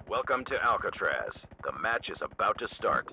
Welcome to Alcatraz. The match is about to start.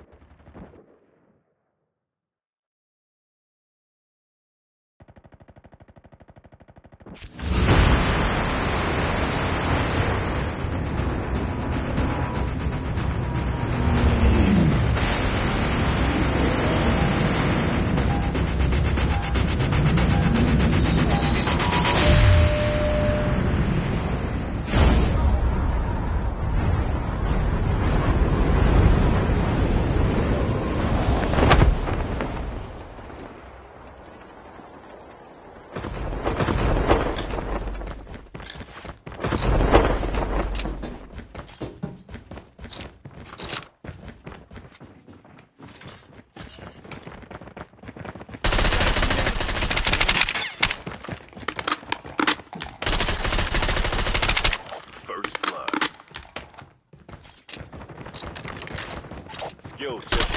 Skill chip.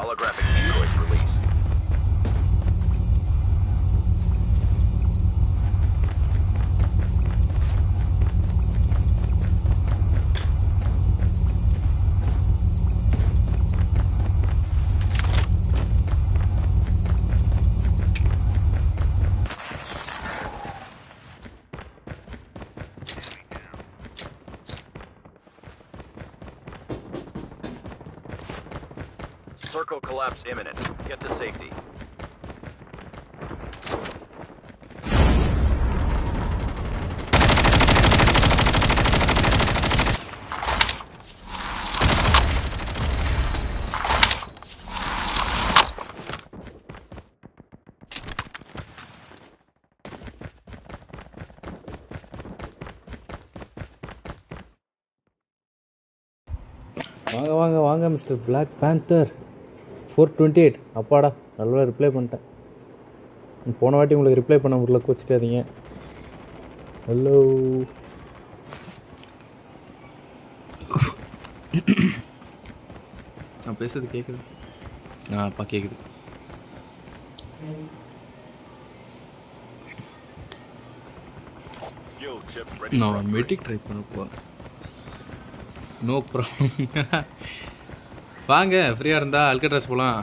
Holographic decoys released. Circle collapse imminent. Get to safety. வாங்க mister black panther 428. அப்பாடா நல்லா reply பண்ணிட்டேன். போன வாட்டி உங்களுக்கு reply பண்ண முடியல, கோச்சிக்காதீங்க. ஹலோ, நான் பேசுறது கேட்குது? அப்பா கேட்குது. நான் மெடிக் ட்ரை பண்ண போகிறேன். No problem. வாங்க, ஃப்ரீயாக இருந்தால் அல்கட்ராஸ் போகலாம்.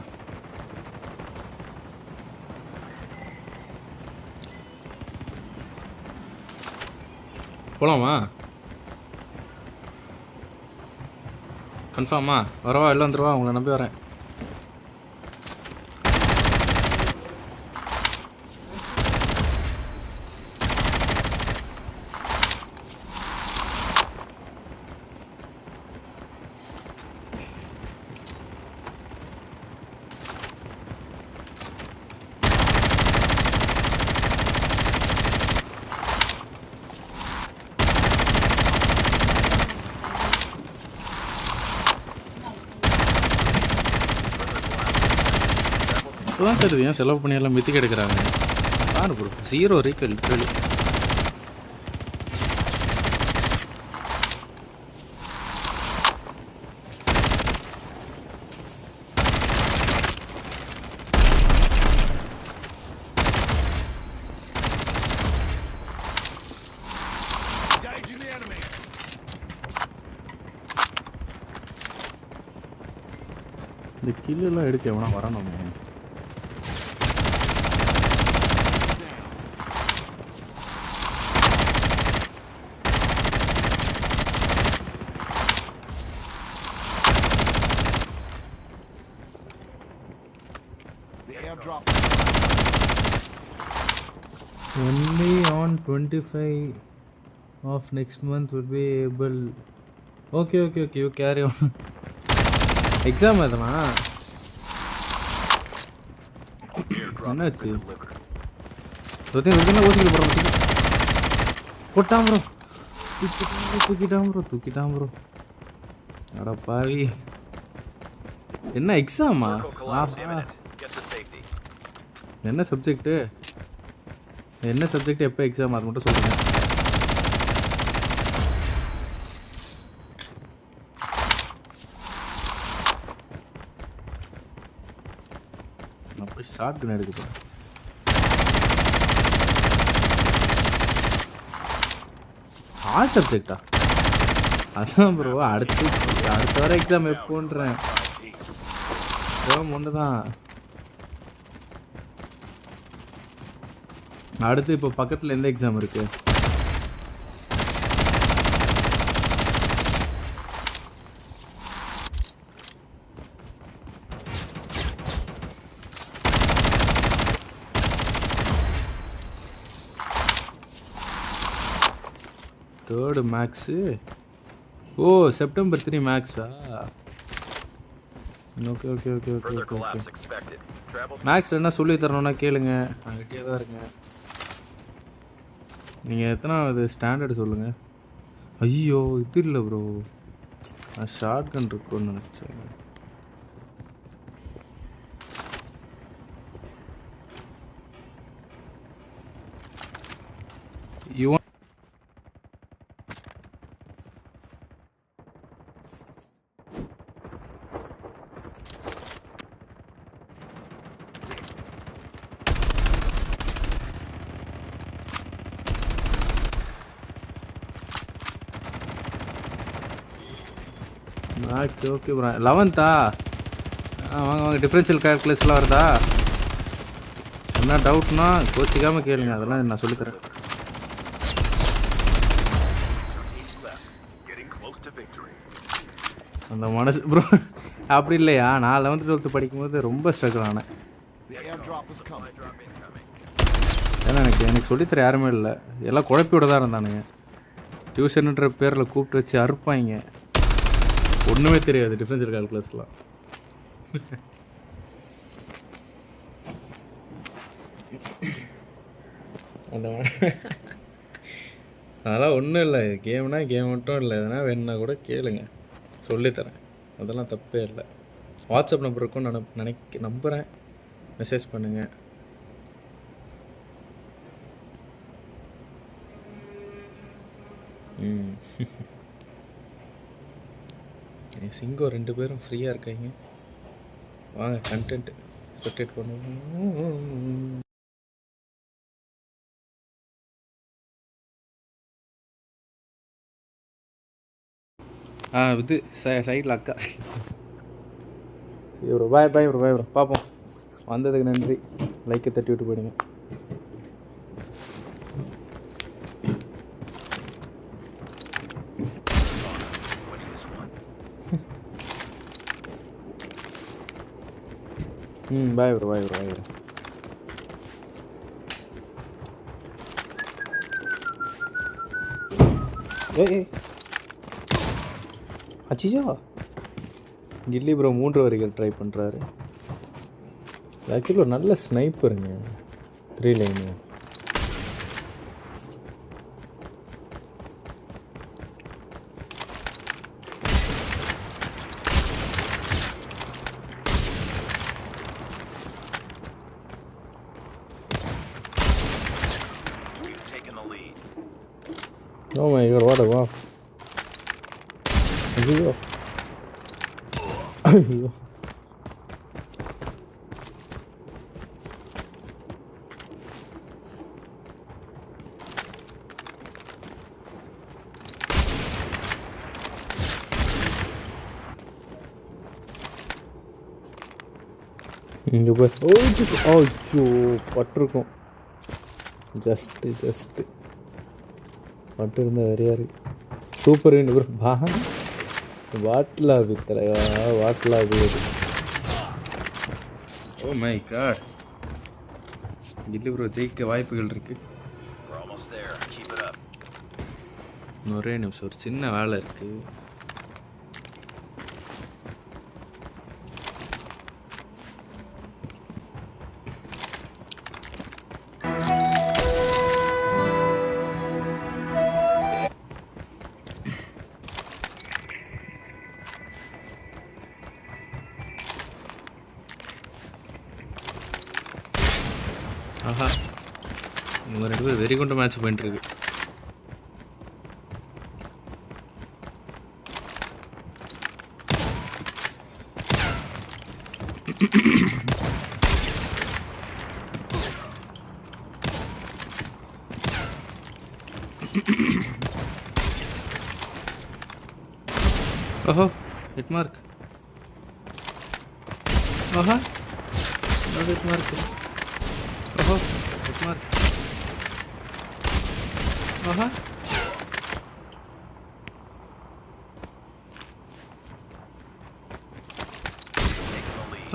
போகலாமா? கன்ஃபார்மா? வரவா? எல்லாம் வந்துடுவா, உங்களை நம்பி வரேன். இப்போதான் தெரியுது ஏன் செலவு பண்ணி எல்லாம் மித்தி எடுக்கிறாங்க. பாரு ப்ரோ, 0 ரீக்கல் லிட்ரலி. இந்த கில்லெல்லாம் எடுக்க எவனா வரணுமே. Only on 25 of next month will be able. Okay, you carry on. Exam எதுனா என்னாச்சு? ஓசிக்கல போட்டான் ப்ரோ. தூக்கிட்டான் ப்ரோ. அட பாவி, என்ன எக்ஸாமா? என்ன சப்ஜெக்ட் எப்போ எக்ஸாம் அது மட்டும் சொல்லுங்க. நான் போய் ஷார்ட் கன் எடுக்க போகிறேன். ஆல் சப்ஜெக்டா? அதான் ப்ரோ, அடுத்த வர எக்ஸாம் எப்போன்றேன். ஒன்று தான். அடுத்து இப்போ பக்கத்தில் எந்த எக்ஸாம் இருக்கு? Third maths. ஓ, செப்டம்பர் 3 மேக்ஸா? ஓகே. மேக்ஸ் என்ன சொல்லி தரணும்னா கேளுங்க, நான் கிட்டே தான் இருக்கேன். நீங்கள் எத்தனாவது ஸ்டாண்டர்டு சொல்லுங்கள். ஐயோ, இது இல்லை ப்ரோ, நான் ஷார்ட் கன் இருக்குன்னு நினச்சேன். Maths okay bro. 11th வாங்க டிஃப்ரென்ஷியல் கால்குலேஷன்லாம் வருதா? என்ன டவுட்னா கோச்சிக்காமல் கேளுங்க, அதெல்லாம் நான் சொல்லித்தரேன். அந்த மனசு ப்ரோ அப்படி இல்லையா? நான் 11th 12th படிக்கும்போது ரொம்ப ஸ்ட்ரகிள் ஆனேன். ஏன்னா எனக்கு சொல்லித்தர யாருமே இல்லை, எல்லாம் குழப்பியோட தான் இருந்தானுங்க. டியூஷன்ன்ற பேரில் கூப்பிட்டு வச்சு அறுப்பாங்க, ஒன்றுமே தெரியாது டிஃப்ரென்ஷியல் கால்குலஸ்லாம். அந்த அதெல்லாம் ஒன்றும் இல்லை, கேம்னா கேம் மட்டும் இல்லை, எதனா வேணுன்னா கூட கேளுங்க, சொல்லித்தரேன், அதெல்லாம் தப்பே இல்லை. வாட்ஸ்அப் நம்பர் இருக்கும்னு நம்புகிறேன், மெசேஜ் பண்ணுங்கள். சிங்கோ 2 பேரும் ஃப்ரீயாக இருக்காங்க, வாங்க கண்டென்ட் ஸ்பெக்டேட் பண்ணுவோம். இது சைடில் அக்கா. ப்ரோ பாய் ப்ரோ பார்ப்போம். வந்ததுக்கு நன்றி, லைக்கை தட்டி விட்டு போயிடுங்க. Bye bro. ஏய் அச்சிச்சோ, கில்லி ப்ரோ 3 வரிகள் ட்ரை பண்ணுறாரு. ஆக்சுவலி ஒரு நல்ல ஸ்னைப்பருங்க, 3 line. Oh my god, what a wow. ஐயோ இங்கே போய் ஐயோ பட்டிருக்கும். ஜஸ்ட்டு பட்டு இருந்தால் வேறையா இருக்கு. Super win bro. வாட்லாபி தலைவா, வாட்லாபி. ஓ மை காட், இல்லை ப்ரோ, ஜெயிக்க வாய்ப்புகள் இருக்கு. We're almost there. Keep it up. ஒரே நிமிஷம், ஒரு சின்ன வேலை இருக்கு. ஆஹா, இவங்க 2 பேர் வெறி கொண்ட மேட்ச் பண்ணிட்டுருக்கு. ஓஹோ, ஹிட் மார்க். ஆஹா, ஹிட் மார்க். ஓஹோ, ஹிட் மார்க். ஆஹா,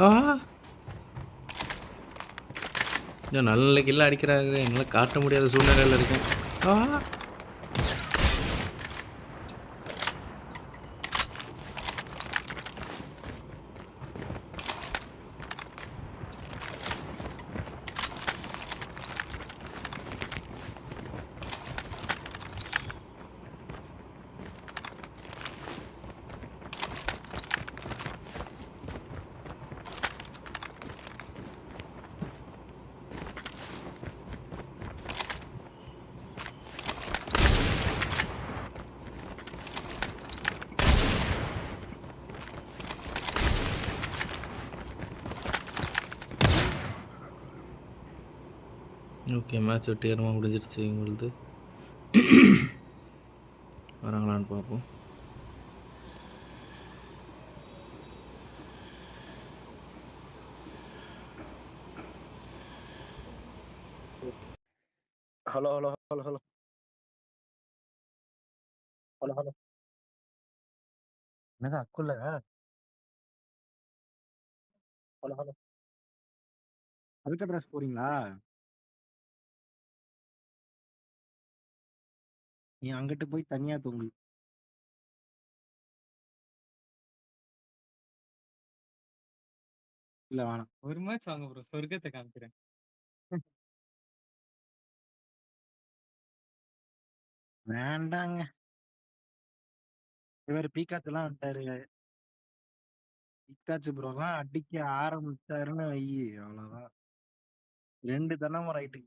ஆஹா, நல்ல கில்ல அடிக்கிறாங்க. என்னால் காட்ட முடியாத சூழ்நிலையில் இருக்கேன். ஆஹா, ஓகே, மேட்ச் வெற்றிகரமாக முடிஞ்சிருச்சு. எங்களுது வராங்களான்னு பார்ப்போம். Hello hello hello hello hello hello என்னது அக்குள்ள ஹலோ ஹலோ அல்கட்ராஸ் போறீங்களா? நீ அங்கிட்டு போய் தனியா தூங்கு. இல்ல வேணாம். ஒரு மேட்ச் வாங்க ப்ரோ, சொர்க்கத்தை காமிக்கிறேன். வேண்டாங்க. இவர் பீகாச்சு எல்லாம் வந்துட்டாரு. பீகாச்சு ப்ரோலாம் அடிக்க ஆரம்பிச்சாருன்னு வை, அவ்வளவுதான். 2 தென்னை ரைட்டு.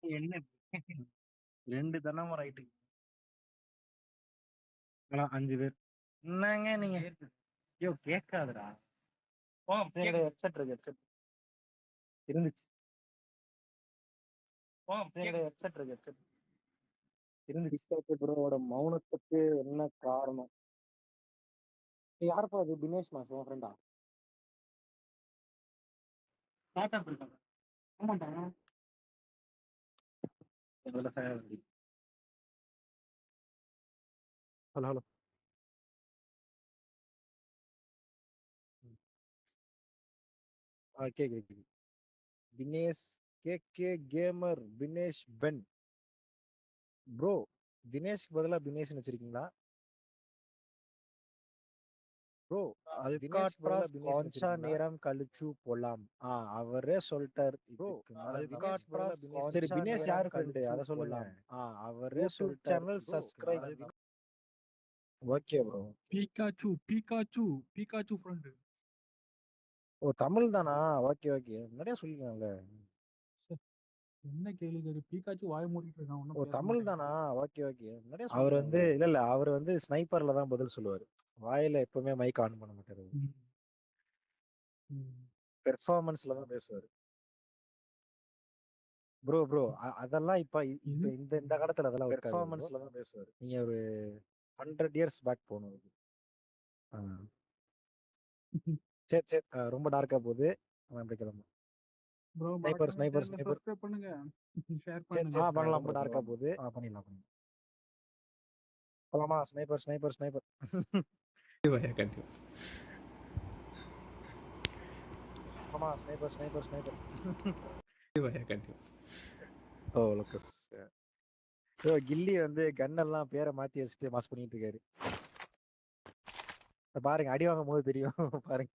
என்ன 2 தென்னை ரைட்டு. 5 பேர். என்னங்க நீங்க? ஐயோ கேட்காதுடா. ஹெட்செட் இருக்கு, ஹெட்செட் இருந்துச்சு. ஹெட்செட் இருக்கு, ஹெட்செட் இருந்துச்சு. பீகாச்சு ப்ரோவோட மௌனத்துக்கு என்ன காரணம்? யாருப்பா அது? தினேஷ் மாஸ் உன் ஃப்ரெண்டா? ஆமாண்டா. ஹலோ ஹலோ கேக்குது. தினேஷ் கேகே கேமர் தினேஷ் பென் ப்ரோ. தினேஷ்க்கு பதிலா தினேஷ்னு வச்சிருக்கீங்களா ப்ரோ? அல்காட்ராஸ் கொஞ்ச நேரம் கழிச்சு போலாம். அவரே சொல்லிட்டார் ப்ரோ. அல்காட்ராஸ் சரி, தினேஷ் யாரு ஃப்ரெண்டு அத சொல்லுங்க. அவரே சொல்லிட்டார். Channel subscribe. Okay bro. Pikachu friend. Oh Tamil தானா? ஓகே ஓகே, நிறைய சொல்லிக்கலாம்ல. என்ன கேள்வி? பீகாச்சு வாய மூடிட்டு இருக்கான். ஓ தமிழ் தானா? ஓகே ஓகே, நிறைய அவர் வந்து இல்ல அவர் வந்து ஸ்னைப்பர்ல தான் பதில் சொல்லுவாரு. வாயில எப்பவுமே மைக் ஆன் பண்ண மாட்டாரு. பெர்ஃபார்மன்ஸ்ல தான் பேசுவாரு. ப்ரோ ப்ரோ அதெல்லாம் இப்ப இந்த இந்த காலத்துல அதெல்லாம் பெர்ஃபார்மன்ஸ்ல தான் பேசுவாரு. நீங்க ஒரு 100 இயர்ஸ் பேக் போகணும். சரி சரி ரொம்ப டார்க்கா போகுது. அவன் எப்படி கிளம்பும்? ப்ரோ ஸ்னைப்பர் ஸ்னைப்பர் சேனலை ஸ்னைப்பர். சப்ஸ்கிரைப் பண்ணுங்க, ஷேர் சரி பண்ணுங்க. பண்ணலாம். ரொம்ப டார்க்கா போகுது. பண்ணிடலாம் பண்ணிடலாம். போலாமா? Sniper sniper sniper. கண்டிப்பா. ஆமா ஸ்னைப்பர் ஸ்னைப்பர் ஸ்னைப்பர். கண்டிப்பா. ஓ லோக்கஸ். ப்ரோ கில்லி வந்து கன்னெல்லாம் பேரை மாத்தி வச்சுட்டு மாஸ் பண்ணிட்டு இருக்காரு. பாருங்க அடி வாங்கும் போது தெரியும். பாருங்க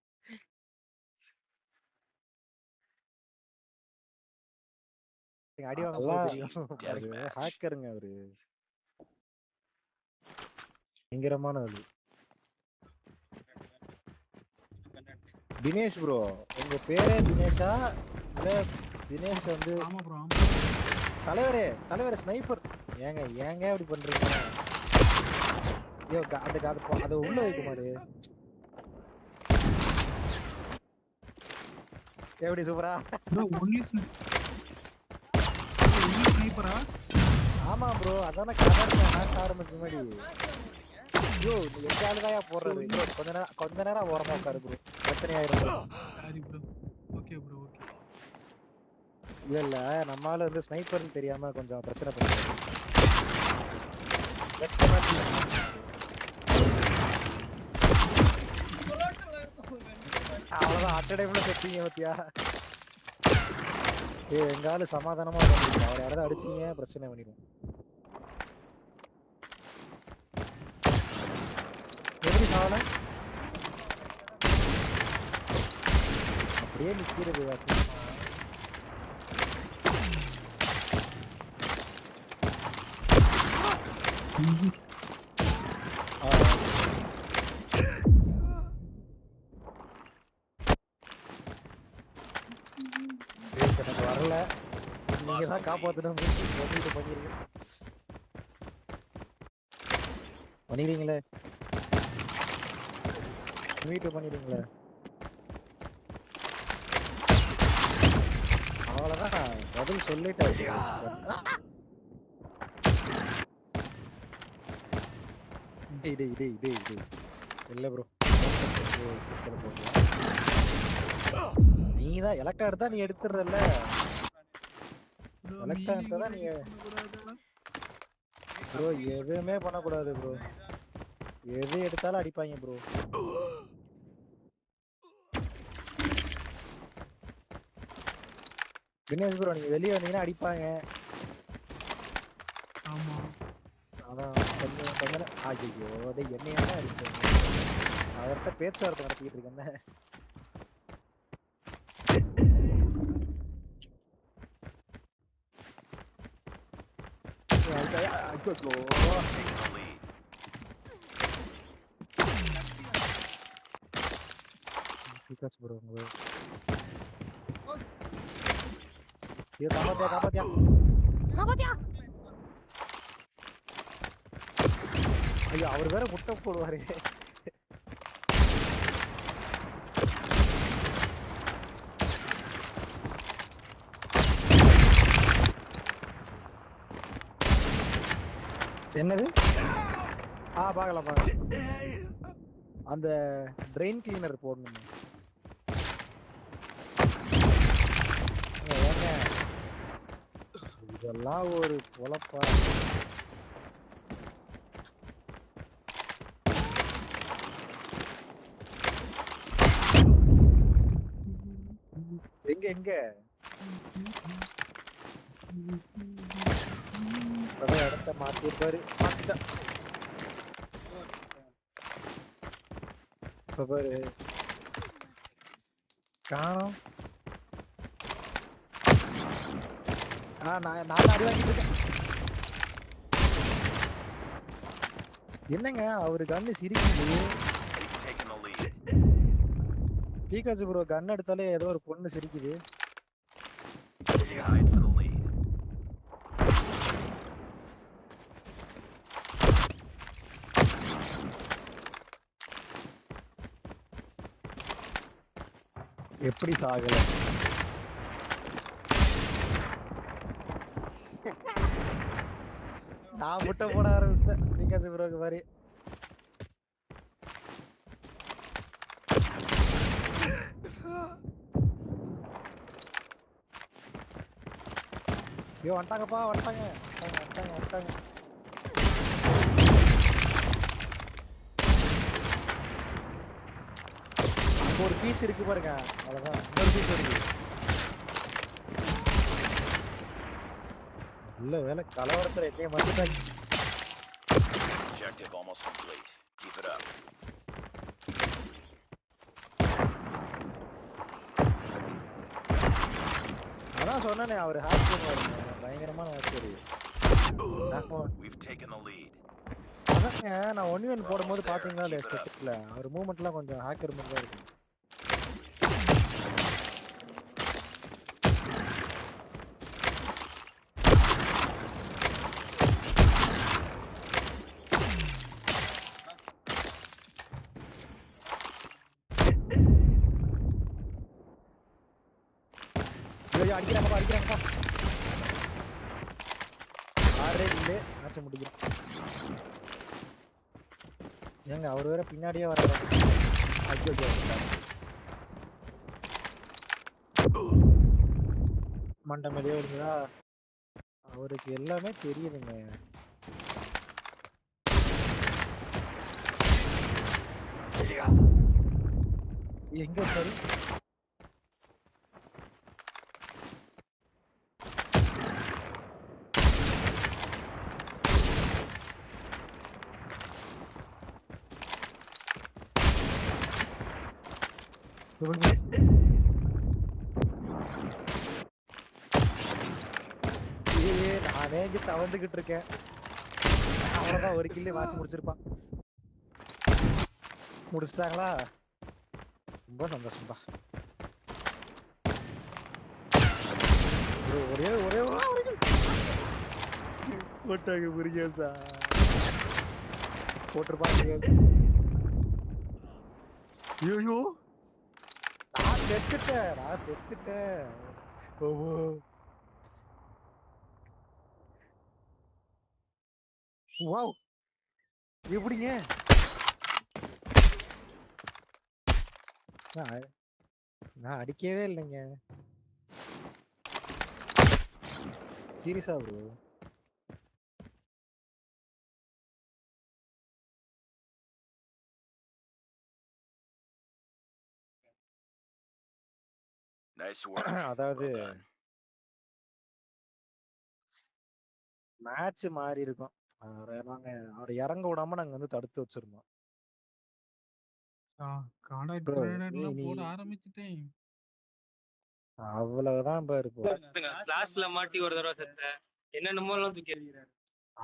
அடி வாங்கும் போது தெரியும். ஹேக்கருங்க அவரு, பயங்கரமான ஆளு. தினேஷ் ப்ரோ உங்க பேரே தினேஷா இல்ல? தினேஷ் வந்து ஆமா ப்ரோ. தலைவரே ஸ்னைப்பர். ஏங்க அப்படி பண்றீங்க? ஐயோ அதை உள்ள வைக்குமாறு எப்படி சூப்பரா? ப்ரோ ஒன்லி ஸ்னைப்பரா? ஆமா ப்ரோ அதான கதை ஆரம்பிச்சு முன்னாடி. ஐயோ எங்க ஆளுதாயா போடுறாரு ப்ரோ. கொஞ்ச நேரம் ஓரமா உட்காரு ப்ரோ, பிரச்சனையாயிரும். Sorry bro. Okay bro okay. இல்ல நம்ம ஆளு வந்து ஸ்னைப்பர்னு தெரியாம கொஞ்சம் பிரச்சனை பண்ணுறாரு. அவ்வளவுதான் அட்ட டைம்ல செத்தீங்க பத்தியா? எங்க ஆளு சமாதானமா உட்காந்துருக்காரு. அவர் யாராவது அடிச்சீங்க பிரச்சனை பண்ணிடும். எப்படி சாவல? அப்படியே நிக்கிறது வாசி. எனக்கு வரல, நீங்க தான் காப்பாத்தணும். பண்ணிடுறீங்களே பண்ணிடுங்களே. அவ்வளவுதான் பதில் சொல்லிட்டாரு. இல்ல ப்ரோ நீதான் எலக்ட்ரா எடுத்தா நீ எடுத்துறல. எலக்ட்ரா எடுத்தா நீ ப்ரோ எதுவுமே பண்ணக்கூடாது ப்ரோ. எது எடுத்தாலும் அடிப்பாங்க ப்ரோ. தினேஷ் ப்ரோ நீங்க வெளியே வந்தீங்கன்னா அடிப்பாங்க. ஆமா அதான் கொஞ்சம் ஐயோ என்னையா அடிச்சேன். அவர்கிட்ட பேச்சுவார்த்தை நடத்திட்டு இருக்கேன். ஐயோ அவர் வேற முட்டை போடுவாரு. என்னது? பார்க்கலாம். அந்த ட்ரெயின் கிளீனர் போடணும். இதெல்லாம் ஒரு பொழப்பா? எங்க இடத்த மாத்திருப்பாரு. பாரு காணோம். நான் அடி வாங்கிட்டு இருக்கேன். என்னங்க அவரு கண்ணு சிரிக்குது. பீகாச்சு ப்ரோ கன் எடுத்தாலே ஏதோ ஒரு பொண்ணு சிரிக்குது. எப்படி சாகல? நான் முட்டை போட ஆரம்பிச்சிட்டேன் பீகாச்சு ப்ரோக்கு மாதிரி. ஐயோ வந்துட்டாங்கப்பா வந்துட்டாங்க வந்துட்டாங்க வந்துட்டாங்க. அங்க ஒரு பீஸ் இருக்கு பாருங்க, அவ்வளவுதான். இன்னொரு பீஸ் இருக்கு. நல்ல வேலை கலவரத்துல என்னைய வந்துட்டாங்க. Objective almost complete. Keep it up. அதான் சொன்னேனே அவர் ஹேக் பண்ணுவாருங்க, பயங்கரமான hacker. We've taken the lead. அதாங்க நான் 1v1 போடும்போது பாத்தீங்களா இல்லையா ஸ்டெப்ல அவர் மூவ்மெண்ட்லாம் கொஞ்சம் ஹேக்கர் மாதிரி தான் இருக்கும். ஐயோ அடிக்கிறாங்கப்பா அடிக்கிறாங்கப்பா. ஆறே இல்லை ஆச்சு முடிக்கிறோம். ஏங்க அவர் வேற பின்னாடியே வராரு. ஐயோ மண்டை மேலேயே விழுந்ததா. அவருக்கு எல்லாமே தெரியுதுங்க. எங்க இருக்காரு? நானே இங்க தவந்துகிட்டு இருக்கேன். அவ்வளவுதான், ஒரு கில்லி வாட்ச் முடிச்சிருப்பான். முடிச்சிட்டாங்களா? ரொம்ப சந்தோஷம்பா. ஒரே ஒரே போட்டாங்க முருகேசா போட்டிருப்பாங்க. ஐயோ நான் செத்துட்டேன். ஓஹோ வாவ் எப்படிங்க? நான் அடிக்கவே இல்லைங்க. சீரியஸா ப்ரோ? Nice work. அதாவது Well done. மேட்ச் மாறி இருக்கும். அவர் இறங்க விடாம நாங்க வந்து தடுத்து வச்சிருந்தோம். கான்டாக்ட் ப்ரோ கிரேனேட்லாம் போட ஆரம்பிச்சிட்டேன். அவ்வளவுதான் பாரு. கிளாஸ்ல மாட்டி ஒரு தடவை செத்தேன். என்னென்னமோ எல்லாம் தூக்கி எறிகிறாரு.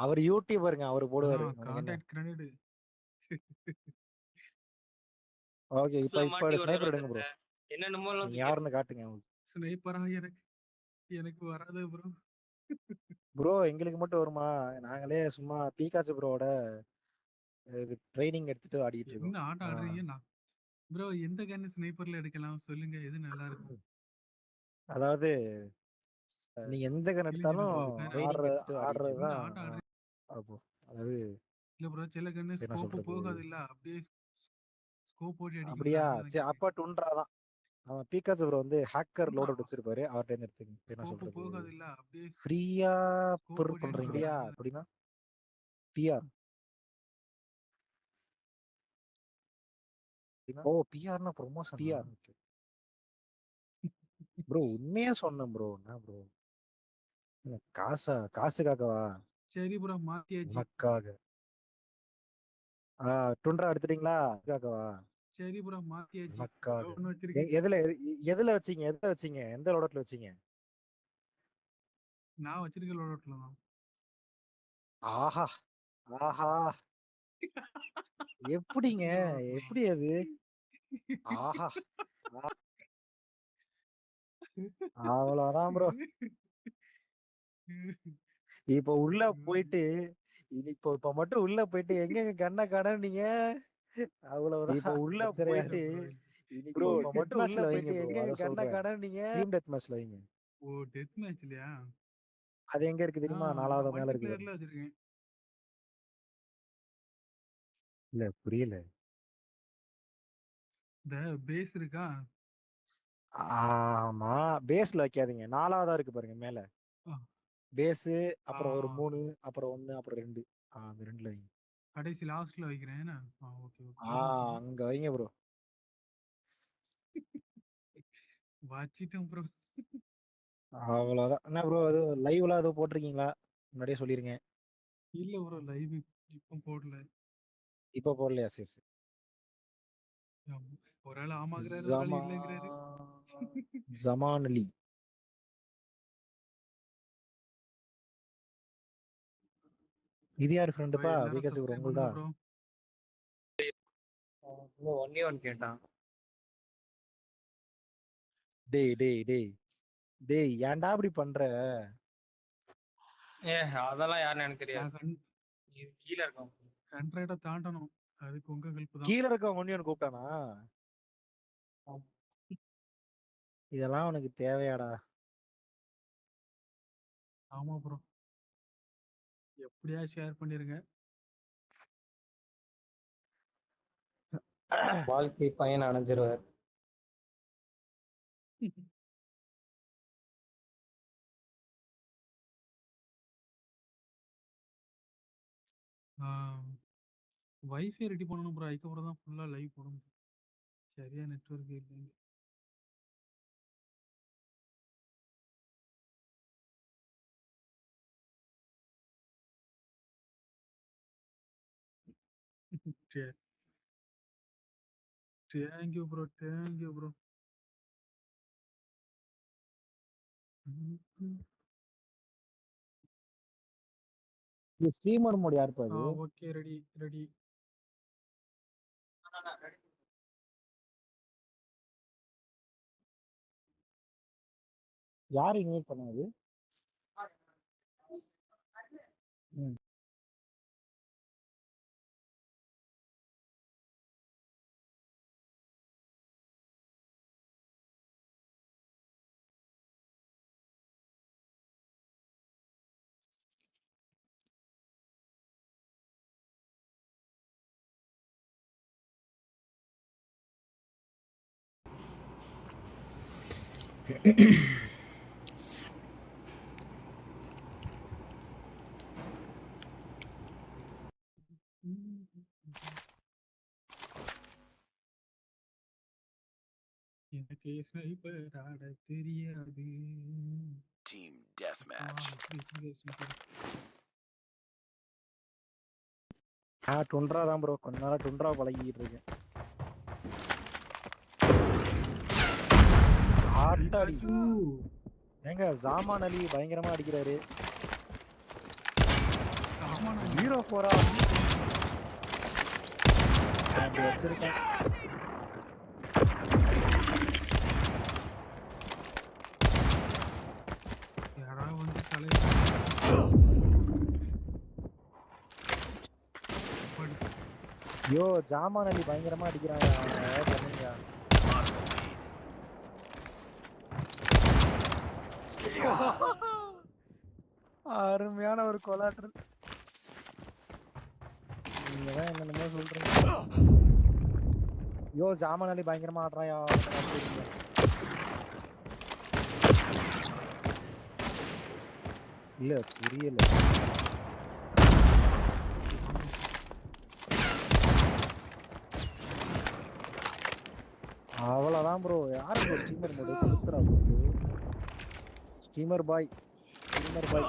அவர் யூடியூபருங்க, அவரு போடுவாரு. Contact grenade. ஓகே இப்ப ஸ்னைப்பர் எடுங்க ப்ரோ. என்னென்னமோ எல்லாம் நீங்க யாருன்னு காட்டுங்க. ஸ்னைப்பரா எனக்கு வராது ப்ரோ. ப்ரோ எங்களுக்கு மட்டும் வருமா? நாங்களே சும்மா பீகாச்சு ப்ரோவோட ட்ரைனிங் எடுத்துட்டு ஆடிட்டு இருக்கோம். என்ன ஆட்ட ஆடுறீங்க? ப்ரோ எந்த கன்னு ஸ்னைப்பர்ல எடுக்கலாம் சொல்லுங்க, எது நல்லா இருக்கும்? அதாவது நீங்க எந்த கன் எடுத்தாலும் ஆடுறதுதான். ஆட்ட ஆடுறீங்க. அப்போ அதாவது இல்ல ப்ரோ, சில கன்னு என்ன ஸ்கோப் சொல்றது? போகாது இல்ல, அப்படியே ஸ்கோப் போட்டு அப்படியா? அடிக்கும்ல. சரி அப்ப டுன்றாதான். அவன் பீகாச்சு ப்ரோ வந்து ஹேக்கர் லோட் அவுட் வச்சிருப்பாரு, அவர்ட்ட இருந்து எடுத்துங்க. என்ன ஸ்கோப் சொல்றது? போகாது இல்ல, அப்படியே ஃப்ரீயா ஸ்கோப் பொருள் போட்டு பண்றீங்களா? அடிக்கும்ல. அப்படின்னா பிஆர். ஓ பிஆர்னா ப்ரொமோஷன். பிஆர் ப்ரோ உண்மையா சொன்னேன் ப்ரோ. என்ன ப்ரோ காசுக்காகவா? சரி ப்ரோ மாத்தியாச்சு. உனக்காக. டுண்ட்ரா எடுத்துட்டீங்களா? காகவா? சரி ப்ரோ மாத்தியாச்சு. உனக்காக. ஒன்னு வச்சிருக்கேன். எதுல வச்சீங்க? எந்த லோடட்ல வச்சீங்க? நான் வச்சிருக்க லோடோட்ல தான். ஆஹா ஆஹா எப்படிங்க? எப்படி அது? ஆஹா அவ்வளவுதான் ப்ரோ. இப்ப உள்ள போயிட்டு இப்ப மட்டும் உள்ள போயிட்டு எங்க கண்ண காணோம் அவ்வளவுதான். இப்ப உள்ள போயிட்டு ப்ரோ டெத் மேட்ச்ல வைங்க ப்ரோ. எங்க கண்ண காணோம் டீம் டெத் மேட்ச்ல வைங்க. ஓ டெத் மேட்ச்லயா? அது எங்க இருக்கு தெரியுமா? 4வது மேல இருக்கு. மல்டிபிளேயர்ல வச்சிருக்கேன். இல்ல புரியல. இந்த பேஸ் இருக்கா? ஆமா பேஸ்ல வைக்காதீங்க. 4வதா இருக்கு பாருங்க மேல. பேஸ் அப்புறம் ஒரு 3 அப்புறம் 1 அப்புறம் 2. அந்த 2ல வைங்க. கடைசி லாஸ்ட்ல வைக்கிறேன் என்ன? ஓகே அங்க வைங்க ப்ரோ. வச்சிட்டேன் ப்ரோ. அவ்வளவுதான். என்ன ப்ரோ அது லைவ்ல ஏதோ போட்டிருக்கீங்களா? முன்னாடியே சொல்லிருங்க. இல்ல ப்ரோ லைவ் இப்போ போடல. இப்ப போடலையா? சரி சரி. ஒரு ஆள் ஆமாங்கிறாரு, ஒரு ஆள் இல்லைங்கிறாரு. ஜமான் அலி. இது யாரு ஃப்ரெண்டுப்பா? பிகாஸ் இவர் உங்களுதா? ப்ரோ ஒன்லி ஒன் கேட்டான். டேய் டேய் டேய் டேய் ஏன்டா இப்படி பண்ற? அதெல்லாம் யாருன்னு எனக்கு தெரியாது. கீழே இருக்கான். 100 தாண்டணும். அதுக்கு உங்க ஹெல்ப் தான். கீழ இருக்கவங்க ஒன்னு கூப்பிட்டானா? இதெல்லாம் உனக்கு தேவையாடா? ஆமா ப்ரோ. எப்படியா ஷேர் பண்ணிருங்க. வாழ்க்கை பையன் அடைஞ்சிருவார். வைஃபை ரெடி பண்ணணும் ப்ரோ. அதுக்கப்புறம் தான் ஃபுல்லா லைவ் போட முடியும். சரியா நெட்வொர்க் இல்லைங்க. சரி. Thank you bro, thank you bro. இது ஸ்ட்ரீமர் மோட் யாருப்பா இது? Okay ready ready. யார் இன்வைட் பண்ணது? எனக்கு ஸ்னைப்பர் ஆட தெரியாது. Team deathmatch. டுண்ட்ரா தான் ப்ரோ. கொஞ்ச நாளா டுண்ட்ரா பழகிட்டு இருக்கேன். ஆட்டாடி. ஏங்க ஜாமான் அலி பயங்கரமா அடிக்கிறாரு. 0-4 வச்சிருக்கேன். யாராவது வந்து யோ ஜாமான் அலி பயங்கரமா அடிக்கிறாங்க. அருமையான ஒரு கொலாட்ரல். நீங்க தான் என்னென்னமோ சொல்றீங்க. யோ ஜாமான் அலி பயங்கரமா ஆடுறாயா? இல்ல புரியல. அவ்வளவுதான் ப்ரோ. யாரு ப்ரோ ஸ்ட்ரீமர் மோடு கொடுத்துறா bro? Streamer boy, streamer boy,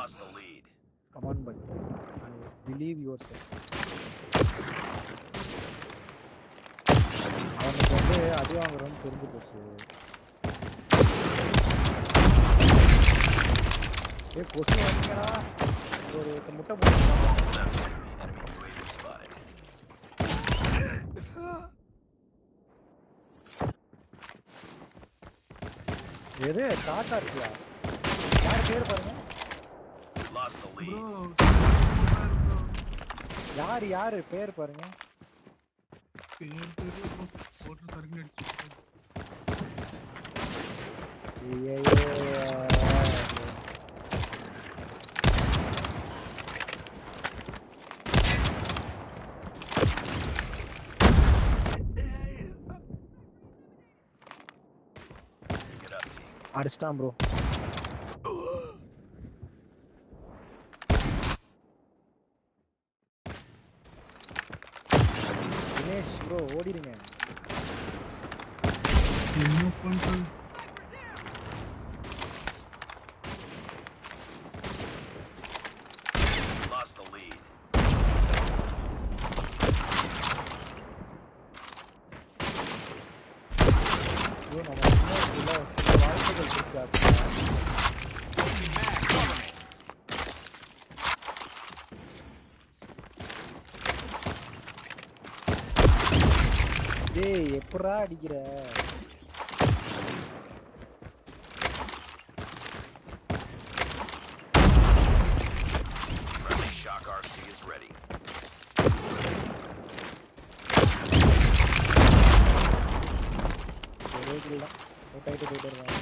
come on boy, believe yourself. அவனுக்கு வந்து அடி வாங்குறோம்னு தெரிஞ்சு போச்சு. கொசு வாங்கிக்கடா. ஒரு முட்டை போட்டு எது ஷார்ட்டா இருக்கியா? யார் பேர் பாருங்க. யாரு பேர் பாருங்க. அடிச்சிட்டான் ப்ரோ. ஓடிடுங்க. என்ன பண்றது? Lost the lead. ஐயோ, நம்ம இன்னும் சில வாய்ப்புகள் இருக்கு அப்படின்னா. டேய் எப்படா அடிக்கிற? Friendly Shock RC is ready. ஒரே கில் தான். அவுட் ஆகிட்டு போயிட்டு இருக்காங்க.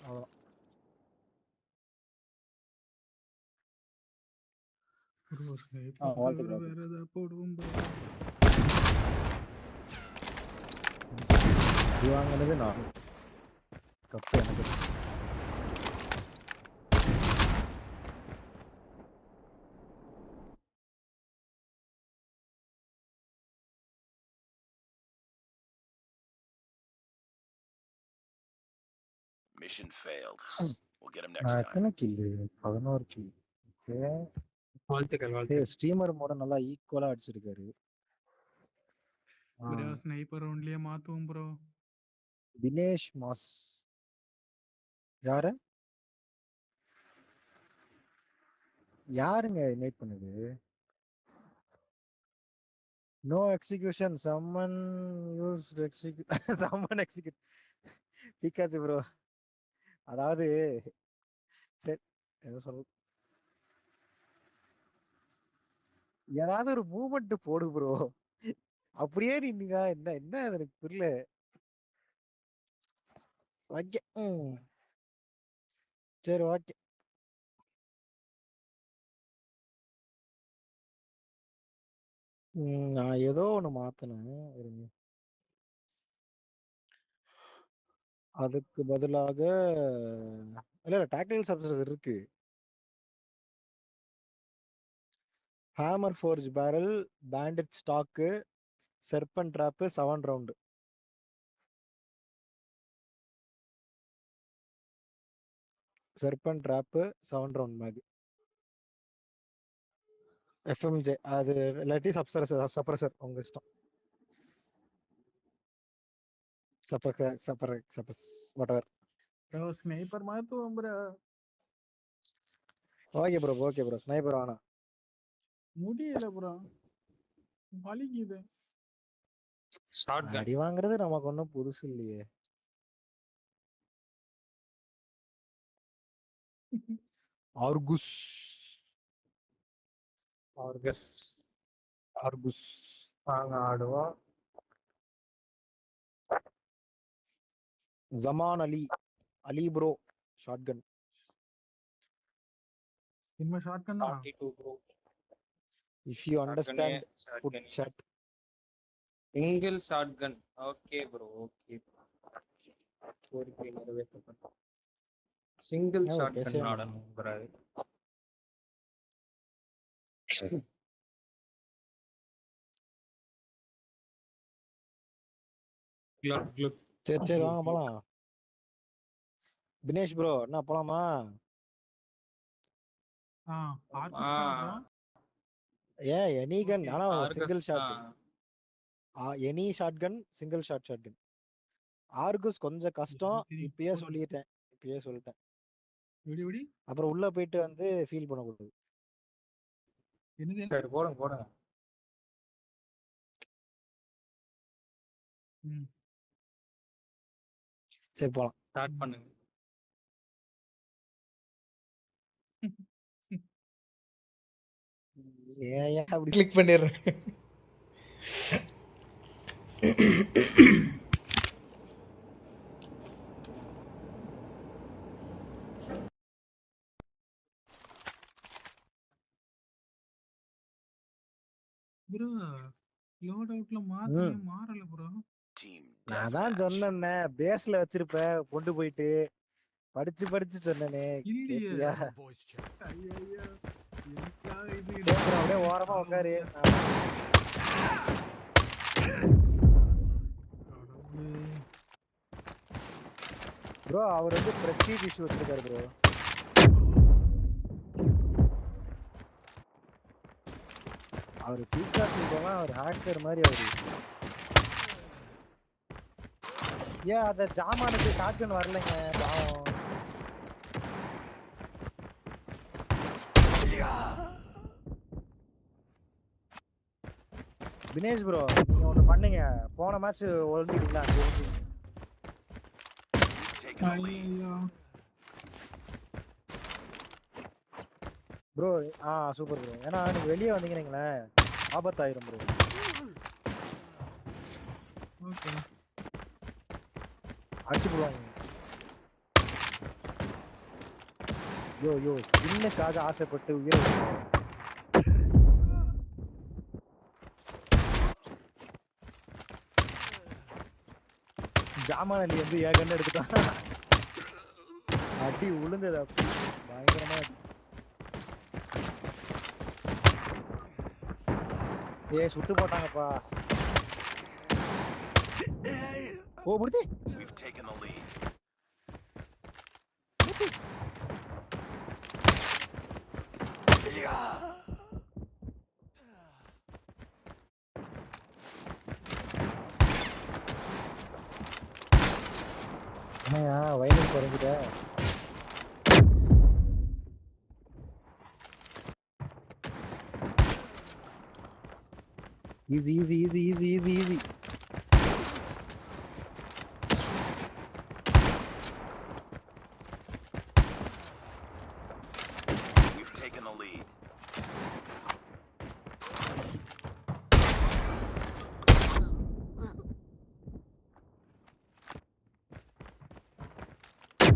அவ்வளோ. bro, sniper வாழ்த்துக்கள், தவிர வேற வாழ்த்துக்கள். ஏதாவது போடுவோம் bro. இது வாங்கினது நான். கப்பு எனக்கு. Mission failed. We'll get him next நான் time. எத்தனை கில்லு? 11 கில். ஓகே. வாழ்த்துக்கள் டேய் வாழ்த்துக்கள். ஸ்ட்ரீமர் மோட நல்லா ஈக்குவலா அடிச்சிருக்காரு. bro, sniper roundலயே மாத்துவோம் bro. தினேஷ் மாஸ். யாரு? யாருங்க இன்வைட் பண்ணுது? No execution summon use execute summon execute because bro. அதாவது சரி ஏதோ சொல்ல ஏதாவது ஒரு மூமெண்ட் போடு ப்ரோ. அப்படியே நீங்க என்ன என்ன எனக்கு புரியல. ஓகே. சரி ஓகே. நான் ஏதோ ஒண்ணு மாத்தினேன். இருங்க. அதுக்கு பதிலாக இல்ல டாக்டிகல் சப்ஸ்டன்ஸ் இருக்கு. Hammer forge barrel, banded stock, serpent trap 7 round. Serpent trap 7 round mag. FMJ அது இல்லாட்டி சப்ரசர் உங்க இஷ்டம். சப்பஸ் வாட்டவர். bro, sniper மாத்துவோம் bro. ஓகே ப்ரோ ஸ்னைப்பர் ஆனா முடியல bro. வலிக்குது. ஷாட்கன். அடி வாங்குறது நமக்கு ஒன்றும் புதுசு இல்லையே. ஆர்குஸ் ஆர்கஸ். ஆர்குஸ் வாங்க ஆடுவோம். Zaman Ali bro shotgun. இனிமே ஷார்ட்கன் தான். 42 bro. If you understand but shotgun. சாட். Single shotgun. Okay bro okay. கோரிக்கை நிறைவேற்றப்பட்டது. சிங்கிள் ஷாட்கன் ஆடணும் bro. சரி வாங்க போலாம். தினேஷ் ப்ரோ என்ன போலாமா? எனி கன் ஆனா single shot. Any shot gun single shot gun. Argus கொஞ்சம் கஷ்டம். இப்பயே சொல்லிட்டேன். அப்புறம் உள்ள போயிட்டு வந்து ஃபீல் பண்ண கூடாது. என்னது போடுங்க. சரி போலாம். ஸ்டார்ட் பண்ணுங்க. ஏன் அப்படி கிளிக் பண்ணிடுறேன். ப்ரோ லோட் அவுட்ல மாறல ப்ரோ. Team நான் தான் சொன்னேன்னே பேஸ்ல வச்சிருப்ப கொண்டு போயிட்டு படிச்சு சொன்னனே. இல்லையே. அப்படியே ஓரமா உட்காரு. கடவுளே. ப்ரோ அவர் வந்து பிரஸ்டீஜ் இஷ்யூ வச்சிருக்காரு ப்ரோ. அவர் பீக்கா சொல்றோம்னா அவர் ஹேக்கர் மாதிரி அவரு. ஏன் அந்த ஜாமானுக்கு ஷாட்கன் வரலைங்க பாவம். தினேஷ் ப்ரோ நீங்க ஒண்ணு பண்ணீங்க, போன மேட்ச் ஒளிஞ்சிட்டீங்களா? Taking the lead. ஐயையோ. Bro super bro. ஏன்னா நீங்க வெளியே வந்தீங்கன்னீங்களே ஆபத்தாயிரும் ப்ரோ. ஓகே. அடிச்சு போடுவாங்க. யோ ஸ்கின்னுக்காக ஆசைப்பட்டு உயிரை விடுறாங்க. ஜாமான் அலி வந்து ஏகன்னு எடுத்துட்டான். அடி உளுந்தது அப்படி பயங்கரமா. சுத்து போட்டாங்கப்பா. ஓ முடிச்சு. We've taken the lead. என்னையா வயலன்ஸ் வரைஞ்சிட்ட? Easy. We've taken the lead.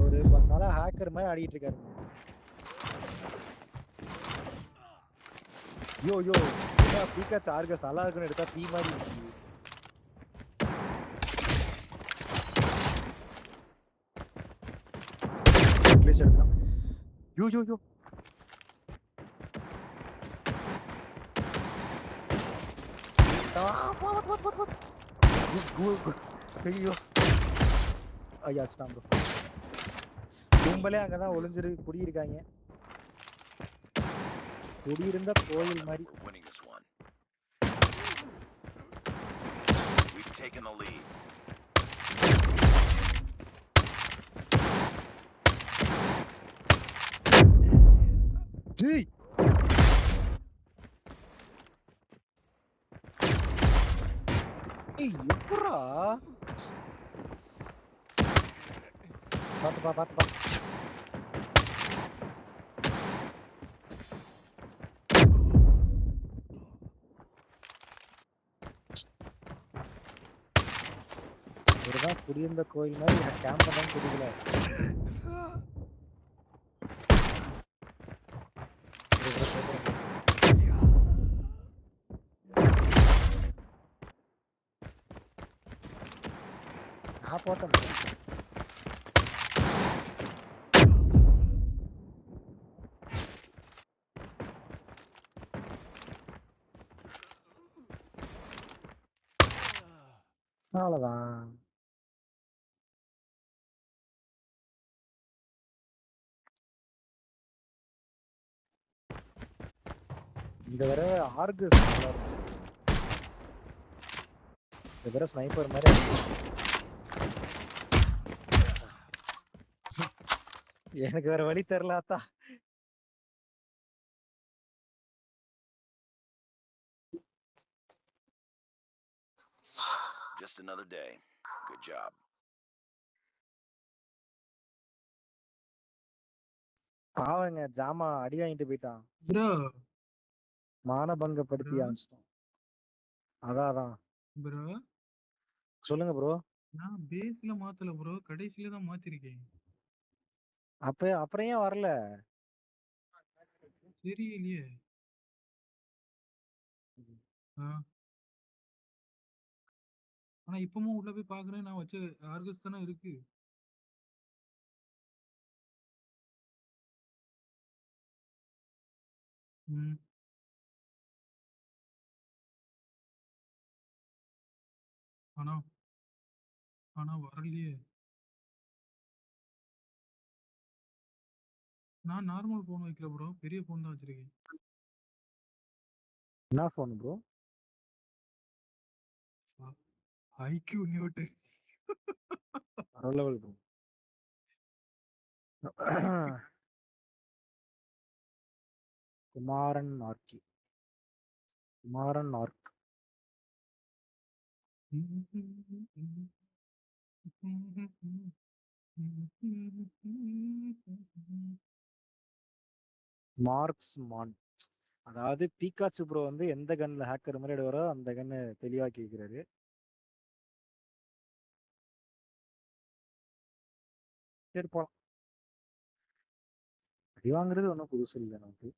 ஒரு 10 நாளா ஹேக்கர் மாதிரி ஆடிட்டு இருக்காரு. யோ பீக்காச்சு ஆர்கஸ் நல்லா இருக்குன்னு எடுத்தா பீ மாதிரி இருக்கு. இங்கிலீஷ் எடுக்கலாம். யோ ஐயோ ஐயா ஸ்டாம் ப்ரோ. கும்பலே அங்கதான் குடியிருக்காங்க. குடியிருந்த கோயில் மாதிரி. We're winning this one. We've taken the lead. Jai எப்படா பாத்துப்பா. ஒருதான் குடியிருந்த கோயில் மாதிரி கேம்ப தான் குடிக்கல. நான் போட்டேன். அவ்வளவுதான். இந்த தடவை ஆர்கஸ் நல்லா இருந்துச்சு. இந்த தடவை ஸ்னைப்பர் மாதிரி எனக்கு வேற வழி தெரியலாத்தா. Just another day. Good job. பாவங்க ஜாமா அடி வாங்கிட்டு போயிட்டான். ப்ரோ மானபங்கப்படுத்தி ஆரம்பிச்சிட்டான். அதான் ப்ரோ சொல்லுங்க ப்ரோ. நான் பேஸ்ல மாத்தல ப்ரோ, கடைசியில தான் மாத்திருக்கேன். அப்புறம் ஏன் வரல? தெரியலையே. ஆனா இப்பவும் உள்ள போய் பாக்குறேன், நான் வச்ச ஆர்கஸ் தானே இருக்கு. ம் ஆனா ஆனா வரலையே. நான் நார்மல் ஃபோன் வைக்கல ப்ரோ, பெரிய ஃபோன் தான் வச்சிருக்கேன். என்ன ஃபோன் ப்ரோ? ஐக்யூ நியூட்டு. Level bro. குமாரன் ஆர்கி. குமாரன் ஆர்க். Marksman. அதாவது பீகாச்சு ப்ரோ வந்து எந்த கன்ல ஹேக்கர் மாதிரி எடுவாரோ அந்த கன்னு தெளிவாக்கி வைக்கிறாரு. சரி போலாம். அடி வாங்குறது ஒன்றும் புதுசு இல்லை நமக்கு.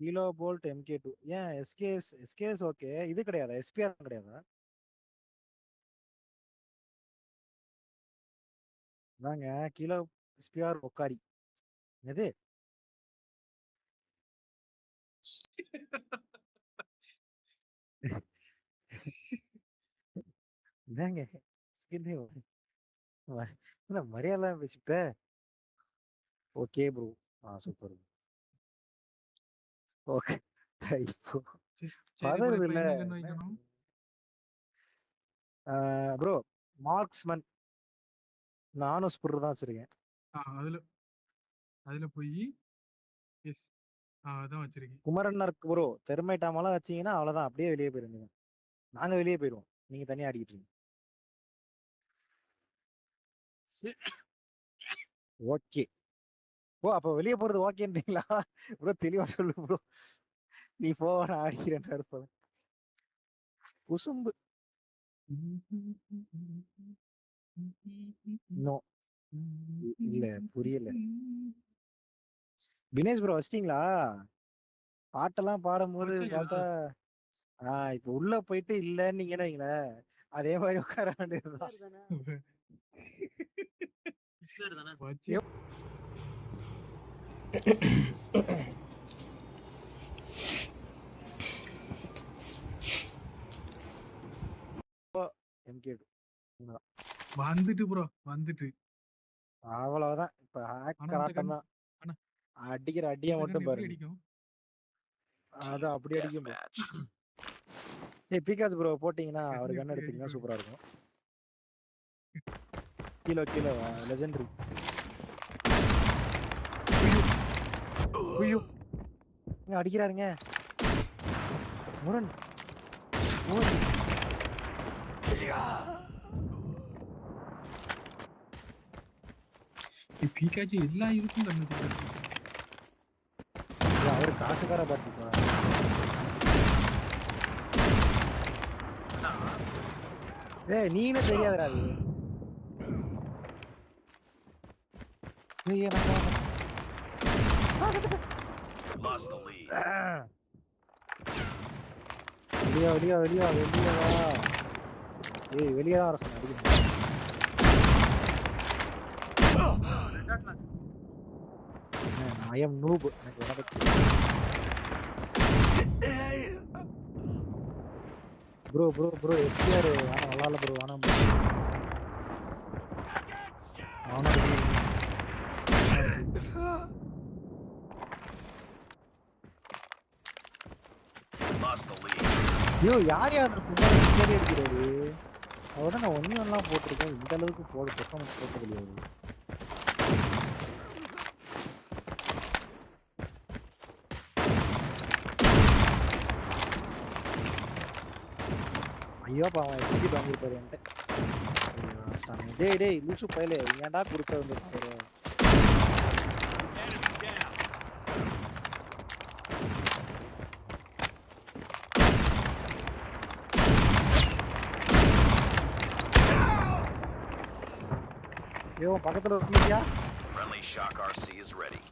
கிலோ போல்ட் MK2 ஏன் எஸ்கேஎஸ் ஓகே, இது கிடையாதா? எஸ்பிஆர் கிடையாதா? அதாங்க கிலோ எஸ்பிஆர் ஒக்காரி எது? என்னங்க மரியாதை பேசிட்ட. Okay bro. சூப்பர். ஓகே இப்போ சரி ப்ரோ, பதறது இப்போ இல்ல என்ன கன் வைக்கணும்? ப்ரோ. மார்க்ஸ்மன் நானும் ஸ்புர் தான் வச்சிருக்கேன். அதுல அதுல போய் எஸ் அதான் வச்சிருக்கேன். குமரன் இருக்கு ப்ரோ. தெர்மைட்டாமெல்லாம் வச்சீங்கன்னா அவ்வளவுதான், அப்படியே வெளியே போயிருங்க. நாங்க வெளியே போயிருவோம், நீங்க தனியா ஆடிக்கிட்டு இருக்கீங்க. ஓகே. ஓ அப்ப வெளியே போறது ஓகேன்றீங்களா ப்ரோ? தெளிவா சொல்லு ப்ரோ. நீ போ, நான் ஆடிக்கிறேன் இருப்ப. குசும்பு. நோ இல்ல, புரியல. தினேஷ் ப்ரோ வச்சிட்டீங்களா? பாட்டெல்லாம் பாடும்போது பார்த்தா இப்ப உள்ள போயிட்டு இல்லன்னு நீங்க வைங்களேன், அதே மாதிரி உட்கார வேண்டியதுதான். MK2 வந்துட்டு ப்ரோ, வந்துட்டு அவ்வளவுதான். இப்ப ஹேக்கர் ஆட்டம் தான். அடிக்கிற அடியை மட்டும் பாருங்க. அதான் அப்படி அடிக்கும். ஏய் பீகாஸ் ப்ரோ போட்டீங்கன்னா அவர் கன் எடுத்தீங்கன்னா சூப்பரா இருக்கும். கீழே லெஜெண்டரி. ஐயோ அடிக்கிறாருங்க முரண். பீகாச்சு எல்லா இதுக்கும் கண்ணு. அவரு காசுக்கார பாத்துப்பா. ஏய் நீனே தெரியாதடா அது. வெளியே வா. ஏய் வெளியே தான் வர சொன்ன. I am noob. எனக்கு என்ன பத்தி ப்ரோ SPR ஆனா நல்லா இல்ல ப்ரோ. ஆனா ஐயோ யார் பின்னாடி இருக்கிறாரு? அவதான் நான் ஒன்னும் போட்டிருக்கேன். இந்த அளவுக்கு பெர்ஃபார்மன்ஸ் போட்டது இல்லையா? ஐயோ பாவம் எக்ஸிக்யூட் வாங்கிருப்பாரு என்கிட்ட. டேய் லூசு பையலே, ஏன்டா குறுக்க வந்துருப்பாரு? ஐயோ பக்கத்துல வந்துட்டியா? Friendly Shock RC is ready.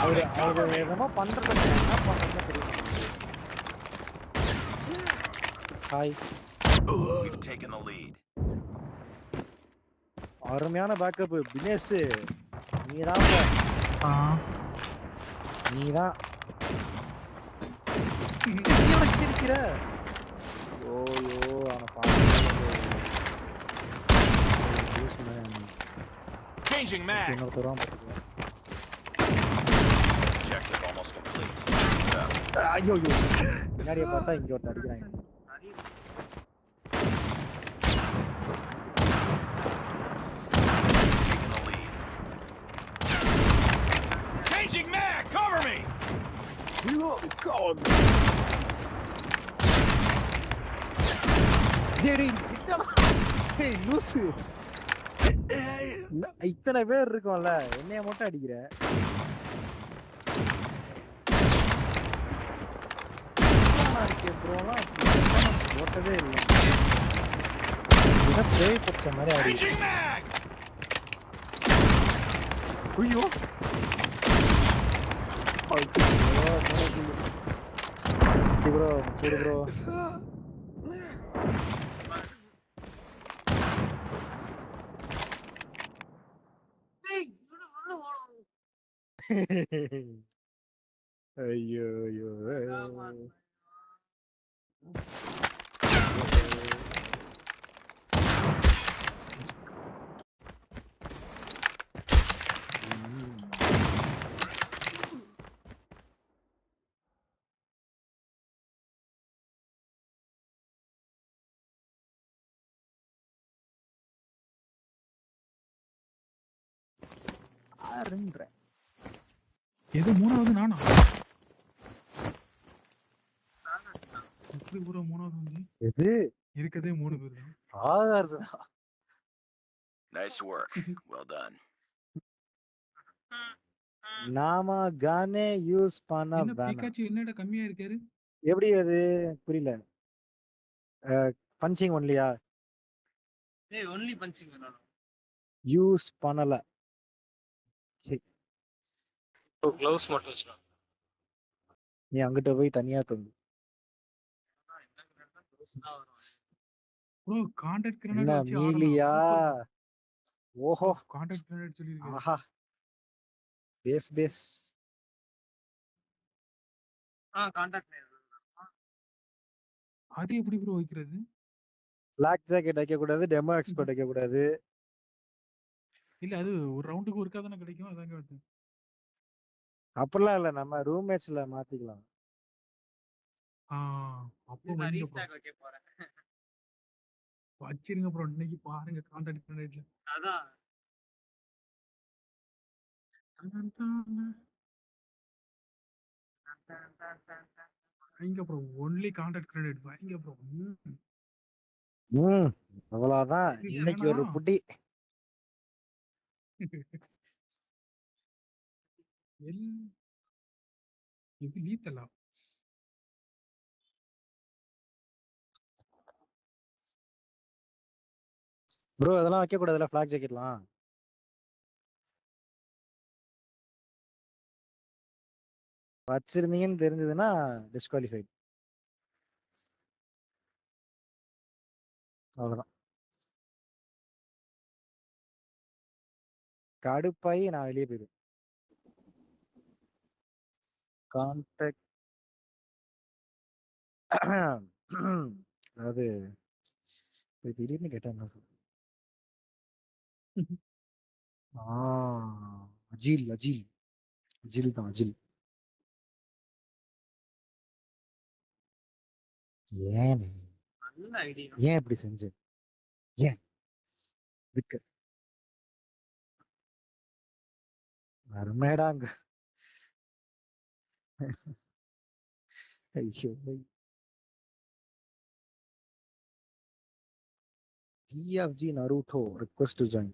அவரு என்னமோ பண்றது, என்ன பண்றதுன்னு தெரியல. Hi. We've taken the lead. அருமையான பேக்கப் தினேஷ். நீதான் இவனை இங்க நிக்கிற ஓயோ அவனை Changing mag. இன்னொருத்தரும் பார்த்துக்கலாம். Objective almost complete. ஐயோ பின்னாடியே பார்த்தா இங்க ஒருத்தர் அடிக்கிறாங்க. Taking the lead. Changing mag. Cover me. லூசு இத்தனை பேர் இருக்கோம்ல என்னைய மட்டும் அடிக்கிற ஓட்டவே இல்லை பேய் பச்ச மாதிரி அடி Changing mag. ஐயோ ப்ரோ சரி ப்ரோ ஐயோ ஐயோ ஆறுன்ற எது மூணாவது நானா எப்படி ப்ரோ மூணாவது வந்து எது இருக்கதே 3 பேர் தான் Akash Nice work. Well done. நாம கானே யூஸ் பண்ண என்ன வேணாம் பிகாச்சு என்னடா கம்மியா இருக்காரு எப்படி அது புரியல பஞ்சிங் ஒன்லியா ஏய் ஒன்லி பஞ்சிங் வேணும் யூஸ் பண்ணல க்ளவுஸ் மட்டும் வச்சுக்கலாம் நீ அங்கிட்ட போய் தனியா தந்து ப்ரோ கான்டாக்ட் கிரனேட் என்ன வச்சு மீலியா ஓஹோ கான்டாக்ட் கிரனேட் சொல்லிருக்காரு ஆஹா பேஸ் பேஸ் கான்டாக்ட் அது எப்படி ப்ரோ வைக்கிறது பிளாக் ஜாக்கெட் வைக்க கூடாது டெமோ எக்ஸ்பர்ட் வைக்க கூடாது இல்ல அது ஒரு ரவுண்டுக்கு ஒருக்கா தானே கிடைக்கும் அதாங்க வந்து அப்படிலாம் இல்ல நம்ம ரூம்மேட்ஸ்ல மாத்திக்கலாம் அப்போ வைங்க bro. ரீஸ்டாக் வைக்க போறேன் வச்சிருங்க ப்ரோ இன்னைக்கு பாருங்க கான்டாக்ட் கிரனேட்ல அதான் வைங்க ப்ரோ ஒன்லி கான்டாக்ட் கிரனேட் வைங்க ப்ரோ அவ்வளவுதான் இன்னைக்கு ஒரு புட்டி இது லீத்தலா ப்ரோ அதெல்லாம் வைக்க கூடாதுல பிளாக் ஜாக்கெட்லாம் வச்சிருந்தீங்கன்னு தெரிஞ்சதுன்னா டிஸ்குவாலிஃபைட் அவ்வளவுதான் கடுப்பாயி நான் வெளியே போயிடுவேன் கான்டாக்ட் அதாவது திடீர்னு கேட்டா என்ன சொல்றது? அஜில் அஜில் அஜில் தான் அஜில் ஏன் நல்ல ஐடியா ஏன் இப்படி செஞ்ச ஏன் இதுக்கு அருமைடாங்க ஐயோ TFG Naruto request to join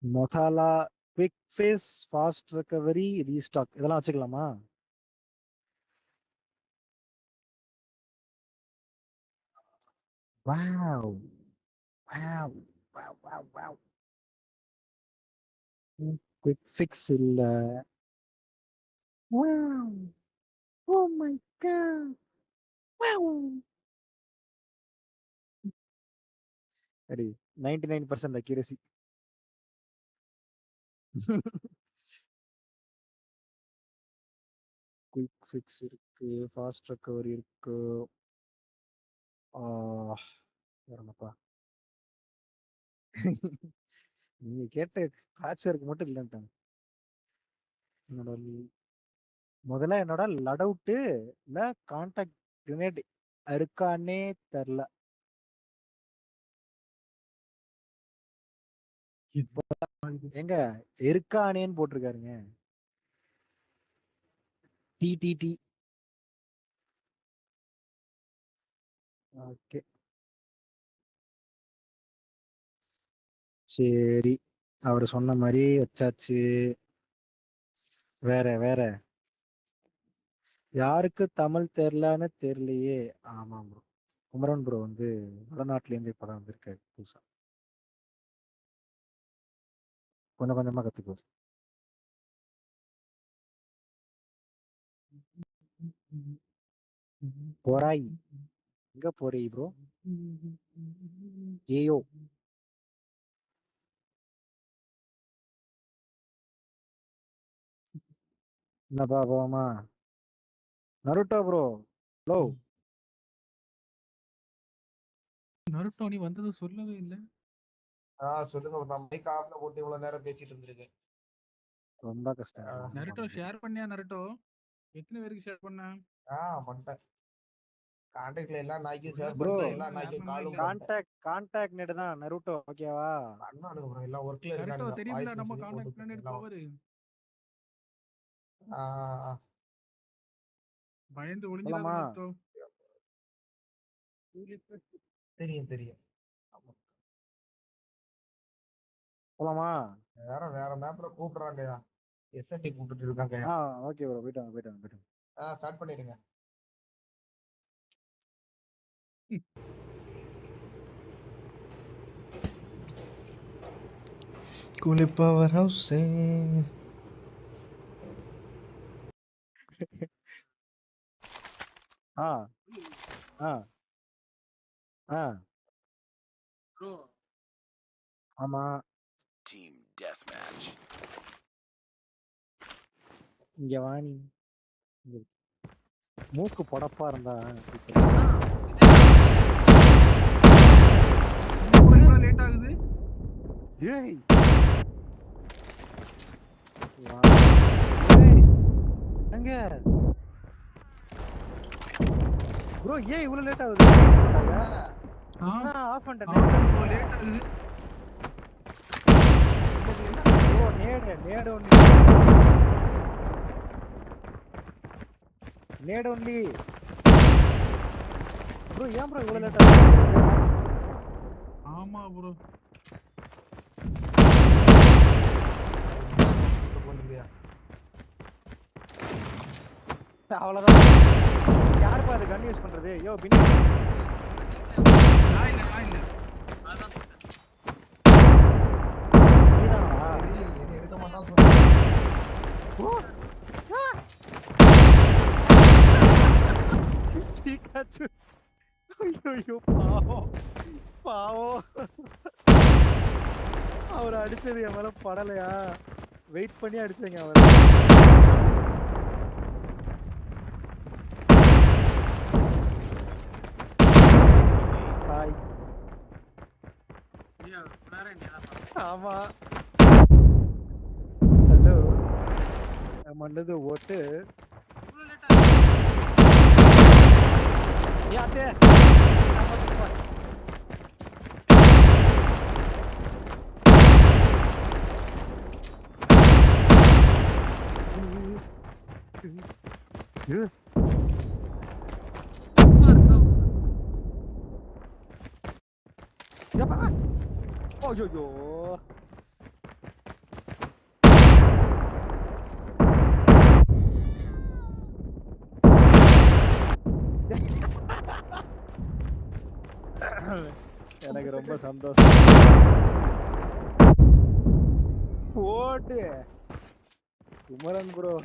மொத்தாலா quick phase fast recovery restock இதெல்லாம் வச்சுக்கலாமா wow wow wow wow wow quick fix இல்ல wow oh my god wow அடி 99% அக்யூரசி குயிக் ஃபிக்ஸ் இருக்கு, ஃபாஸ்ட் ரெக்கவரி இருக்கு. வேறப்பா நீங்க கேட்ட பேட்சருக்கு மட்டும் இல்லைன்ட்டாங்க. முதல்ல என்னோட லடவுட்டு இல்ல கான்டாக்ட் கிரனேட் இருக்கானே தெரில. எங்க இருக்கானேன்னு போட்டிருக்காருங்க. டிடிடி. ஓகே சரி, அவர் சொன்ன மாதிரி வச்சாச்சு. வேற வேற யாருக்கு தமிழ் தெரிலன்னு தெரியலையே. ஆமா ப்ரோ, குமரன் ப்ரோ வந்து வடநாட்டுல இருந்து படம் வந்திருக்காரு புதுசா, கொஞ்சம் கொஞ்சமா கத்துக்குவார். போராய் எங்க போறீ ப்ரோ? ஏயோ என்னப்பா போமா நருட்டோ ப்ரோ. ஹலோ நருட்டோ நீ வந்தது சொல்லவே இல்ல. சொல்லுங்க. நான் மைக் ஆஃப்ல போட்டு இவ்வளவு நேரம் பேசிட்டு இருந்திருக்கேன். ரொம்ப கஷ்டம் bro. நருட்டோ ஷேர் பண்ணியா? நருட்டோ எத்தனை பேருக்கு ஷேர் பண்ண? பண்ணிட்டேன். கான்டாக்ட்ல எல்லாம் நாய்க்கு ஷேர் Bro, பண்ணிட்டேன். எல்லா நாய்க்கும் காலும் பண்ணிட்டேன். கான்டாக்ட் நெட் தான் நருட்டோ, ஓகேவா? பண்ணானுங்க ப்ரோ, எல்லாம் ஒர்க்ல நருட்டோ இருக்கானுங்க. தெரியும்ல, வாய்ஸ் நம்ம மெசேஜ் கான்டாக்ட் போட்டு பண்ணி எல்லாம் பவர் ஆ பயந்து ஒளிஞ்சிடாத போலாமா? நருட்டோ. தெரியும் தெரியும். போலாமா? வேற மேப்ல கூப்பிடுறாங்கயா. எஸ்என்டி கூப்பிட்டு இருக்காங்க. ஓகே ப்ரோ, போயிட்டாங்க. ஸ்டார்ட் பண்ணிடுங்க. கூலி பவர் ஹவுஸ். ஆ ஆ ஆ ப்ரோ ஆமா, Team deathmatch. இங்க வாணி. மூக்கு பொடப்பா இருந்தா லேட் ஆகுது. ஏய் எங்க ப்ரோ ஏன் இவ்வளவு லேட் ஆகுது? ஆஃப் பண்ணிட்டேன். லேட் ஆகுது. ப்ரோ நேடு ஒன்லி ப்ரோ. ஏன் ப்ரோ இவ்வளவு லேட் ஆகுது? ஆமா ப்ரோ, அவ்வளவுதான். யாருப்பா அது கன் யூஸ் பண்றது? யோ பின்னி நான் இல்ல அதான் சொன்னேன். நீதானா? எடுக்க மாட்டான் சொல்றேன். பிகாச்சு. ஐயோ பாவம். அவர் அடிச்சது என் மேல படலையா? வெயிட் பண்ணி அடிச்சேங்க அவர். தாய். ஐயா, நேரம் நீதான் ஆமா. ஹலோ, மண்டது ஓட்டு இவ்வளவு லேட் ஆகுது. யாத்தே ஐயோ எனக்கு ரொம்ப சந்தோஷம். ஓட்டு குமரன் ப்ரோ.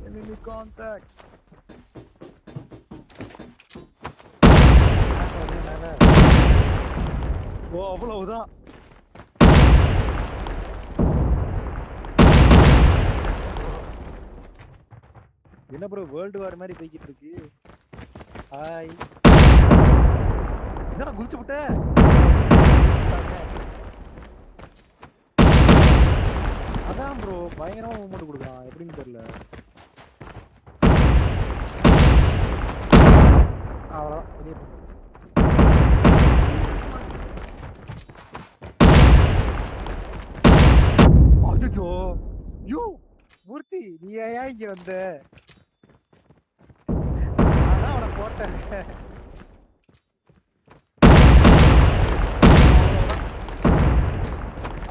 enemy contact. ஓ அவ்வளவுதான். என்ன ப்ரோ வேர்ல்டு வார் மாதிரி போய்கிட்டு இருக்கு. ஹாய். என்னடா குதிச்சு விட்ட? அதான் ப்ரோ பயங்கரமா மூவ்மெண்ட் கொடுக்கலாம். எப்படின்னு தெரியல. அவ்வளோதான் வெளியே போ. அச்சோ யூ மூர்த்தி நீ ஏன் இங்க வந்த? அதான் அவனை போட்டேன்.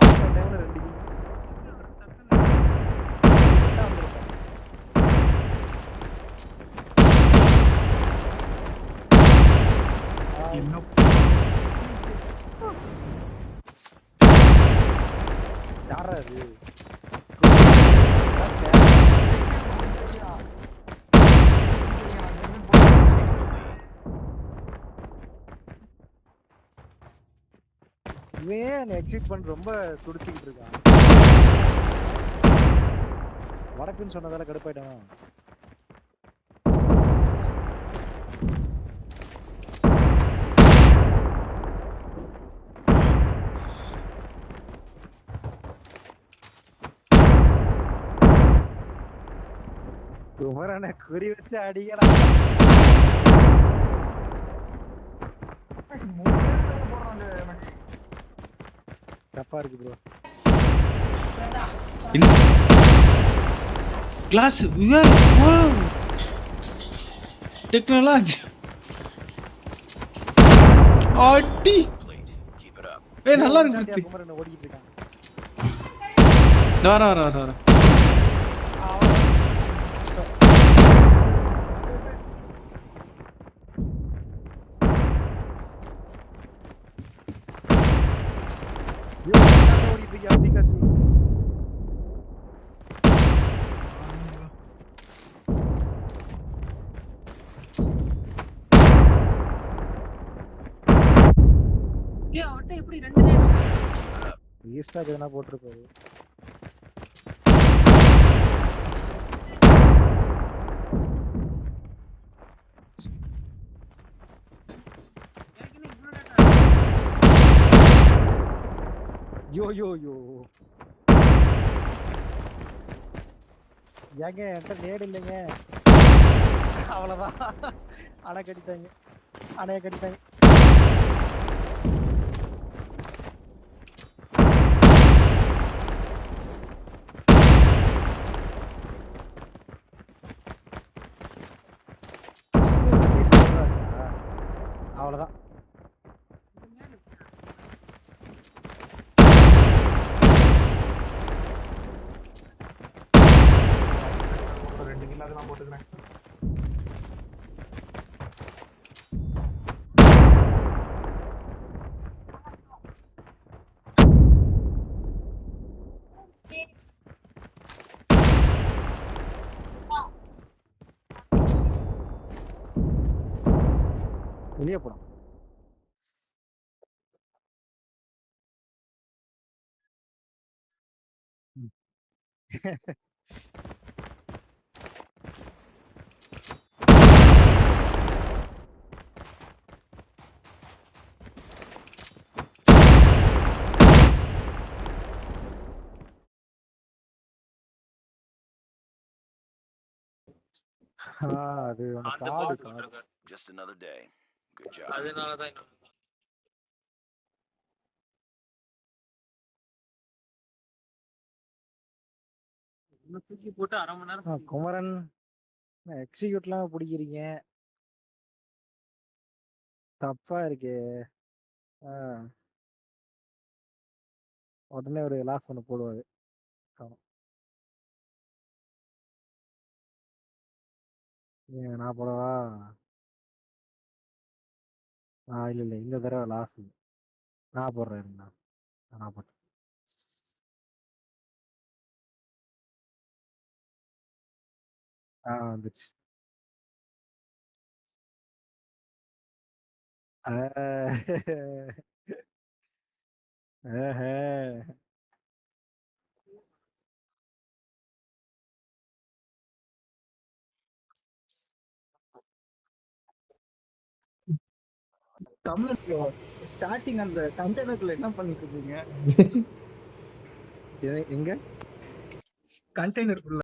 அந்த டைம்ல 2 கில் செத்தா வந்திருப்பான். என்ன யாரா அது? இவன் எக்ஸிட் பண்ண ரொம்ப துடிச்சுக்கிட்டு இருக்கான். வடக்குன்னு சொன்னதால கடுப்பாயிட்டான். குமரனை குறி வச்சு அடிக்கடா. தப்பா இருக்கு ப்ரோ. கிளாஸ் டெக்னாலஜி அடி. Keep it up. ஏய் நல்லா இருக்கு. குமரனை ஓடிக்கிட்டு இருக்கான். வர ஓடிட்டு இருக்கான் பிகாச்சு. அவட்ட எப்படி 2 நேரம் ஈஸ்டாக் எதனா போட்டிருப்பாரு. யோ யோ யோ ஏங்க என்கிட்ட நேடு இல்லைங்க. அவ்வளவுதான் அணை கட்டிட்டாங்க. அணைய கட்டிட்டாங்க. அவ்வளவுதான். ரெண்டு கிலோ அதெல்லாம் போட்டுக்கிறேன். வெளியே போடும். அது அந்த காடு பால் காடு. போட்டிருக்காரு. Just another day. Good job. அதனாலதான் இன்னும் இன்னும் தூக்கி போட்டு 1/2 மணி நேரம் சுத்திட்டு குமரன் எக்ஸிக்யூட்லாம் பிடிக்கிறீங்க. தப்பா இருக்கே. உடனே ஒரு லாஃப் ஒன்று போடுவாரு. நான் போடவா? இல்ல இல்ல இந்த தடவை லாஃப் நான் போடுறேன். நான் போட்டேன். வந்துச்சு. தமிழ் ஸ்டார்டிங் அந்த கண்டெய்னருக்குள்ள என்ன பண்ணிட்டு இருக்கீங்க? எங்க கண்டெய்னருக்குள்ள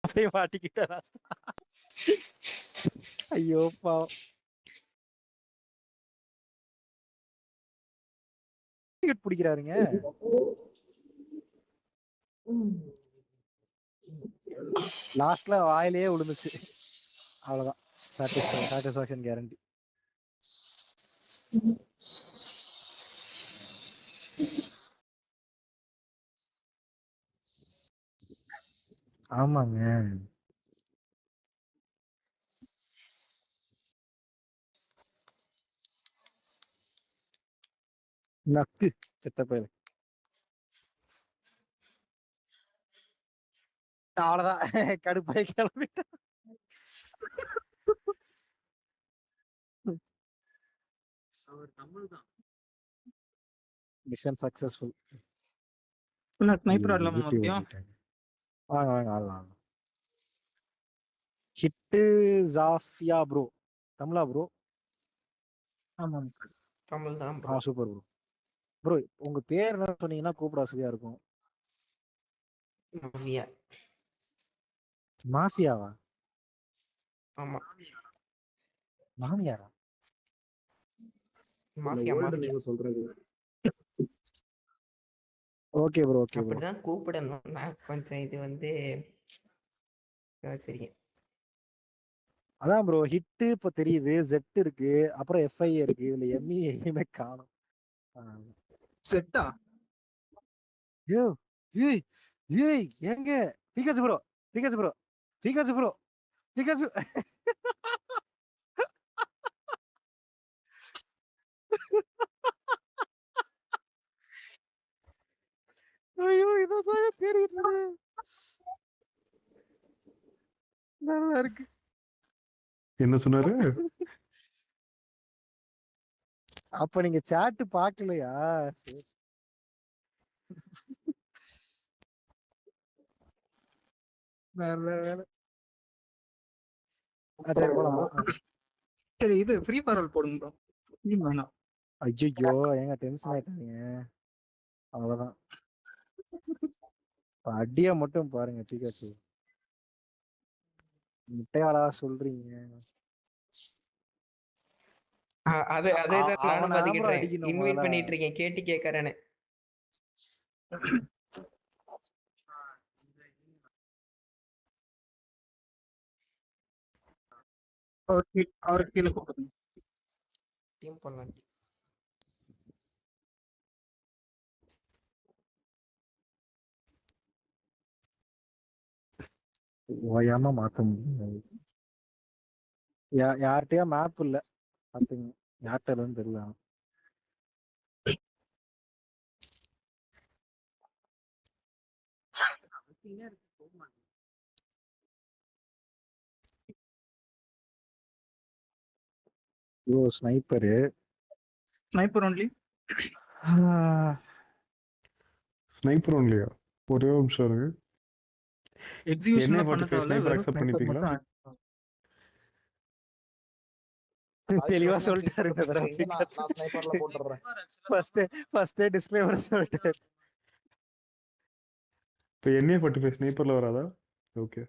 அப்படியே மாட்டிக்கிட்டா? ஐயோ பாவம். டிக்கெட் பிடிக்கிறாருங்க. லாஸ்ட்ல வாயிலேயே விழுந்துச்சு. அவ்வளவுதான். Satisfaction guarantee. ஆமாங்க. நக்கு செத்த பேரு. அவ்வளவுதான். கடுப்பாய் கிளம்பிட்டான். Mission successful. ஸ்னைப்பர் ஆடலாமா மதியம்? வாங்க வாங்க ஆடலாம். ஹிட்டு ஜாஃபியா ப்ரோ. தமிழா ப்ரோ? ஆமா தமிழ் தான் ஆ சூப்பர் ப்ரோ. ப்ரோ உங்க பேர் என்ன சொன்னீங்கன்னா கூப்பிட வசதியா இருக்கும். மாஃபியா. மாஃபியாவா? ஆமா மாமியாரா? மாஃபியா மாஃபியா சொல்றது. Okay bro okay bro. அப்படிதான் கூப்பிடணும். நான் கொஞ்சம் இது வந்து வச்சிருக்கேன். அதான் ப்ரோ ஹிட் இப்ப தெரியுது, ஜெட் இருக்கு, அப்புறம் எஃப்ஐ இருக்கு, இதுல எம்இ எதுவுமே காணும். செட்டா? யோ ஏய் ஏய் எங்க பிகாசு ப்ரோ பிகாசு ப்ரோ பிகாசு ப்ரோ பிகாசு. ஐயோ இதான் தேடிட்டு இருந்தேன். நல்லா இருக்கு. என்ன சொன்னாரு? அப்ப நீங்க சாட் பாக்கலையா? சரி. நல்ல வேலை. சரி போலாம். சரி இது ஃப்ரீ ஃபயர் போடுங்க ப்ரோ. டீம் வேணாம். ஐயோ ஏங்க டென்ஷன் ஆயிட்டாங்க. அவ்வளவுதான். அடியா மட்டும் பாருங்க பிகாசு. முட்டையாடா சொல்றீங்க. அது அதேதான் நானும் அவனை பாத்துக்கிட்டேன். அடிக்கணும் இன்வைட் முதல்ல. பண்ணிட்டு இருக்கேன் கேட்டு கேட்கறேன்னு. அவருக்கு கீழே கூப்பிடுங்க. டீம் பண்ணலாம். ஓயாம மாத்த முடியும். யார்கிட்டயா மேப் இல்ல பாத்துங்க. யார்கிட்ட தெரியல. ஓ ஸ்னைப்பரு. Sniper only. ஸ்னைப்பர் ஒன்லியா? ஒரே ஒரு நிமிஷம் இருங்க. எக்ஸிகியூஷன் பண்ண 45 தேவையில்ல, ஸ்னைப்பர் வெறும் அக்செப்ட் ஸ்னைப்பர் பண்ணிப்பீங்களா? மட்டும் தெளிவா சொல்லிட்டாருங்க. நான் ஸ்னைப்பர்ல போட்டுறேன். ஃபர்ஸ்ட் டிஸ்க்ளைமர் சொல்லிட்டாரு. இப்போ NA 45 ஸ்னைப்பர்ல வராதா? Okay.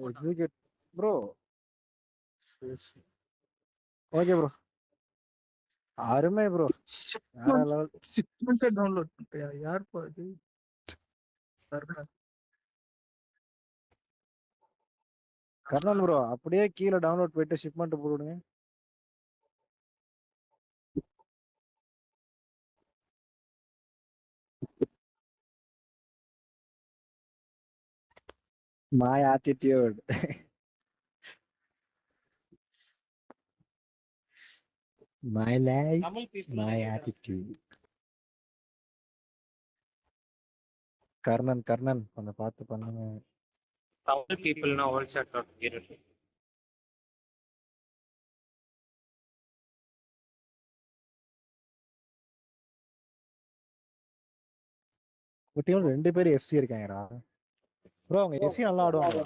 Execute bro. Okay bro. அருமை ப்ரோ. வேற லெவல். 6 months டவுன்லோட் பண்ணிட்டியா? யார் பா இது? கர்னல் ப்ரோ அப்படியே கீழே டவுன்லோட் போயிட்டு ஷிப்மெண்ட் போடுங்க. My attitude. My life, my attitude. Karnan கொஞ்சம் பார்த்து பண்ணுங்க. தமிழ் பீப்புள்னா ஆல் சாட் டாட் ஒரு டீம்ல 2 பேர் எஃப்சி இருக்காங்கடா. ப்ரோ அவங்க எஃப்சி நல்லா ஆடுவாங்க.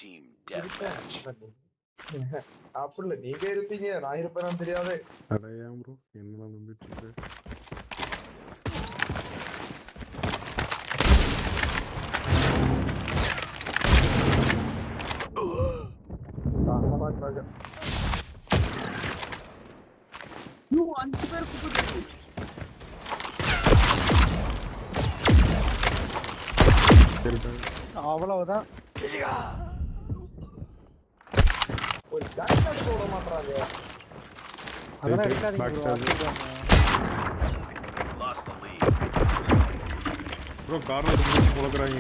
Team deathmatch. அப்படி இல்ல, நீங்க இருப்பீங்க, நான் இருப்பேன்னு தெரியாது. அடையாம் ப்ரோ என்னதான் நம்பிட்டு இருக்கு. அவ்வளவுதான். ஒரு gun எடுக்க விட மாட்றாங்க. அதெல்லாம் எடுக்காதீங்க Back ப்ரோ. stab. அடிச்சிடுவாங்க. Lost the lead. Bro corner போலக்குறாங்க.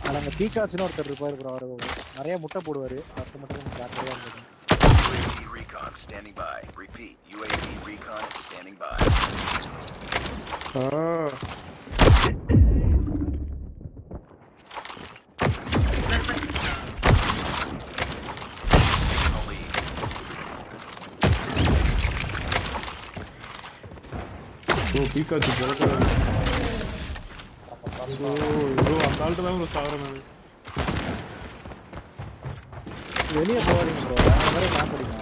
அங்க பீகாச்சுன்னு ஒருத்தர் இருப்பாரு ப்ரோ. அவரு நிறைய முட்டை போடுவாரு. அவருக்கு மட்டும் கொஞ்சம் ஜாக்கிரதையா இருந்தது. UAV recon standing by. Repeat, UAV recon is standing by. Taking the lead. Bro Pikachu போலக்குறாங்க. ப்ரோ அந்த ஆள்கிட்ட தான் ப்ரோ சாகிறேன் நான். வெளியே போகாதீங்க ப்ரோ. வேற மாதிரி பிளான் பண்ணிக்கலாம்.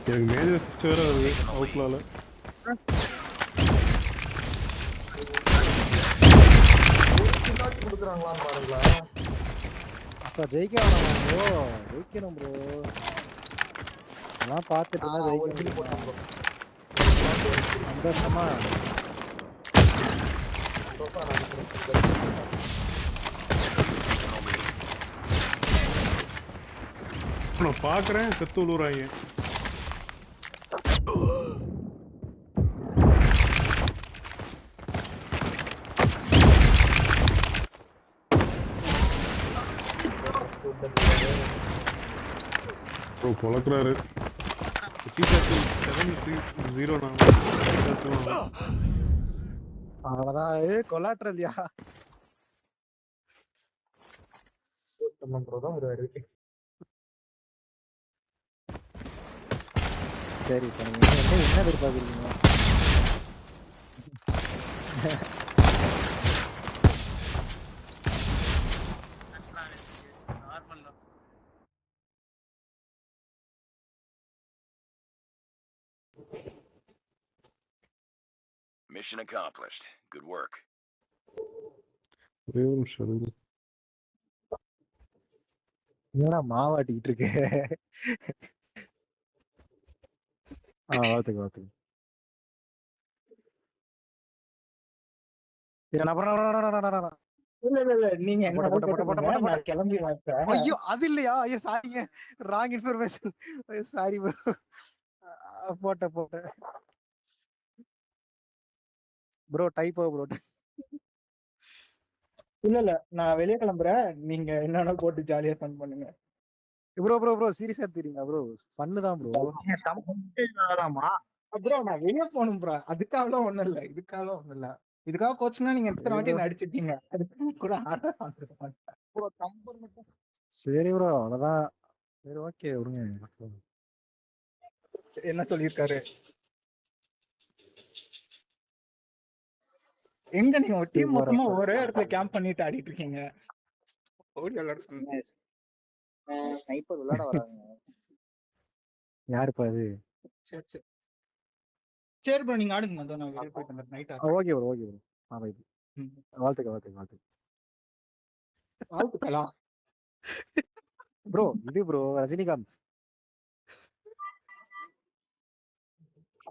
எனக்கு மேஜர் சிஸ்டர் வேற வருது அவுட்லால. கொடுக்குறாங்களான்னு பாருங்களா. அப்ப ஜெயிக்க வேணாம் ப்ரோ. ஜெயிக்கணும் ப்ரோ. அதெல்லாம் பார்த்துட்டு இருந்தா ஒரு ஜெயிக்க கில் போட்டேன் முடியுமா? ப்ரோ. சந்தோஷமா. நான் பாக்குறேன் செத்து விழுறாங்க. ப்ரோ பொழக்கிறாரு. பீக்காச்சு 7-0 நான். அவ்வளவுதான். கொலாட்ரல்யா. ப்ரோ தான் வருவாரு. சரி இப்ப நீங்க என்ன எதிர்பார்க்குறீங்க? Normal Mission accomplished. Good work. ஒரே ஒரு நிமிஷம் இருங்க. என்னடா மாவாட்டிக்கிட்டு இருக்கு? வாழ்த்துக்கு வாழ்த்துக்கு. இல்ல நீங்க என்ன போட்ட, போட்ட, போட்ட, போட்ட, போட்ட, போட்ட. நான் கிளம்பி வரேன். ஐயோ அது இல்லையா? ஐயோ சாரிங்க. Wrong information. Sorry bro. போட்ட போட்ட ப்ரோ டைப்போ ப்ரோ. இல்ல நான் வெளியே கிளம்புறேன். நீங்க என்னன்னா போட்டு ஜாலியா ஃபன் பண்ணுங்க. ப்ரோ சீரியஸா எடுத்துறீங்க ப்ரோ? ஃபன்னு தான் ப்ரோ. ப்ரோ நான் வெளியே போகணும் ப்ரோ. அதுக்காக ஒண்ணும் இல்ல. இதுக்காக ஒண்ணும் இல்ல. இதுக்காக கோச்சுனா நீங்க எத்தனை வாட்டி நடிச்சிட்டீங்க. அதுக்கு கூட ஆட ப்ரோ கம்பர் மட்டும். சரி ப்ரோ அவ்வளவுதான். சரி ஓகே விடுங்க. என்ன சொல்லியிருக்காரு? எங்க நீங்க ஒரு டீம் மொத்தமா ஒரே இடத்துல கேம்ப் பண்ணிட்டு ஆடிட்டு இருக்கீங்க. ஓடி எல்லாரும் சொன்னீங்க. ஸ்னைப்பர் விளையாட வராங்க. யாருப்பா அது? சரி சரி சரி ப்ரோ நீங்க ஆடுங்க. அதோ நான் வெளியே போயிட்டு வந்துடுறேன். Night okay bro okay bro. Bye. வாழ்த்துக்க வாழ்த்துக்க வாழ்த்துக்க. வாழ்த்துக்களா ப்ரோ இது ப்ரோ ரஜினிகாந்த்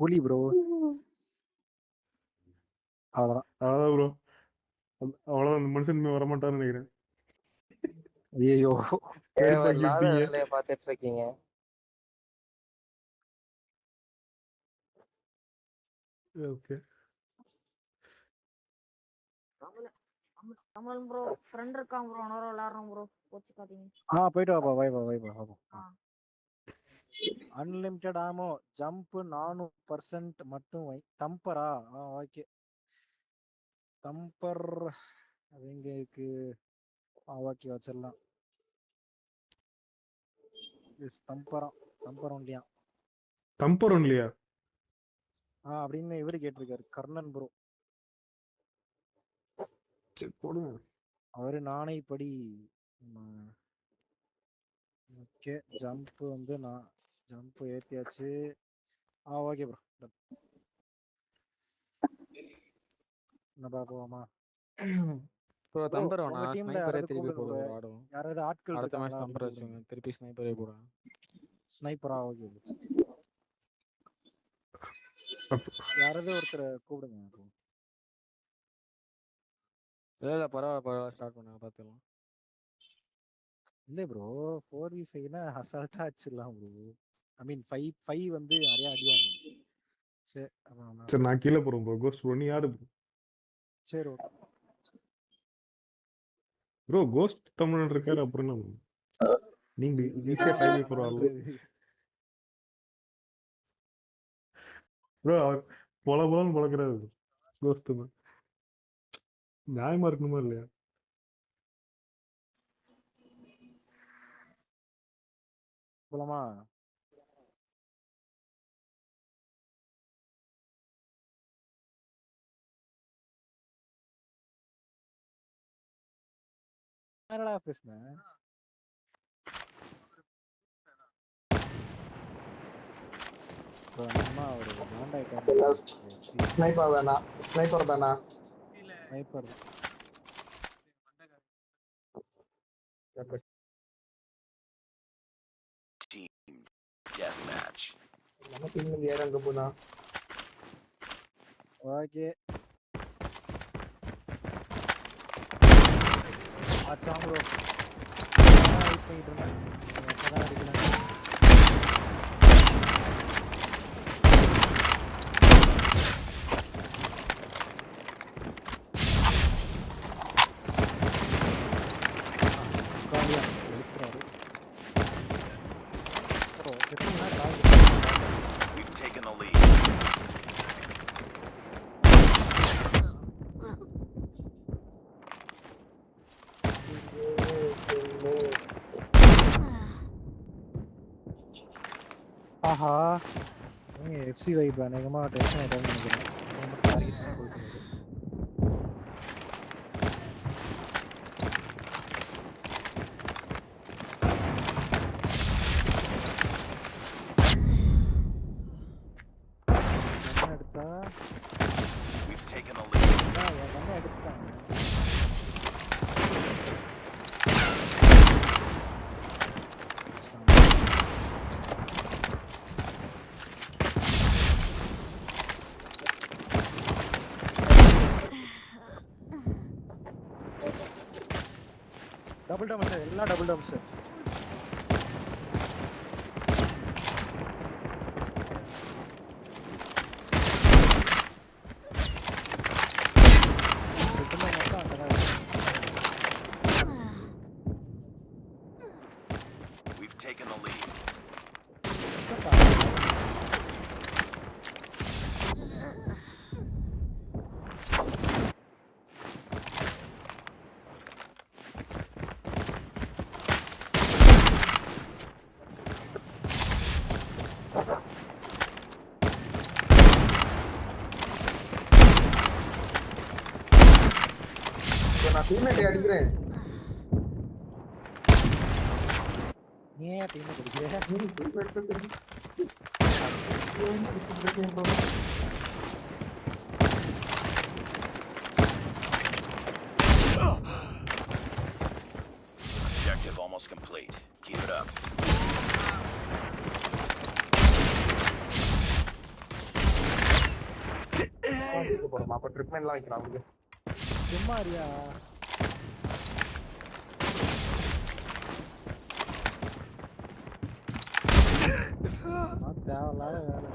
கூலி ப்ரோ. அவ்வளவுதான். அதான் ப்ரோ அவ்வளவுதான். அந்த மனுஷன் இனிமே வரமாட்டாருன்னு நினைக்கிறேன். ஐயோ பாத்துட்டு இருக்கீங்க. ஓகே கமல் ப்ரோ ஃப்ரெண்ட் இருக்கான் ப்ரோ. அவனோட விளையாடுறோம் ப்ரோ. கோச்சுக்காதீங்க. போயிட்டு வாப்பா. வைப்பா. அன்லிமிட்டெட் ஆமோ ஜம்ப் 400% மட்டும் வை. தம்பரா? ஓகே. தம்பர் அது எங்க இருக்கு? ஓகே வச்சிடலாம். தம்பரம் தம்பரம் இல்லையா? தம்பர் ஒன்லியா? அப்படின்னு இவரு கேட்டிருக்காரு கர்ணன் ப்ரோ. சரி போடுங்க. அவரு நாணயப்படி. ஓகே ஜம்ப் வந்து நான் ஜம்ப் ஏத்தியாச்சு. Okay bro. என்ன பாப்போமா? ப்ரோ தம்பர் உங்க வேணா, டீம்ல ஸ்னைப்பரே யாராவது திருப்பி கூப்பிடுங்க போடுங்க bro. ஒரு ஆடும். யாராவது ஆட்கள் அடுத்த மேட்ச் இருக்காங்களா தம்பர் அப்படின்னு கூப்பிடுங்க. வச்சுங்க, திருப்பி ஸ்னைப்பரே போடுங்க. ஸ்னைப்பரா? Okay bro. அப்ப- யாராவது ஒருத்தரை கூப்பிடுங்க bro. இல்லை பரவாயில்ல ஸ்டார்ட் பண்ணுங்க பார்த்துக்கலாம். இல்ல ப்ரோ 4v5னா அசால்ட்டா வச்சிடலாம் ப்ரோ. ஐ மீன் 5 வந்து நிறைய அடி வாங்கும். சரி அதான் சரி நான் கீழே போறேன் ப்ரோ. கோஸ்ட் ப்ரோ நீ ஆடு ப்ரோ. சரி ஓகே. ப்ரோ கோஸ்ட் தமிழ் இருக்காரு அப்புறம் என்ன bro? நீங்க ஈஸியா இதுதான் 5v4 ஆடலாம் ஆடுறது. ப்ரோ. அவர் பொல பொலன்னு பொழக்கிறாரு கோஸ்ட் தான். நியாயமா இருக்கணுமா இல்லையா? போலாமா? என்னடா பேசுனேன்? அம்மா ஒரு காண்டாயிட்டாரு. ஸ்னைப்பர் தானா? ஸ்னைப்பர் தானா? ஸ்னைப்பர். Team deathmatch. நம்ம டீம்ல யார் அங்க போனா? Okay Assam bro. வெயிட் பண்ணிட்டு இருந்தேன். எப்பதான் அடிக்கலாம்? காலியா எடுக்கிறாரு. ப்ரோ செட்டிங்னா call. We've taken the lead. ஆஹா எஃப்சி வைப் அநேகமா டென்ஷன் ஆயிட்டான்னு நினைக்கிறேன். டார்கெட் பண்ணி போயிட்டு எடுத்தா We've taken the lead. என்ன எடுத்துட்டாங்க. டபுள் டம்ஸ் எல்லாம் டபுள் டம்ஸ். We've taken the lead. நான் டீம்மேட் அடிக்கிறேன். நீ ஏன் டீம் படிக்கிற? Objective almost complete. Keep it up. போறோமா? அப்ப ட்ரிப்மென்ட்லாம் வைக்கலாம் அவங்களுக்கு. சும்மா அறியா தேவையில்லாத வேலை.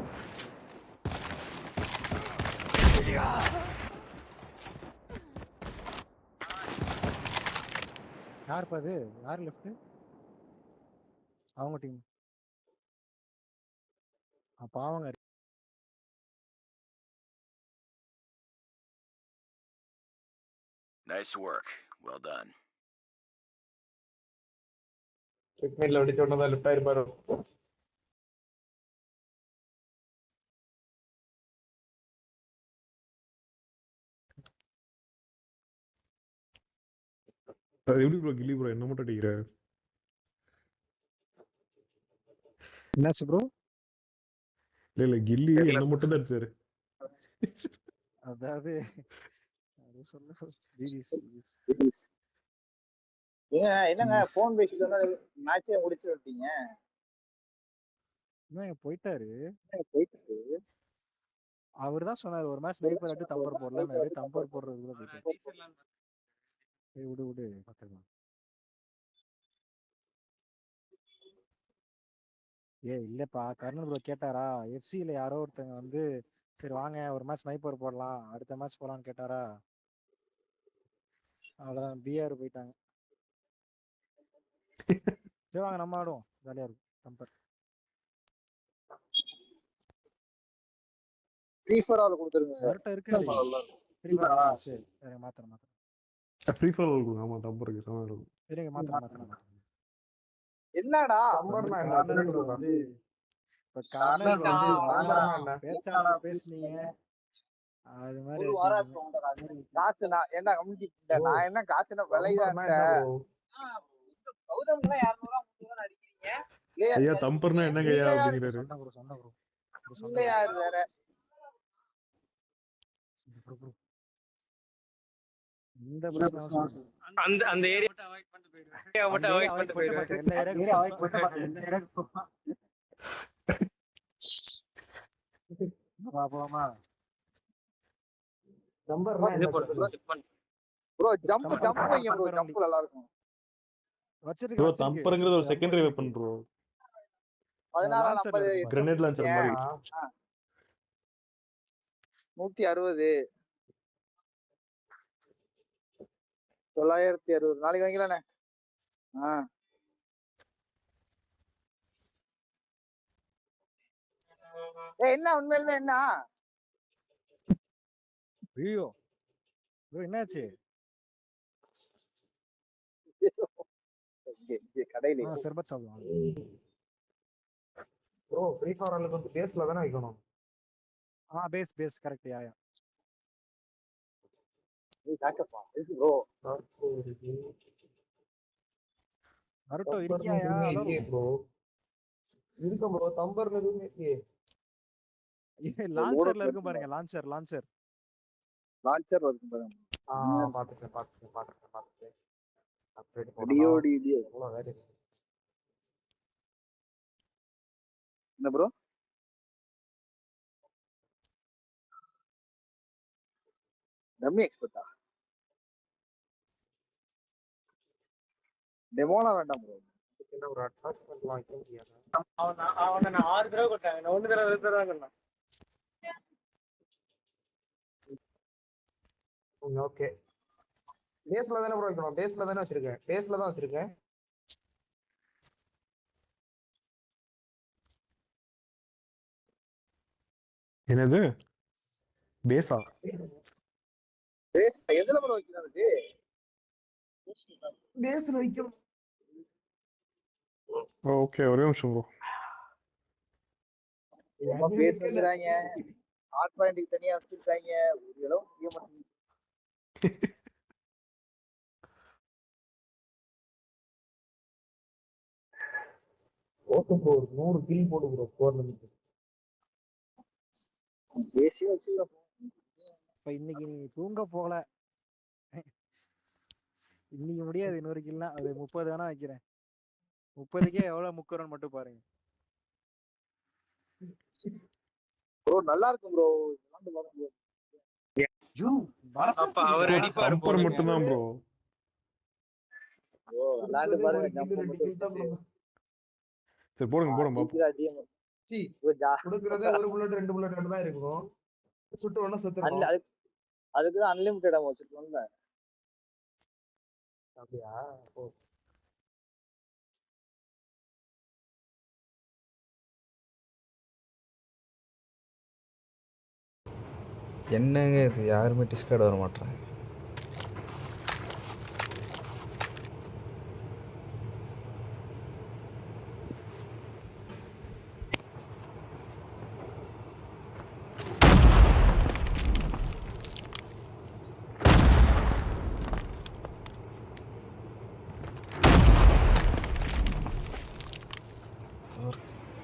யார் அது? யார் லெஃப்ட்? அவங்க டீம். பாவங்க. Nice work. Well done. செக்மேட்ல வெடிச்ச உடனே தான் லிஃப்ட் ஆயிருப்பாரு. அது எப்படி ப்ரோ கில்லி ப்ரோ என்ன மட்டும் அடிக்கிற? என்னாச்சு ப்ரோ? இல்ல கில்லி என்ன மட்டும் தான் அடிச்சாரு. அதாவது அது சொல்ல என்னங்க போன் பேசிட்டு வந்தா மேட்சே முடிச்சு விட்டீங்க. போயிட்டாரு. அவர் தான் சொன்னாரு ஒரு மேட்ச் ஸ்னைப்பர் ஆட்டு தம்பர் போடலாம்னாரு. தம்பர் போடுறதுக்குள்ள போயிட்டாரு. விடு பாத்துக்கலாம். இல்லப்பா கர்னல் ப்ரோ கேட்டாரா எஃப்சில யாரோ ஒருத்தங்க வந்து சரி வாங்க ஒரு மேட்ச் ஸ்னைப்பர் போடலாம் அடுத்த மேட்ச் போலான்னு கேட்டாரா, அவ்வளவுதான் பிஆர் போயிட்டாங்க. சரி வாங்க நம்ம ஆடுவோம், ஜாலியா இருக்கும். தம்பர் ஃப்ரீ ஃபார் ஆல் கொடுத்துருங்க. கரெக்டா இருக்கு. சரி மாத்துறேன். ஃப்ரீ ஃபார் கொடுங்க. ஆமா தம்பருக்கு சமம் இருக்கும். சரிங்க மாத்துறேன். என்னடா கர்னல் வந்து இப்ப கர்னல் வந்து பேச்சாளர் பேசுனீங்க அது மாதிரி காசு நான் என்ன கம்மிட்டு நான் என்ன காசுனா விலைதான். ஐயா தம்பர்னா என்னங்க ஐயா அப்படிங்கிறாரு. யாரு வேற இந்த அந்த அந்த ஏரியா மட்டும் அவாய்ட் பண்ணிட்டு போமா ப்ரோ ஜம்ப் வைங்க ப்ரோ. ஜம்ப் நல்லா இருக்கும். வச்சிருக்க ப்ரோ தம்பர்ங்கிறது ஒரு secondary weapon bro. 1650 grenade launcher மாதிரி. 160 960 நாளைக்கு வாங்கிக்கலானே. என்ன உண்மையிலுமே என்ன ஐயோ என்னாச்சு கடையில சர்பத் சாப்பிடுவாங்க ப்ரோ ஃப்ரீ ஃபார் ஆலுக்கு வந்து பேஸ்ல தானே வைக்கணும். Base correct. யா பேக்கப்பா ப்ரோ. நருட்டோ இருக்கியாயா? இல்லையே ப்ரோ. இருக்க ப்ரோ தம்பர்ல எதுவுமே இல்லையே. லான்ச்சர்ல இருக்கும் பாருங்க. லான்ச்சர் இருக்கும் பாருங்க. பாத்துட்டேன். என்ன ப்ரோ டம்மி எக்ஸ்பர்ட்டா? டெமோனா வேண்டாம் ப்ரோ. என்ன ஒரு அட்டாச்மென்ட் வாங்க முடியாது. அவனை நான் 6 தடவை கொட்டேன். 1 தடவை கொண்டேன். ஓகே பேஸ்ல தானே ப்ரோ வைக்கணும். பேஸ்ல தானே வச்சிருக்கேன். என்னது பேஸா? பேஸ் எதுல ப்ரோ வைக்கிறது? பேஸ்ல வைக்கணும். ஓகே ஒரே நிமிஷம் ப்ரோ. பேசுறாங்க ஹாட் பாயிண்ட்க்கு தனியா வச்சிருக்காங்க. ஒரு இடம் புரிய மாட்டேங்குது. ஓகே ப்ரோ 100 கில் போடு ப்ரோ ஸ்கோர்ல இருந்து. பேசி வச்சுக்கலாம். இப்ப இன்னைக்கு நீ தூங்க போகல. இன்னைக்கு முடியாது. இன்னொரு கில்னா அது 30 வேணா வைக்கிறேன். 30க்கே எவ்வளவு முக்குறன்னு மட்டும் பாருங்க. ப்ரோ நல்லா இருக்கும் ப்ரோ. விளையாண்டு பாருங்க ப்ரோ. அப்ப அவர் அடிப்பாரு தம்பர் மட்டும் தான் ப்ரோ. ப்ரோ விளையாண்டு பாருங்க. ஜம்ப் மட்டும் சரி போடுங்க பாப்போம். கொடுக்கறதே 1 புல்லட் 2 புல்லட் தான் இருக்கும். சுட்டு ஒண்ணா செத்துறோம். அதுக்கு தான் அன்லிமிட்டட் அமௌண்ட் வச்சிருக்கோம்ல. அப்படியா? என்னங்க இது, யாருமே டிஸ்கார்ட் வர மாட்டாங்க.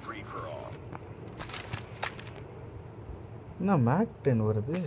Free for all. என்ன மேக் 10 வருது?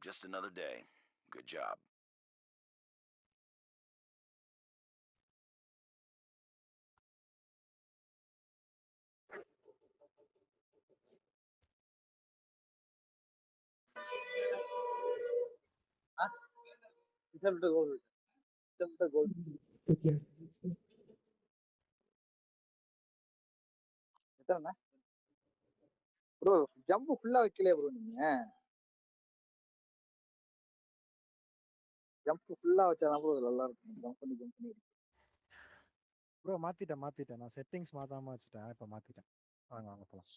Just another day. Good job. Result goal result goal எத்தனை ப்ரோ ஜம்ப் ஃபுல்லா வைக்கலையா ப்ரோ நீங்க ஜம்ப் ஃபுல்லா வச்சாதான் ப்ரோ நல்லா இருக்கும் ஜம்ப் பண்ணி ப்ரோ மாத்திட்டேன் நான் செட்டிங்ஸ் மாத்தாம வச்சுட்டேன் இப்ப மாத்திட்டேன் வாங்க போலாம்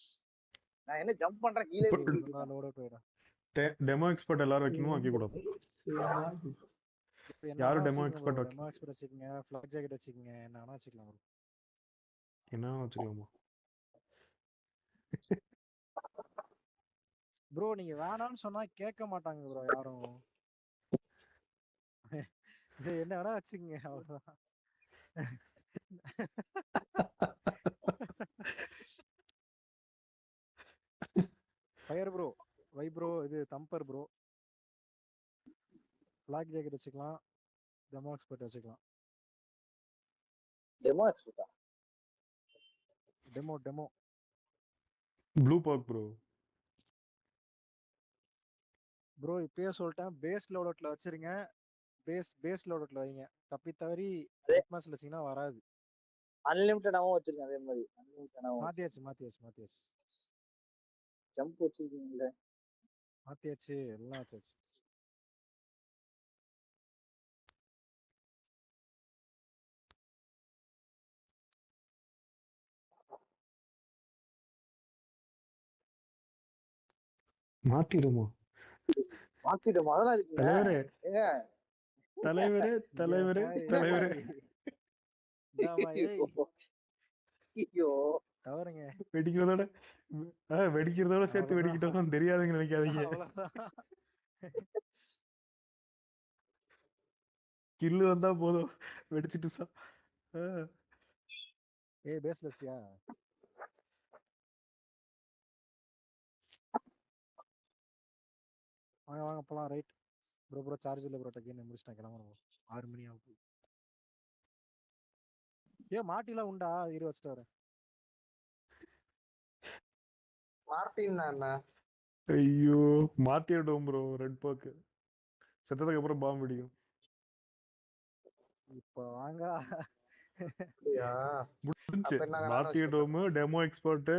நான் என்ன ஜம்ப் பண்றேன் கீழே லோட் அவுட் போயிடும் டெமோ எக்ஸ்பர்ட் எல்லாரும் வைக்கணுமா வைக்க கூடாது? யாரும் டெமோ எக்ஸ்பர்ட் டெமோ எக்ஸ்பர்ட் வச்சுக்கங்க ஃபிளாக் ஜாக்கெட் வச்சுக்கங்க என்ன வேணா வச்சுக்கலாம் ப்ரோ என்ன வச்சுக்கலாமா? ப்ரோ நீங்க வேணாம்னு சொன்னா கேட்க மாட்டாங்க ப்ரோ யாரும் சரி என்ன வேணா வச்சுக்கங்க அவ்வளவுதான் ஃபயர் ப்ரோ வை ப்ரோ இது தம்பர் ப்ரோ ஃபிளாக் ஜாக்கெட் வச்சுக்கலாம் டெமோ எக்ஸ்பர்ட் வச்சுக்கலாம் டெமோ எக்ஸ்பர்ட்டா டெமோ ப்ளூ பாக் ப்ரோ ப்ரோ இப்பயே சொல்லிட்டேன் பேஸ் லோடவுட்ல வச்சிருங்க பேஸ் லோடவுட்ல வைங்க தப்பி தவறி எக்மாஸ்ல வச்சீங்கன்னா வராது அன்லிமிட்டடாவும் வச்சிருக்கேன் அதே மாதிரி அன்லிமிட்டடாவும் மாத்தியாச்சு ஜம்ப் வச்சிருக்கீங்கல்ல மாத்தியாச்சு எல்லாம் வச்சாச்சு மாட்டிடுமா? அதெல்லாம் இருக்குங்க தலைவரே ஐயோ தவறுங்க வெடிக்கிறதோட சேர்த்து வெடிக்கிட்டோம் தெரியாதுங்க நினைக்காதீங்க. கில்லு வந்தா போதும் வெடிச்சிட்டு பேஸ் லிஸ்டியா வாங்க போலாம் ரைட் ப்ரோ சார்ஜ் இல்ல ப்ரோ டக்கே முடிச்சிட்டேன் கிளம்பணும் 6 மணி ஆகுது மாட்டிலாம் உண்டா இரு வச்சுட்டு வரேன் மார்டின் என்ன ஐயோ மாட்டிடும் ப்ரோ ரெட் பாக்கு செத்ததுக்கு அப்புறம் பாம்பு வெடிக்கும் இப்ப வாங்க முடிஞ்சு மாட்டிடும் டெமோ எக்ஸ்பர்ட்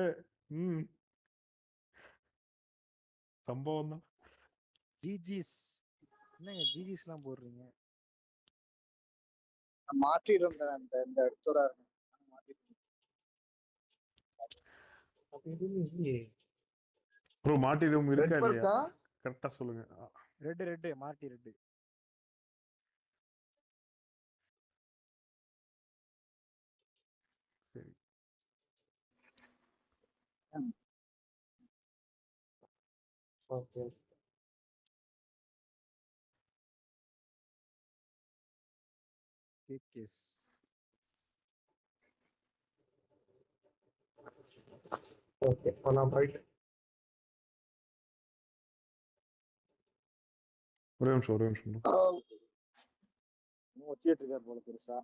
சம்பவம் தான் ஜிஜிஸ் என்னங்க ஜிஜிஸ்லாம் போடுறீங்க மாட்டிடும் இந்த இடத்தோட ப்ரோ மாட்டிடும் இருக்கா இல்லையா கரெக்டா சொல்லுங்க. ரெட் மார்ட்டி ரெட் சரி ஓகே கேஸ் ஓகே போலாம் ரைட் ஒரே நிமிஷம் வச்சிட்டு இருக்காரு போல பெருசா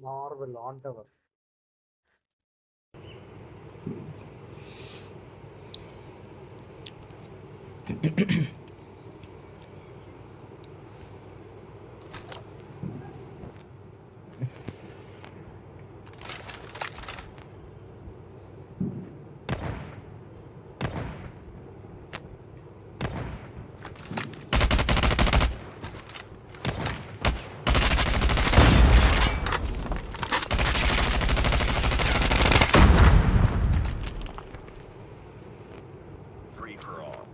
Marvel on tower Free for all.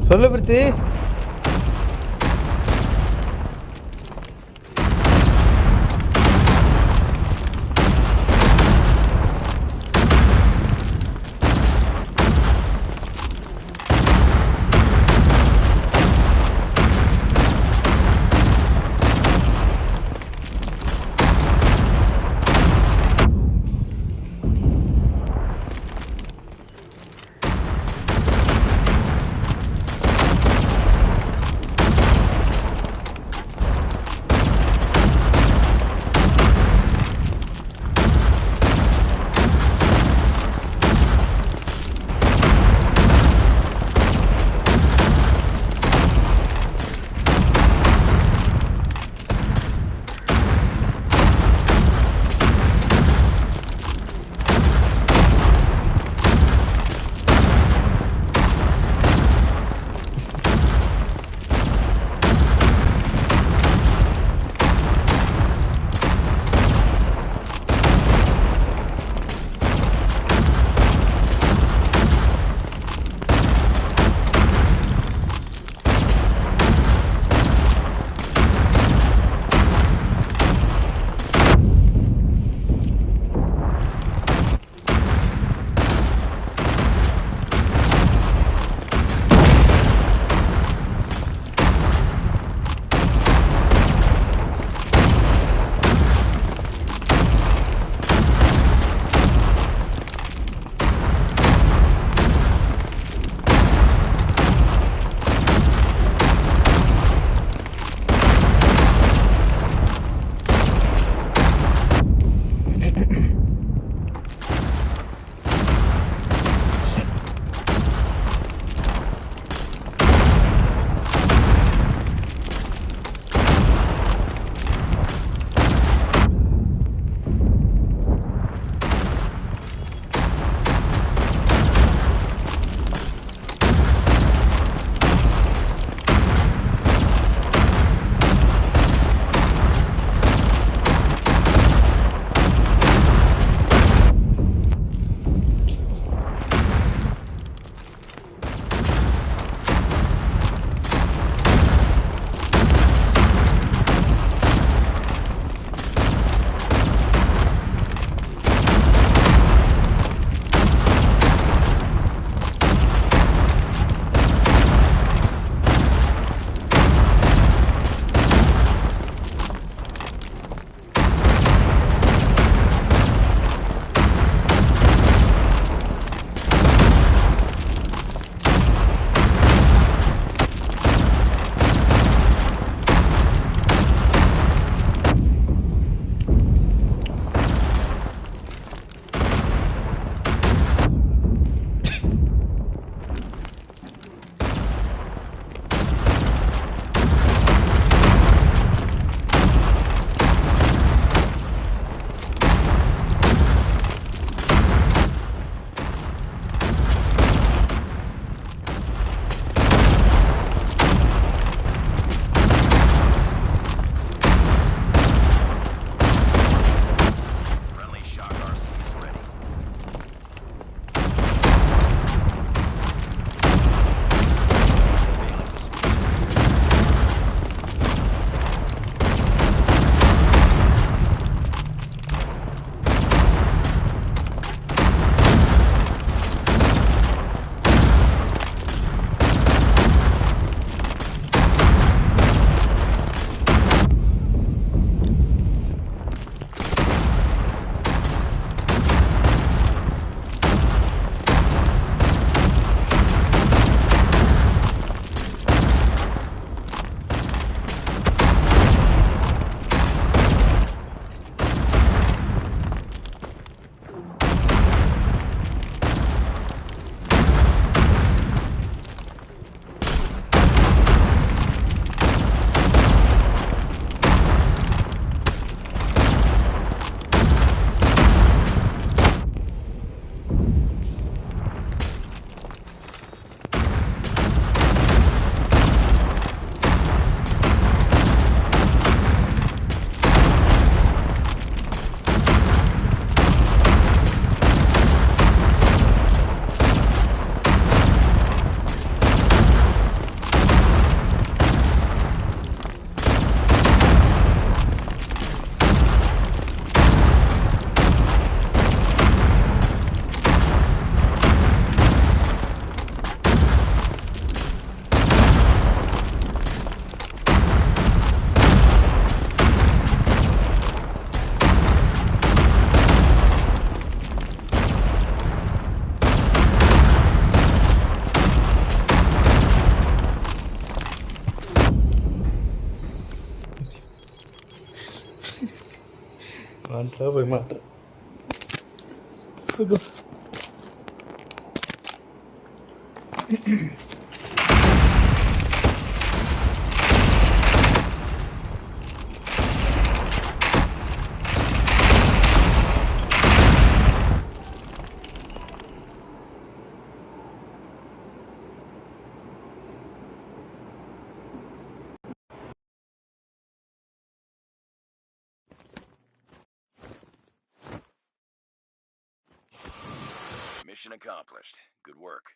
சொல்லு பிரித்தி. ஃப்ரண்ட்டில் போய் மாட்டேன். Mission accomplished. Good work.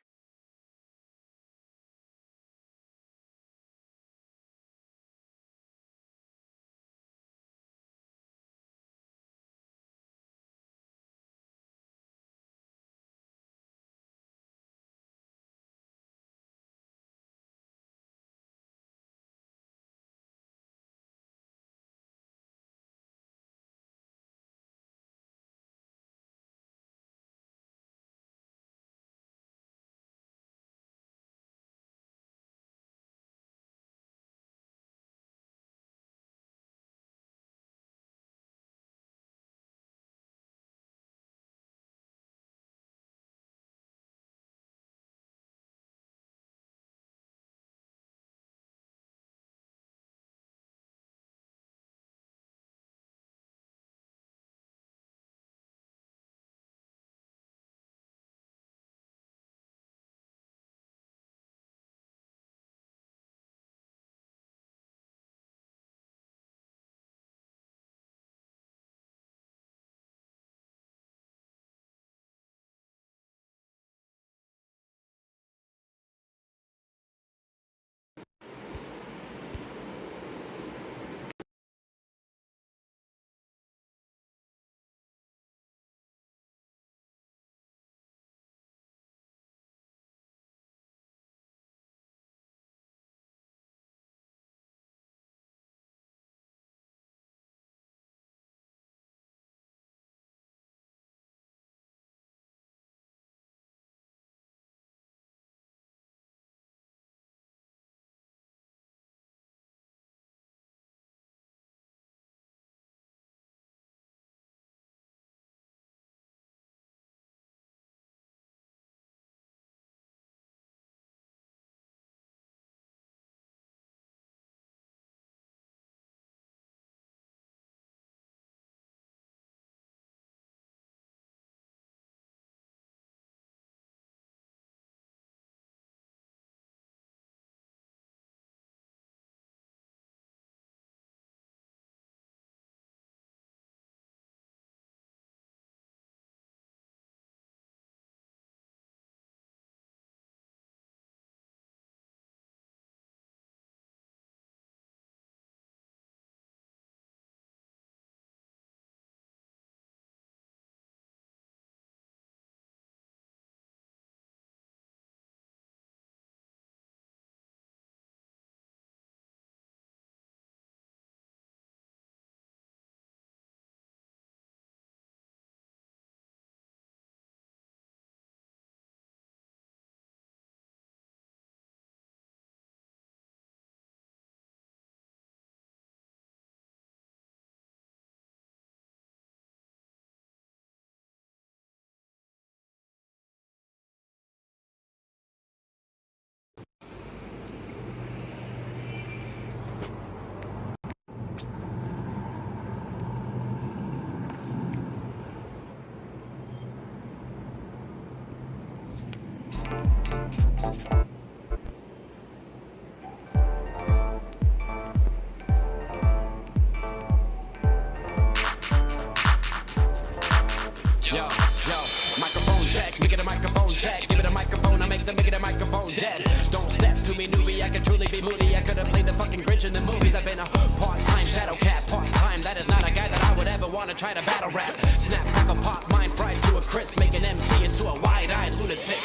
Dead. Don't step to me, newbie. I could truly be moody. I could have played the fucking Grinch in the movies. I've been a part-time shadow cat. Part-time, that is not a guy that I would ever want to try to battle rap. Snap, crackle, pop, mind fried to a crisp. Make an MC into a wide-eyed lunatic.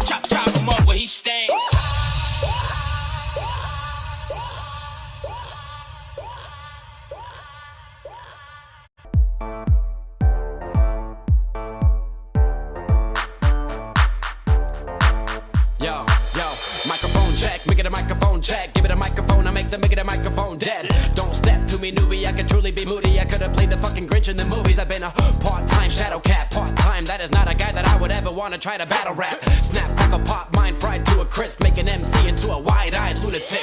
Chop him up where he stands. Yo, microphone check, make it a microphone check. Give it a microphone, I make it a microphone dead. Don't step to me, newbie, I could truly be moody. I could have played the fucking Grinch in the movies. I've been a part-time shadow cat, part-time. That is not a guy that I would ever want to try to battle rap. Snap, crackle, pop, mind fried to a crisp. Make an MC into a wide-eyed lunatic.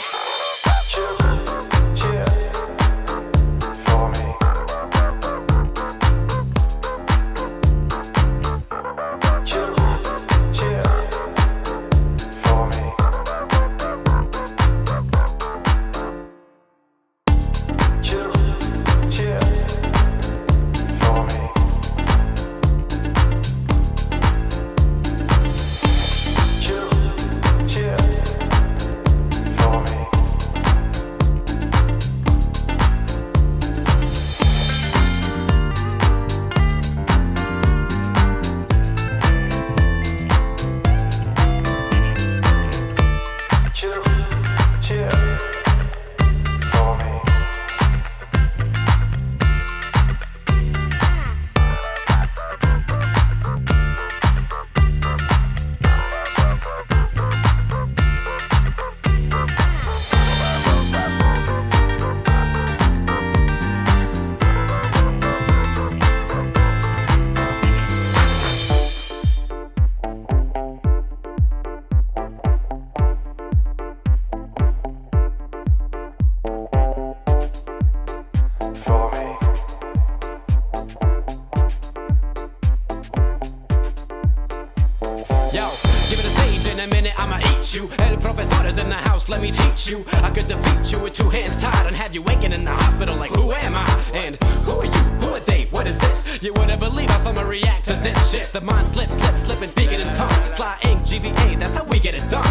You. El professor is in the house, let me teach you. I could defeat you with two hands tied and have you waking in the hospital like, who am I? And who are you? Who are they? What is this? You wouldn't believe how someone react to this shit. The mind slips, slipping, speaking in tongues. Sly ink, GVA, that's how we get it done.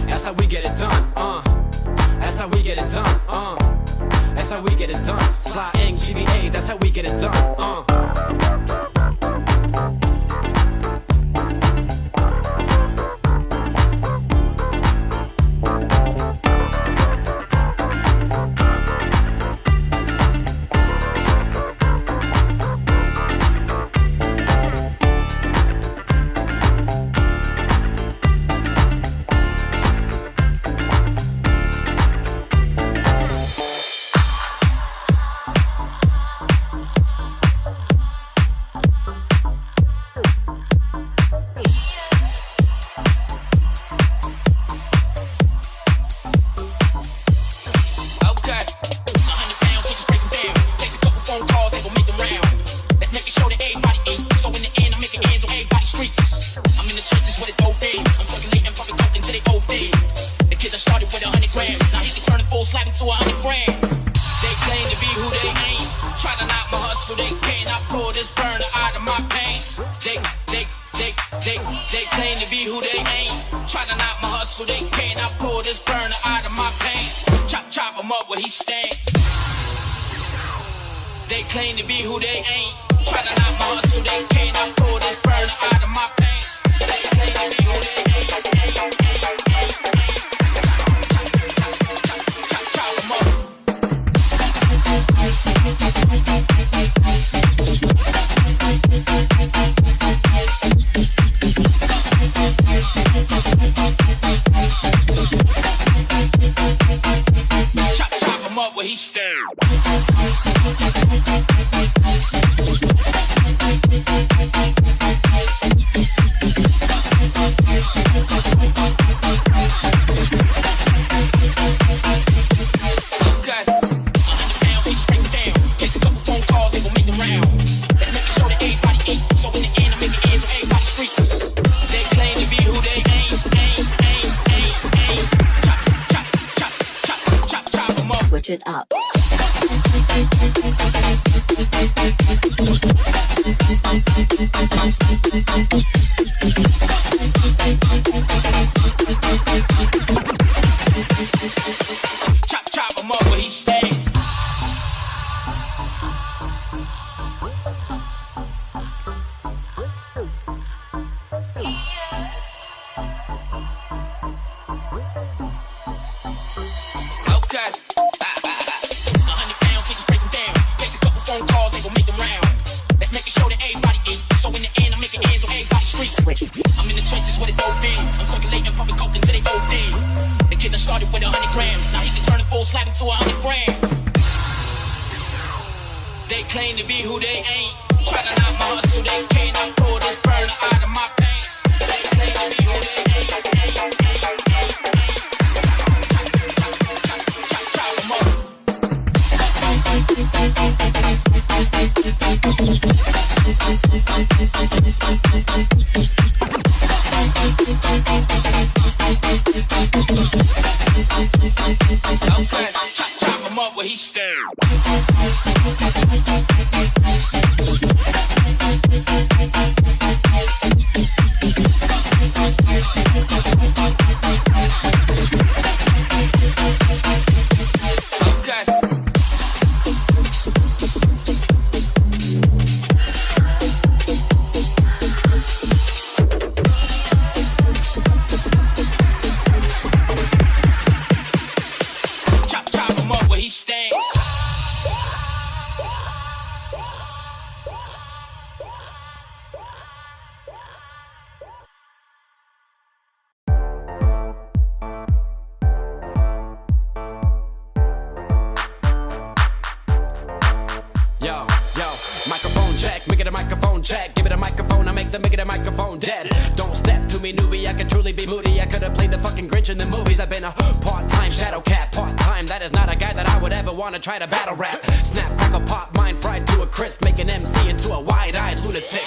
That's how we get it done. That's how we get it done. That's how we get it done. Sly ink, GVA, that's how we get it done. Chop, chop him up where he stays. Okay. 100 pounds, we just break them down. Take a couple phone calls, they gon' make them round. Let's make it show that everybody eat. So in the end, I'm making ends on everybody's street. I'm in the trenches with it both in. I'm circulating pumping coke until they OD. The kid that started with 100 grams. Now he can turn a full slab into 100 grams. They claim to be who they ain't. Try to knock my hustle, they can't. I pull this burner out of my pants. They claim to be who they ain't. Chop 'em up. Okay, chop him up where he stays. Okay. Chop him up where he stays. Yo, microphone check, make it a microphone check. Give it a microphone, I make it a microphone dead. Don't step to me, newbie, I could truly be moody. I could've played the fucking Grinch in the movies. I've been a part-time shadow cat, part-time. That is not a guy that I would ever wanna try to battle rap. Snap, crackle, pop, mind fried to a crisp. Make an MC into a wide-eyed lunatic.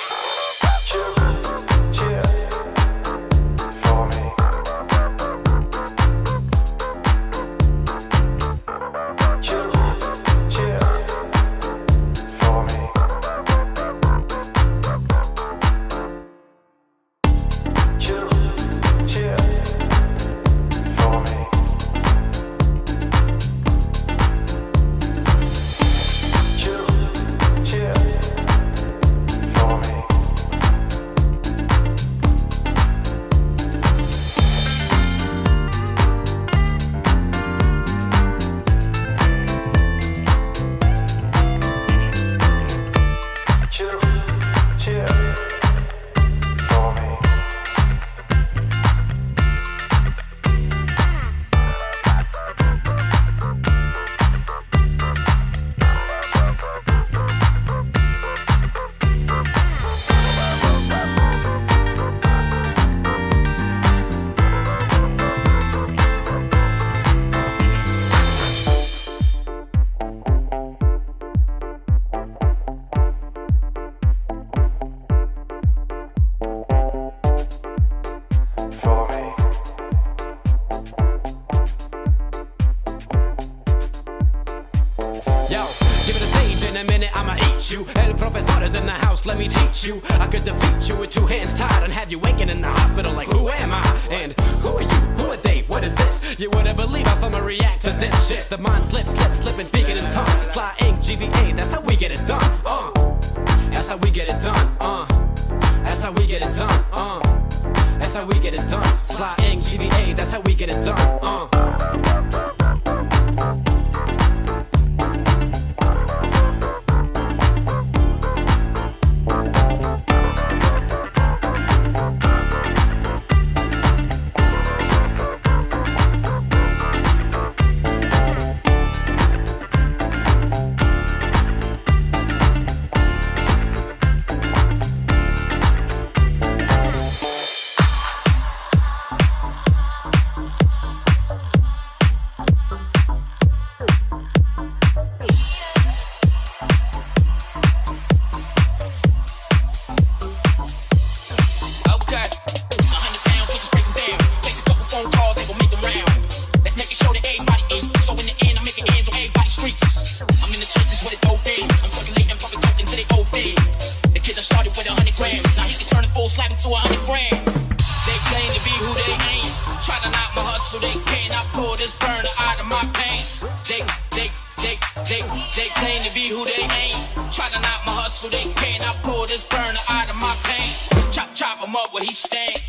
Yo, give it a stage in a minute, I'ma eat you. El professor is in the house, let me teach you. I could defeat you with two hands tied and have you waking in the hospital like, who am I? And who are you? Who are they? What is this? You wouldn't believe how someone react to this shit. The mind slips, slipping, speaking in tongues. Sly ink, GVA, that's how we get it done. That's how we get it done. That's how we get it done. That's how we get it done. Sly ink, GVA, that's how we get it done. They claim to be who they ain't. Try to knock my hustle, they can't. I pull this burner out of my pain. Chop him up where he stands.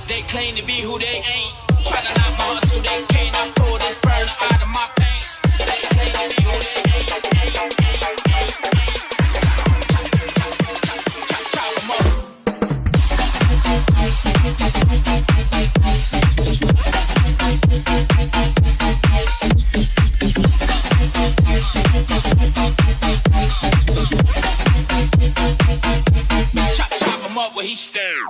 They claim to be who they ain't. Try to knock my hustle, they can't. I pull this burner out of my pain. They claim to be who they ain't. Chop him up. Chop him up where he stands.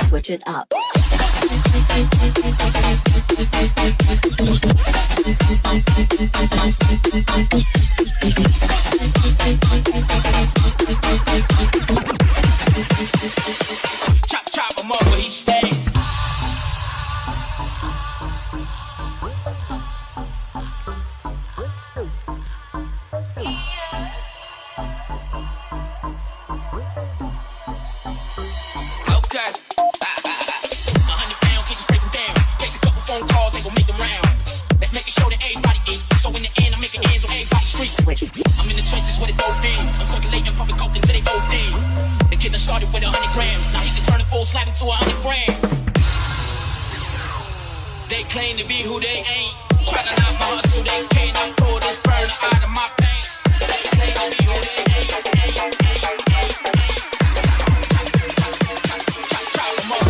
Switch it up. Chop him up where he stays. Okay. 100 pounds, we just break them down. Take a couple phone calls, they gon' make them round. Let's make sure that everybody eat. So in the end, I'm making ends on everybody's streets. I'm in the trenches where they go in. I'm circulating public coke until they OD. The kid that started with 100 grams. Now he can turn a full slab into 100 grams. They claim to be who they ain't. Try to knock my hustle, they can't. I pull this burner out of my pain. They claim to be who they ain't. Chop 'em up.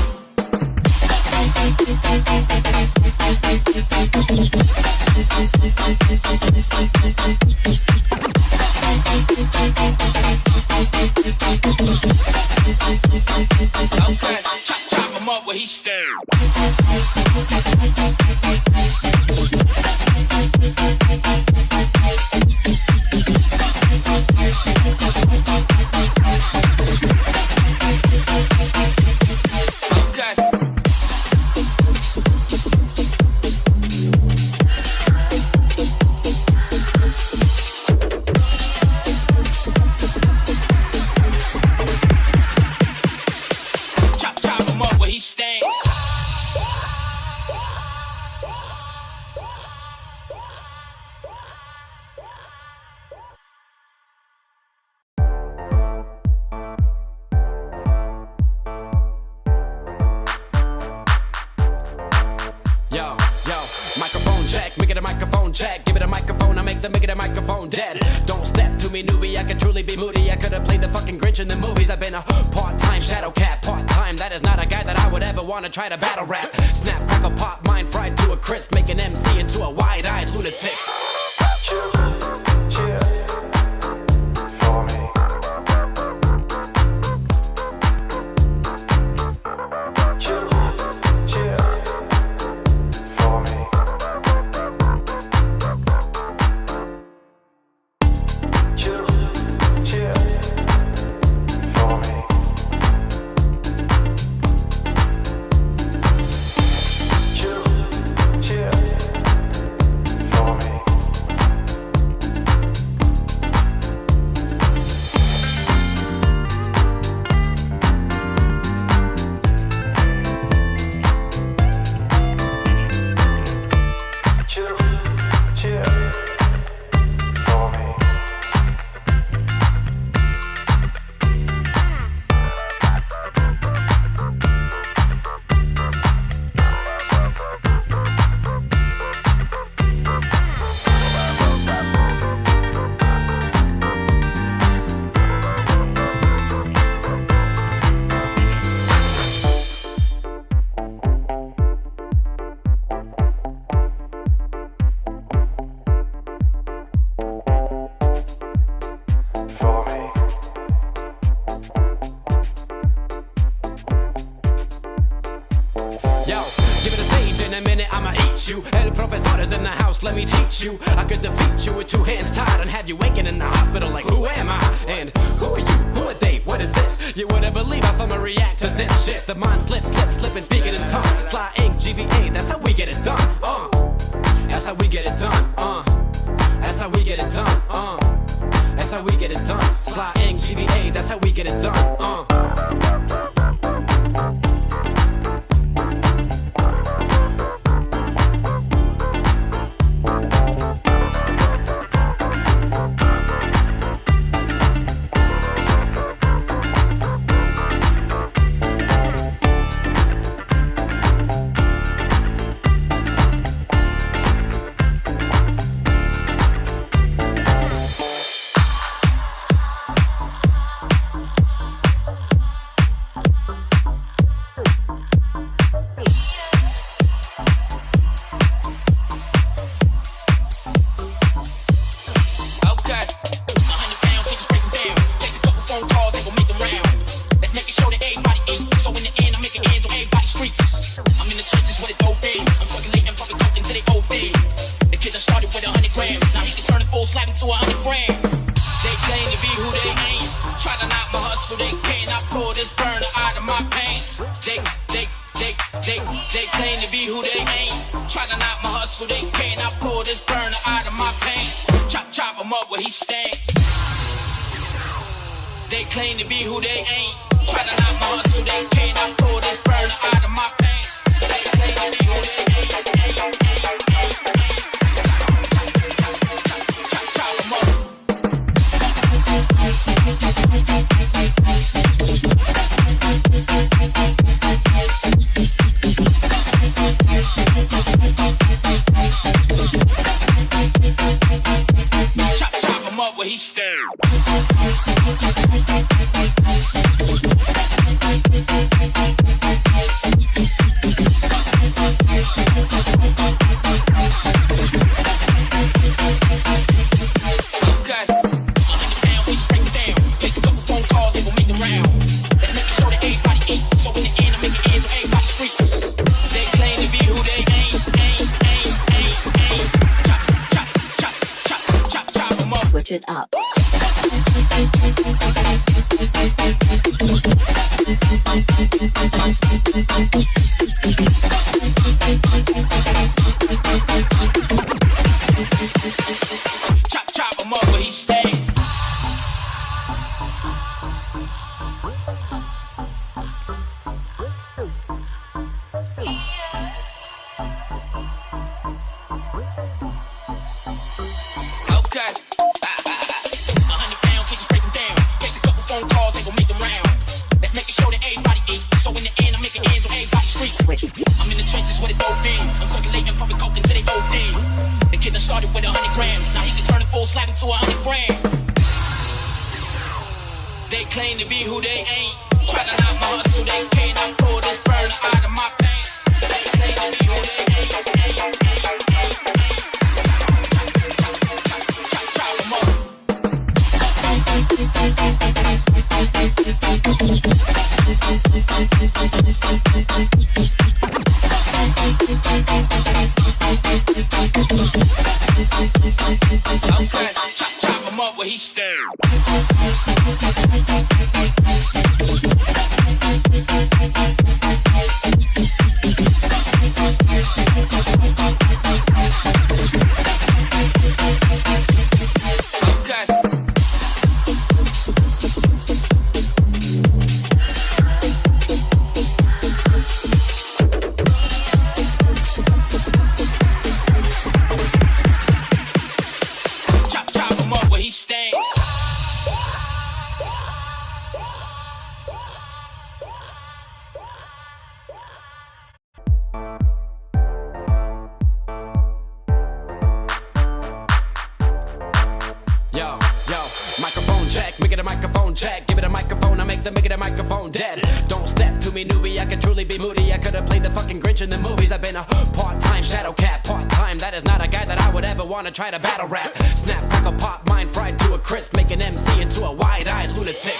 Okay, chop him up where he stands. Okay. Chop him up where he stands. Yo, microphone check, make it a microphone check. Give it a microphone, I make it a microphone dead. Don't step to me, newbie, I could truly be moody. I could have played the fucking Grinch in the movies. I've been a part-time shadow cat, part-time. That is not a guy that I would ever want to try to battle rap. Snap, crackle, pop, mind fried to a crisp. Make an MC into a wide-eyed lunatic. meet you. El professor's in the house, let me teach you. I could defeat you with 2 hands tied and have you waking in the hospital like, who am I? And who are you? Who are they? What is this? You wouldn't believe how someone react to this shit. The mind slips, and speaking in tongues. Sly ink, GVA, that's how we get it done. That's how we get it done. That's how we get it done. That's how we get it done. Sly ink, GVA, that's how we get it done. They claim to be who they ain't. Try to knock my hustle, they cannot pull this burner out of my pants. Chop him up where he stands. They claim to be who they ain't. Try to knock my hustle, they cannot pull this burner out of my pants. They claim to be who they ain't. Chop him up. Chop him up where he stands. Switch it up. Chop him up where he stays. Okay. 100 pounds, we just break them down. Takes a couple phone calls, they gon' make them round. Let's make sure that everybody eat. So in the end, I'm making ends on everybody's streets. I'm in the trenches with a dope thing. I'm circulating public coke until they OD. The kid that started with 100 grams. Now he can turn a full slab into 100 grams. They claim to be who they ain't. Try to knock my hustle, they cannot pull this burner out of my pants. They claim to be who they ain't. Chop 'em up. Okay, chop him up where he stands. Okay. Chop him up where he stands. Yo, microphone check, make it a microphone check. Give it a microphone, I make it a microphone dead. Don't step to me, newbie, I could truly be moody. I could have played the fucking Grinch in the movies. I've been a part-time shadow cat, part-time. That is not a guy that I would ever want to try to battle rap. Snap, crackle, pop, mind fried to a crisp. Make an MC into a wide-eyed lunatic.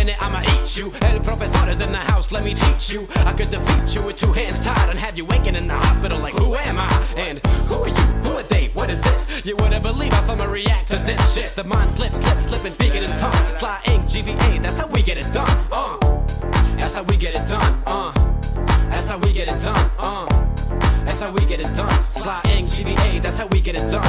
minute I'ma eat you. El professor is in the house, let me teach you. I could defeat you with 2 hands tied and have you waking in the hospital like, who am I? And who are you? Who are they? What is this? You wouldn't believe how someone react to this shit. The mind slips, and speaking in tongues. Fly ink, GVA, that's how we get it done. That's how we get it done. That's how we get it done. That's how we get it done. Sly ink, GVA, that's how we get it done.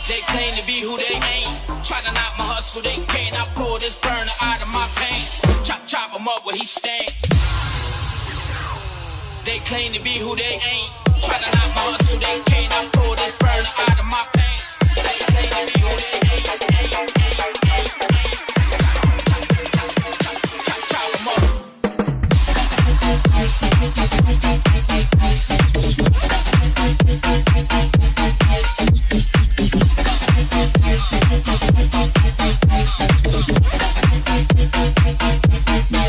They claim to be who they ain't. Try to knock my hustle, they can't. I pull this burner out of my paint. Chop him up where he stands. They claim to be who they ain't. Try to knock my hustle, they can't. I pull this burner out of my paint. They claim to be who they ain't. Chop him up.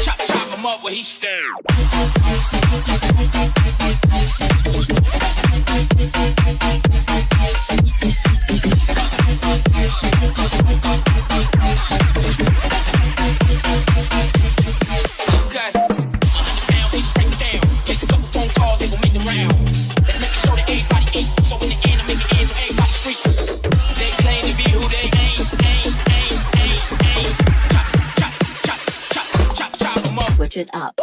Chop him up where he stands. Switch it up.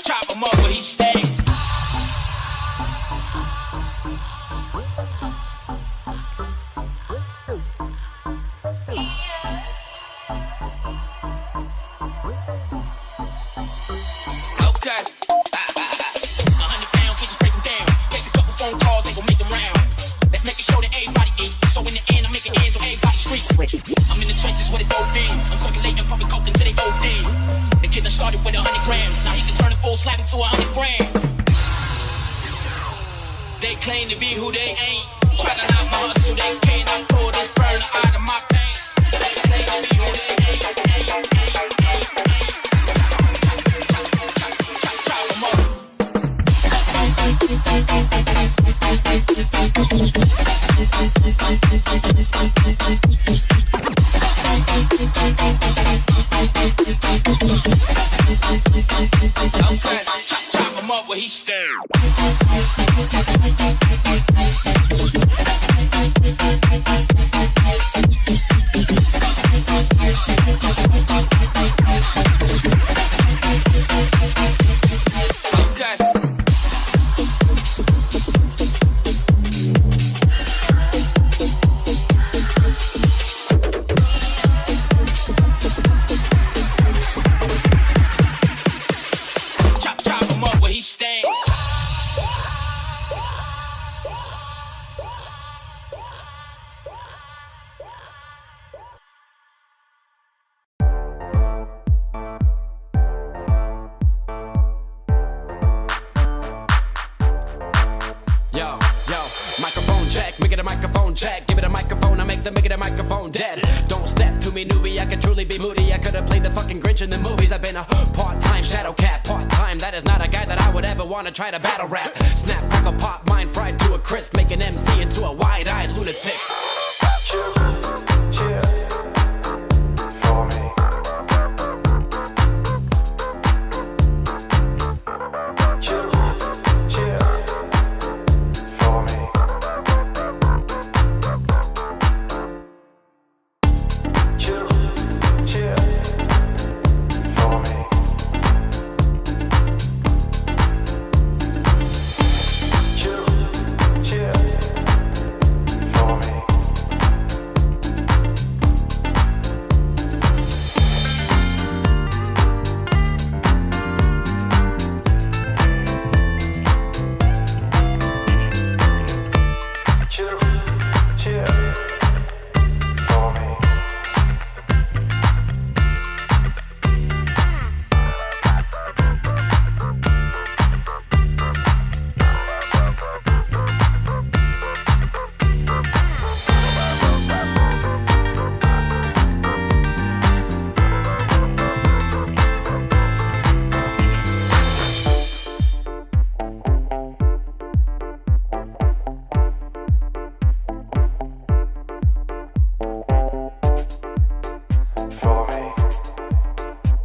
Chop him up where he stays. Okay. 100 pounds, we just break them down. Take a couple phone calls, they gon' make them round. Let's make it show that everybody eat. So in the end, I'm making ends on everybody's streets. I'm in the trenches with it OD. I'm circulating, pumping coke until they OD. The kid that started with 100 grams. Now he can turn a full slab into 100 grams. They claim to be who they ain't. Try to knock my hustle, they can't. I pull this burner out of my paint. They claim to be who they ain't. Chop 'em up. Okay, chop him up where he stands. Okay. Chop him up where he stands. Yo, microphone check, make it a microphone check. Give it a microphone, I make it a microphone dead. Don't step to me, newbie, I could truly be moody. I could have played the fucking Grinch in the movies. I've been a part-time shadow cat, part-time. That is not a guy that I would ever want to try to battle rap. Snap, crackle, pop, mind fried to a crisp. Make an MC into a wide-eyed lunatic. For me.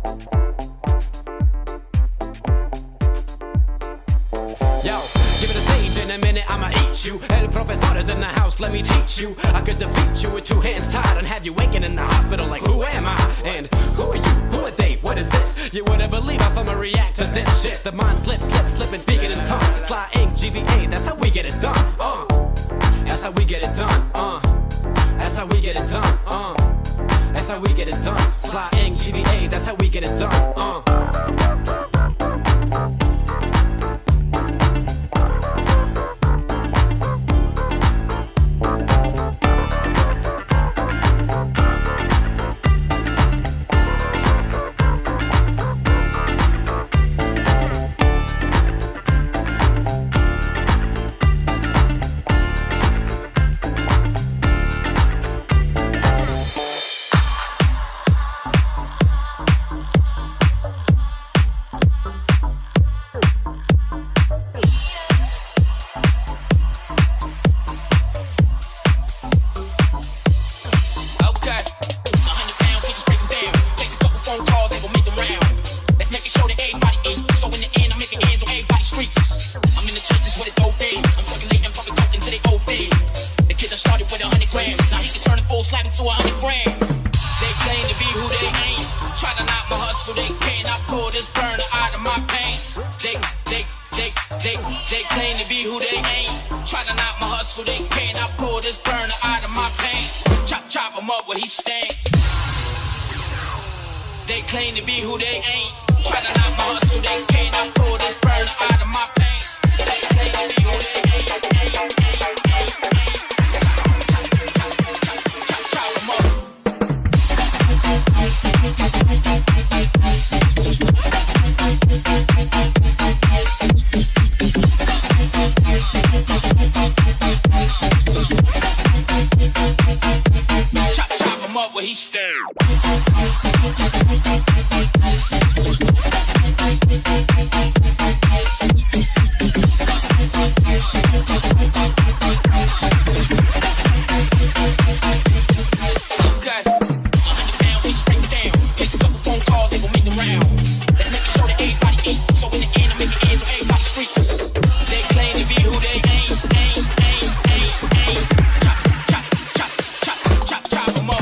Yo, give it a stage in a minute, I'ma eat you. El professor is in the house, let me teach you. I could defeat you with two hands tied and have you waking in the hospital like, who am I? And who are you? Who are they? What is this? You wouldn't believe how someone react to this shit. The mind slips, and speaking in tongues. Sly Ink, GVA, that's how we get it done. That's how we get it done. That's how we get it done. That's how we get it done. Sly Ink, GVA, that's how we get it done.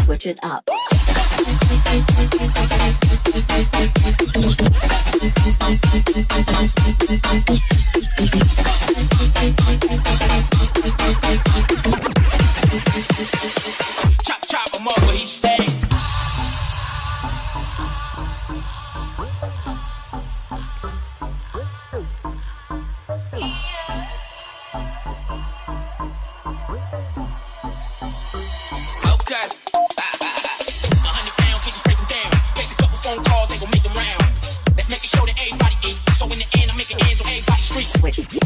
Switch it up. Chop him up where he stays. Okay. 100 pounds, we just break them down. Take a couple phone calls, they gon' make them round. Let's make it show that everybody eat. So in the end, I'm making ends on everybody's streets.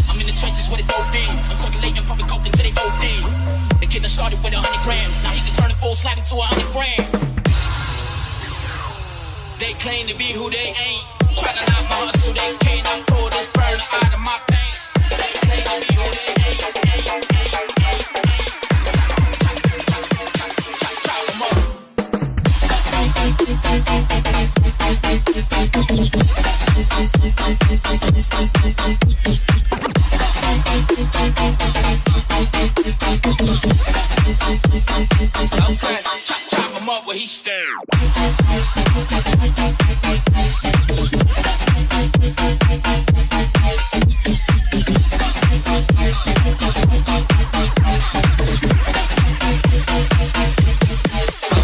I'm in the trenches with a dope in. I'm circulating public coke until they OD. The kid that started with 100 grams. Now he can turn a full slab into 100 grams. They claim to be who they ain't. Try to knock my hustle, they can't. I pull this burner out of my paint. They claim to be who they ain't. Chop 'em up. Okay, chop him up where he stand.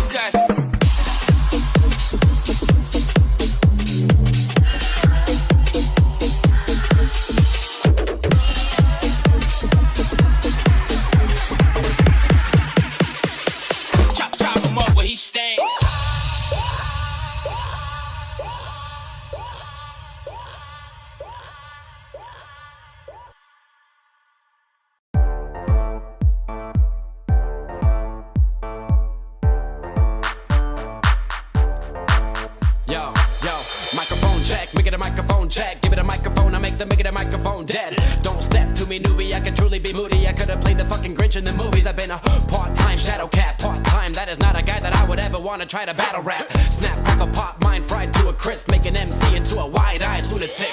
Okay. Chop him up where he stands. Yo, microphone check, make it a microphone check. Give it a microphone, I make it a microphone dead. Don't step to me, newbie, I could truly be moody. I could have played the fucking Grinch in the movies. I've been a part-time shadow cat, part-time. That is not a guy that I would ever want to try to battle rap. Snap, crackle, pop, mind fried to a crisp, make an MC into a wide-eyed lunatic.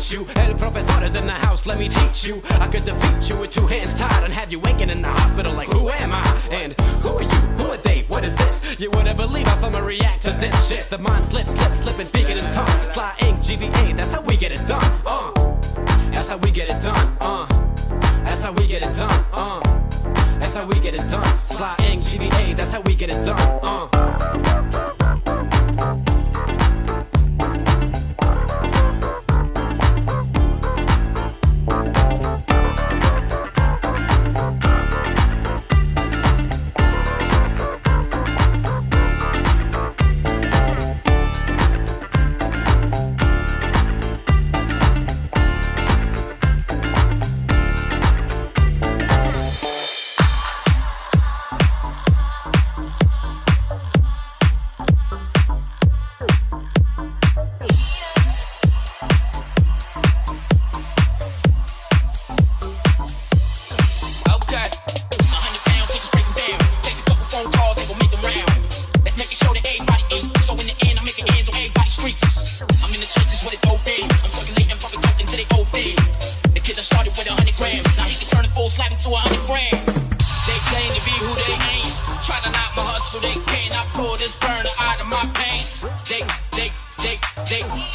You. El professor is in the house, let me teach you. I could defeat you with two hands tied and have you waking in the hospital like, who am I? And who are you? Who are they? What is this? You wouldn't believe how someone react to this shit. The mind slips, and speaking in tongues. Fly ink, GVA, that's how we get it done. That's how we get it done. That's how we get it done. That's how we get it done. Fly ink, GVA, that's how we get it done.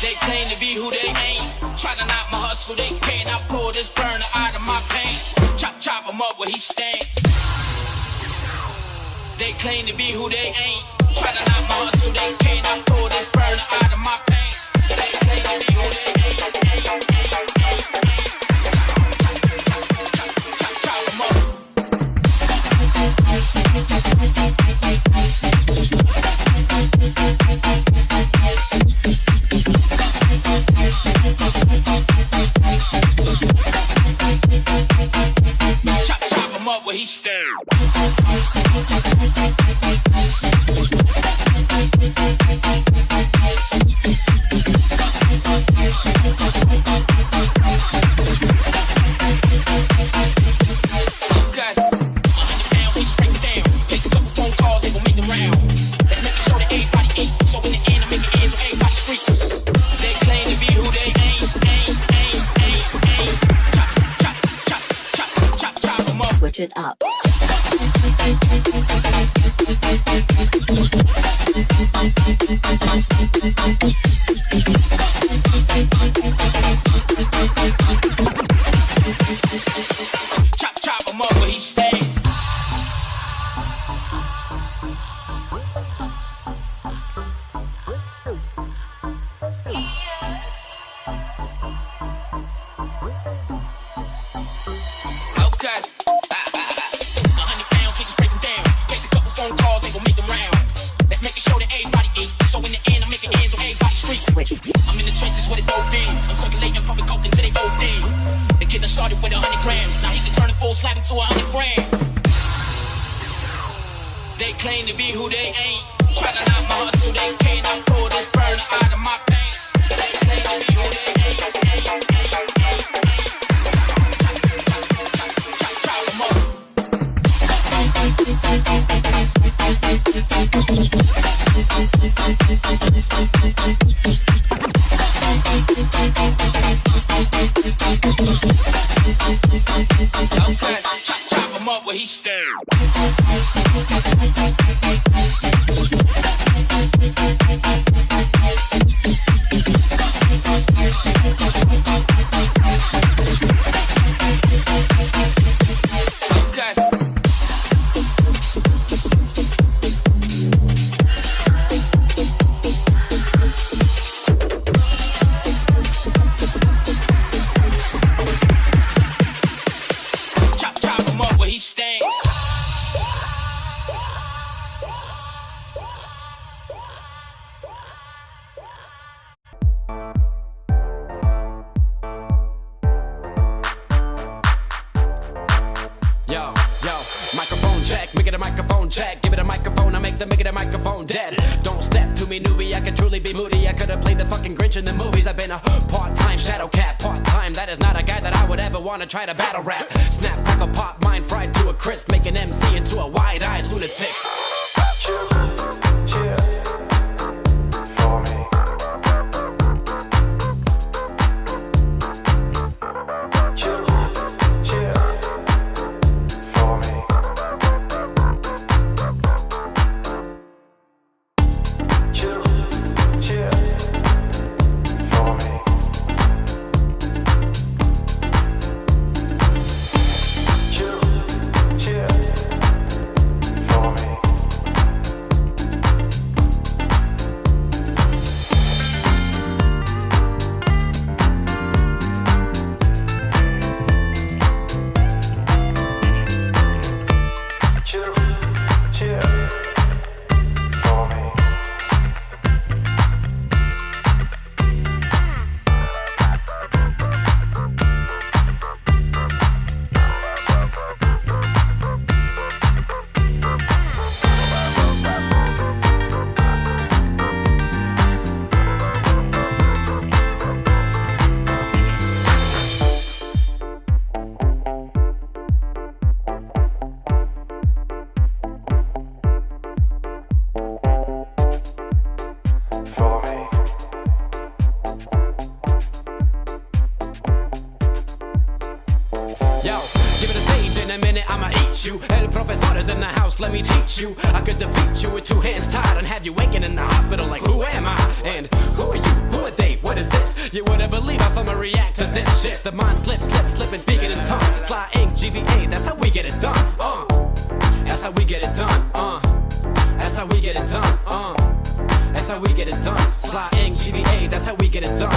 They claim to be who they ain't. Try to knock my hustle, they can't. I pull this burner out of my pants. Chop him up where he stands. They claim to be who they ain't. Try to knock my hustle, they can't. I pull this burner out of my pants. They claim to be who they ain't. Chop him up. Chop him up where he stands. Switch it up. Chop him up where he stays. Okay. 100 pounds, we just break them down. Takes a couple phone calls, ain't gon' make them round. Let's make sure that everybody eat. So in the end, I'm making ends on everybody's streets. I'm in the trenches with it OD. I'm circulating public coke until they OD. The kid that started with 100 grams. Now he can turn a full slab into 100 grams. They claim to be who they ain't. Try to knock my hustle, they can't. I pull this burner out of my pants. They claim to be who they ain't. Okay, chop him up where he stand. Okay. Chop him up where he stands. Yo, microphone check, make it a microphone check. Give it a microphone, I make it a microphone dead. Don't step to me, newbie, I could truly be moody. I could have played the fucking Grinch in the movies. I've been a part-time shadow cat, part-time. That is not a guy that I would ever want to try to battle rap. Snap, crackle, pop, mind fried to a crisp. Make an MC into a wide-eyed lunatic. Yo, give it a stage in a minute, I'ma eat you. El professor is in the house, let me teach you. I could defeat you with two hands tied and have you waking in the hospital like, who am I? And who are you? Who are they? What is this? You wouldn't believe how someone react to this shit. The mind slips, and speaking in tongues. Sly ink, GVA, that's how we get it done. That's how we get it done. That's how we get it done. That's how we get it done. Sly ink, GVA, that's how we get it done.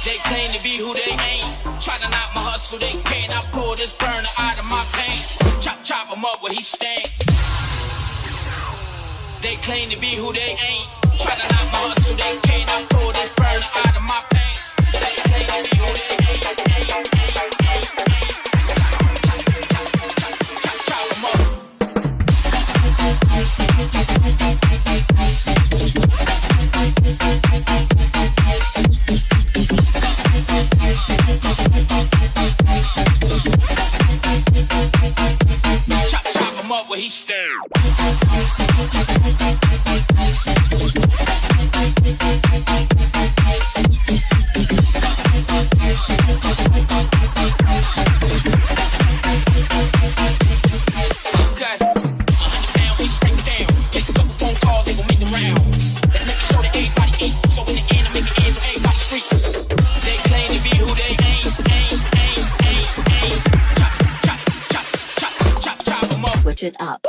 They claim to be who they ain't. Try to knock my hustle, they can't. I pull this burner out of my pain. Chop him up where he stands. They claim to be who they ain't. Try to knock my hustle, they can't. I pull this burner out of my pain. They claim to be who they ain't. Chop him up. Chop him up where he stands. Switch it up.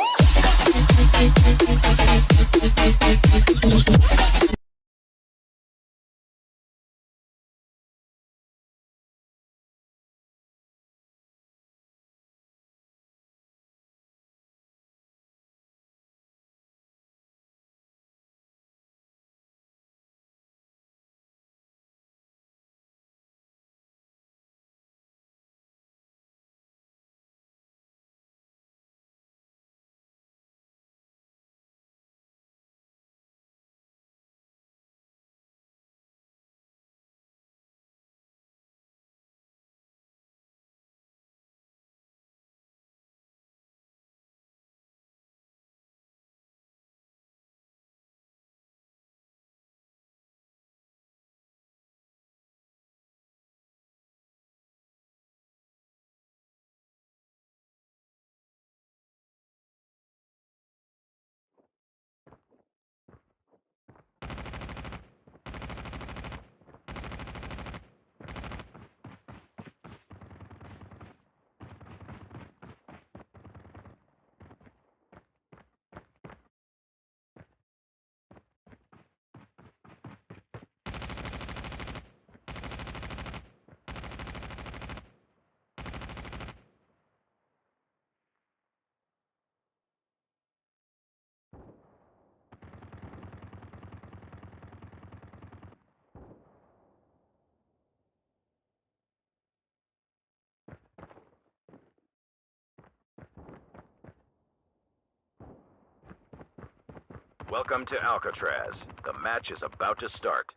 Welcome to Alcatraz. The match is about to start.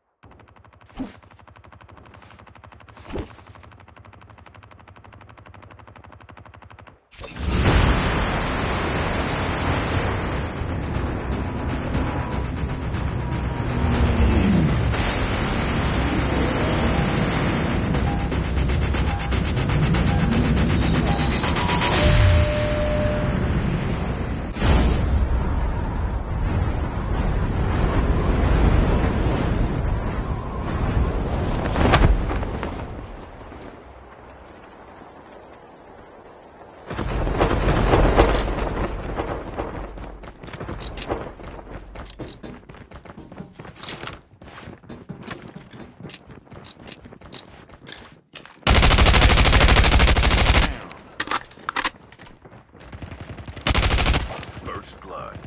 First blood.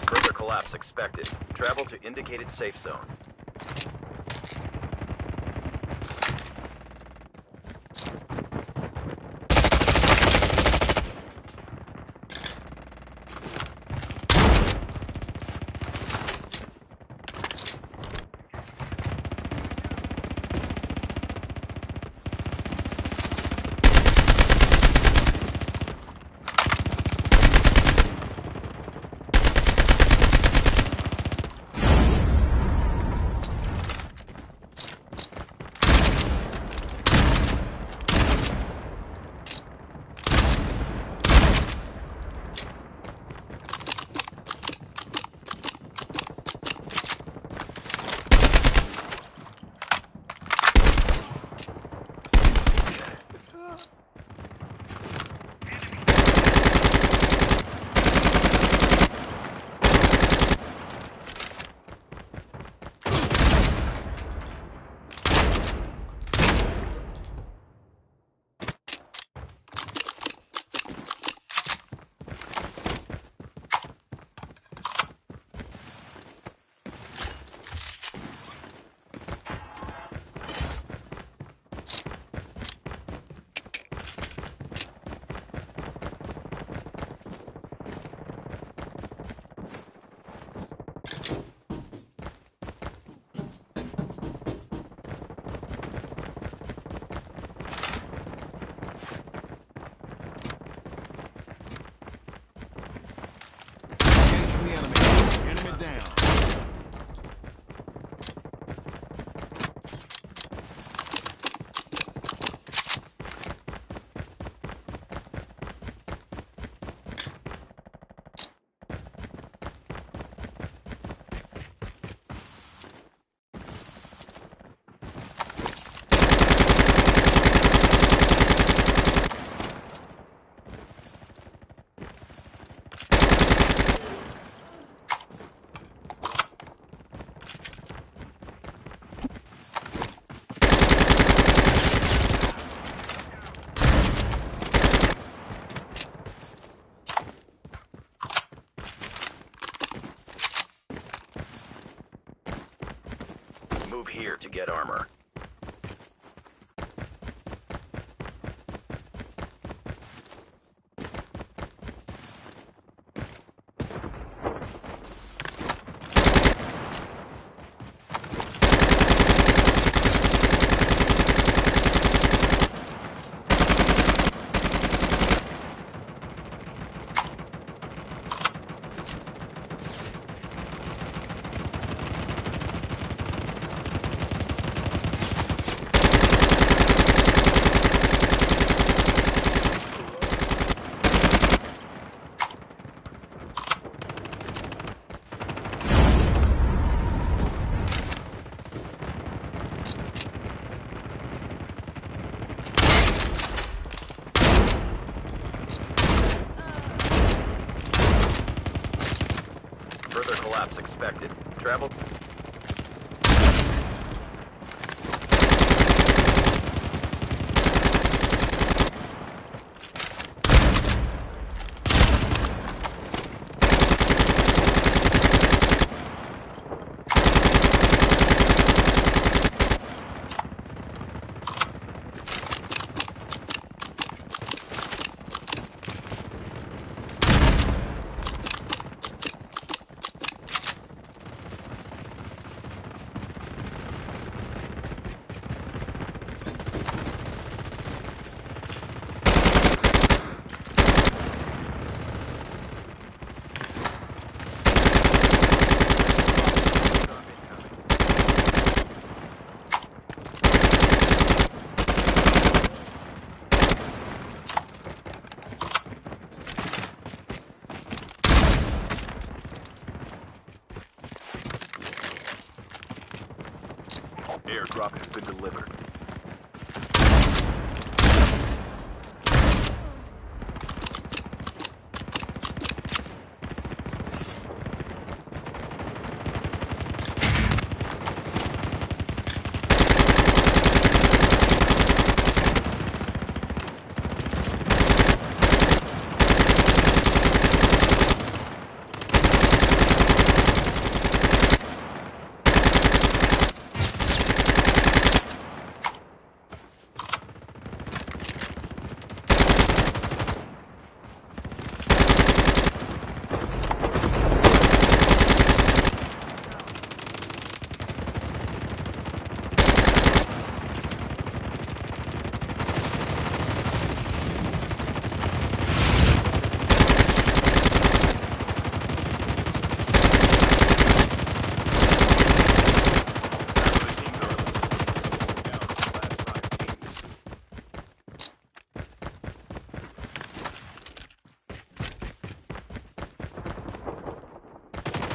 Further collapse expected. Travel to indicated safe zone. to get armor. Further collapse expected. Travel. Airdrop has been delivered.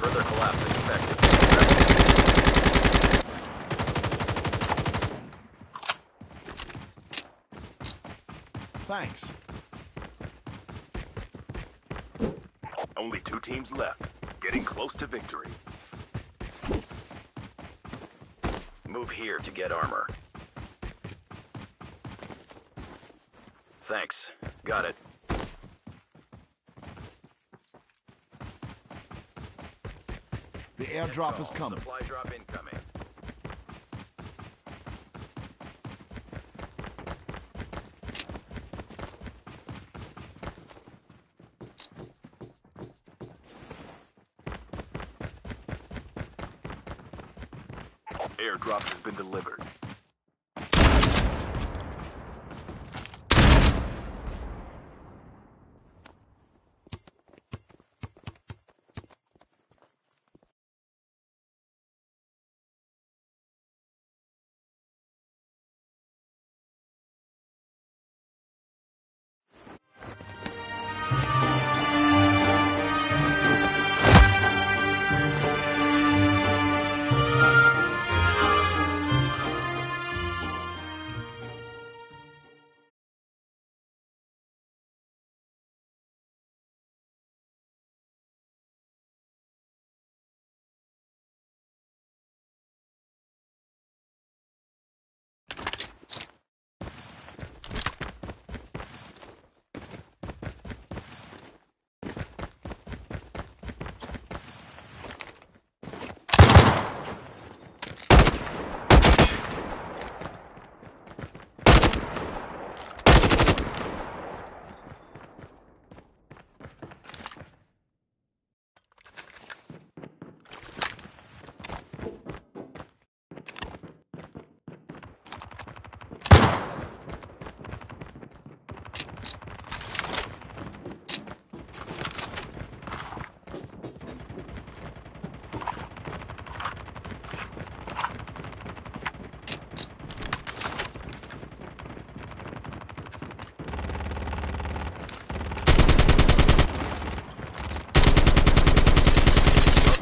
Further collapse expected. Thanks. Only 2 teams left. Getting close to victory. Move here to get armor. Thanks. Got it. The airdrop is coming. Supply drop incoming. Airdrop has been delivered.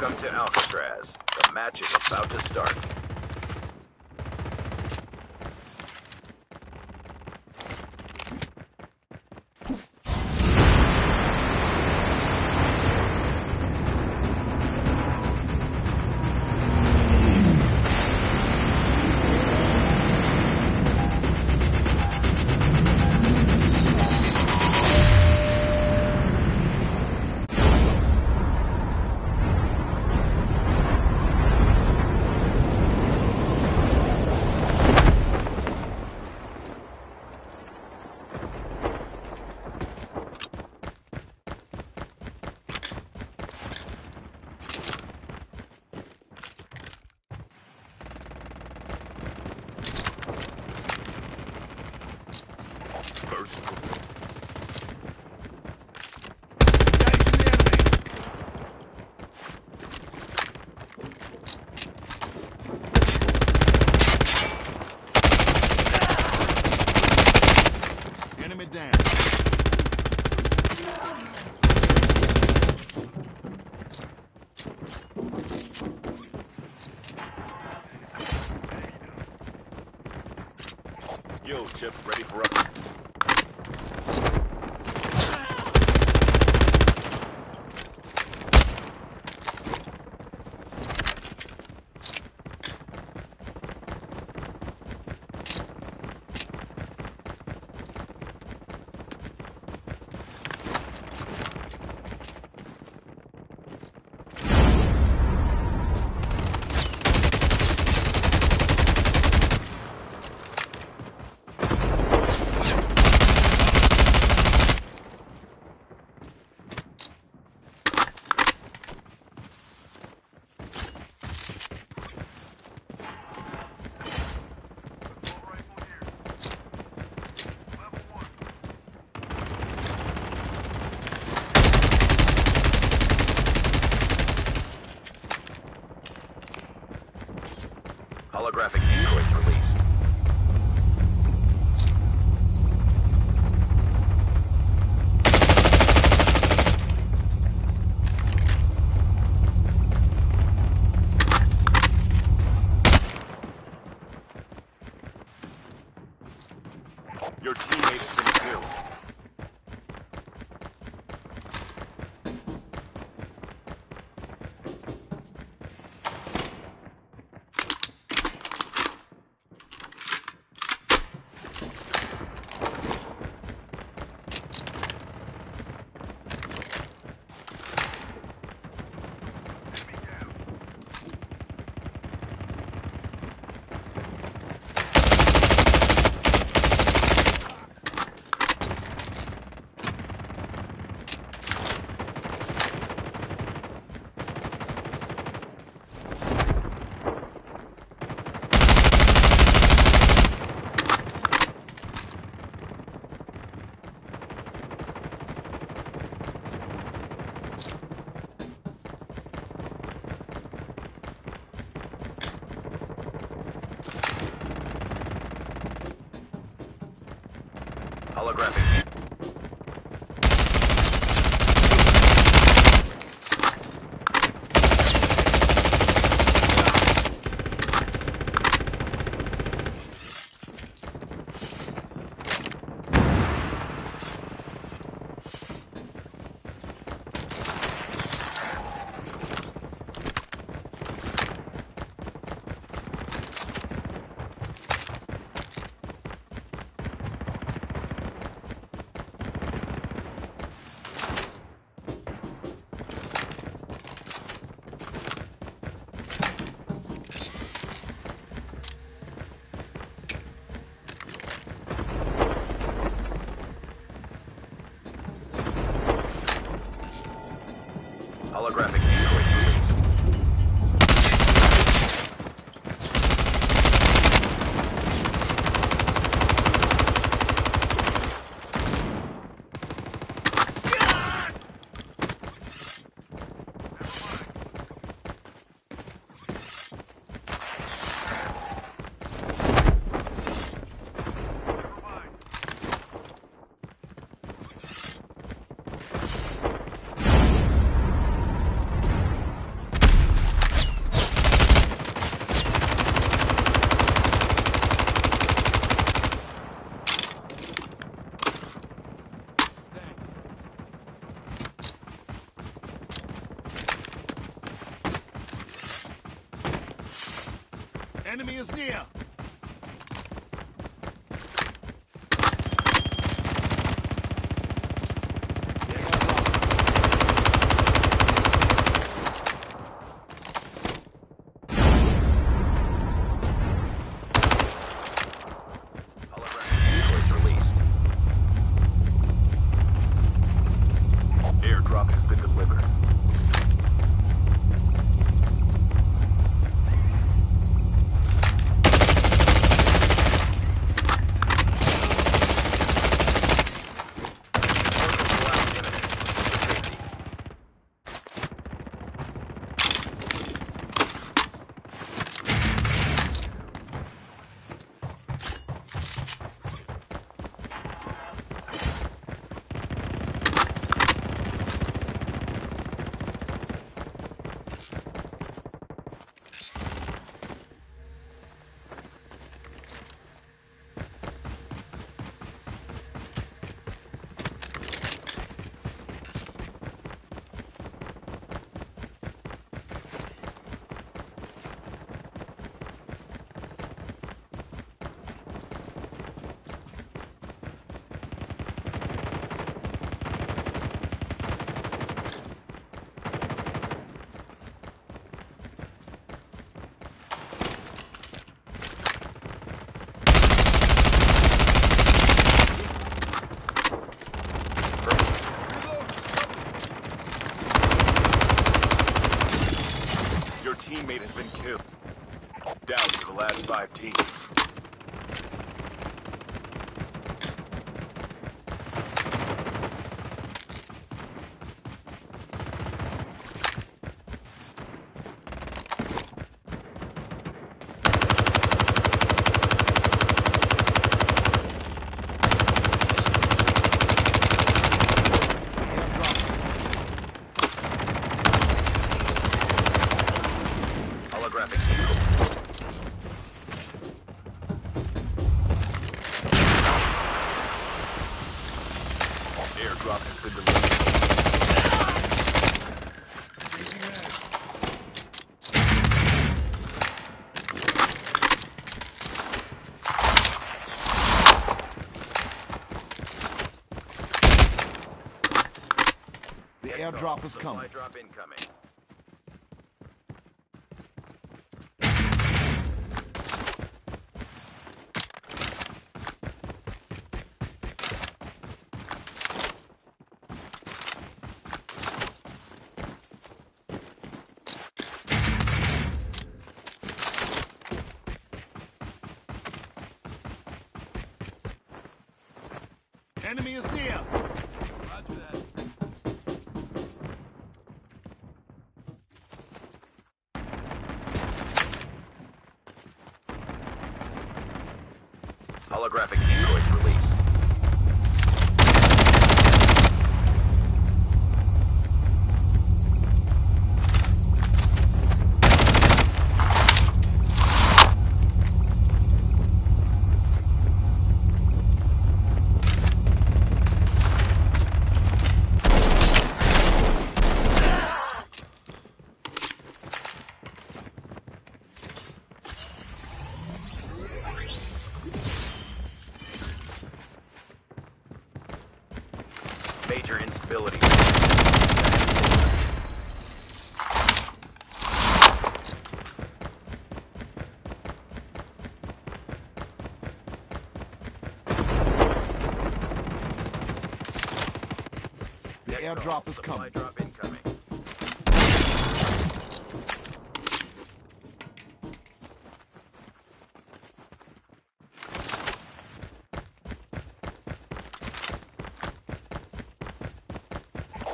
Welcome to Alcatraz. The match is about to start. Enemy down. Skill chip ready for up. Holographic decoys released. Your teammate has been killed. Holographic. Holographic decoys released. Enemy is near. Airdrop has been delivered. Your teammate has been killed. Down to the last 5 teams. Holographic vehicle. Airdrop has been delivered. The airdrop is coming. Supply drop incoming. Enemy is near. Roger that. Holographic decoys released. Major instability. The airdrop is Supply coming. drop incoming.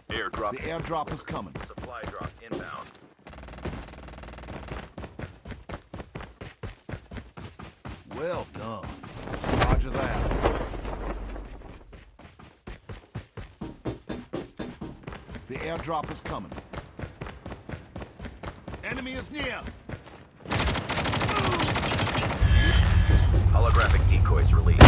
Airdrop. The airdrop is coming. Supply drop inbound. Well done. Roger that. The airdrop is coming. Enemy is near. Holographic decoys released.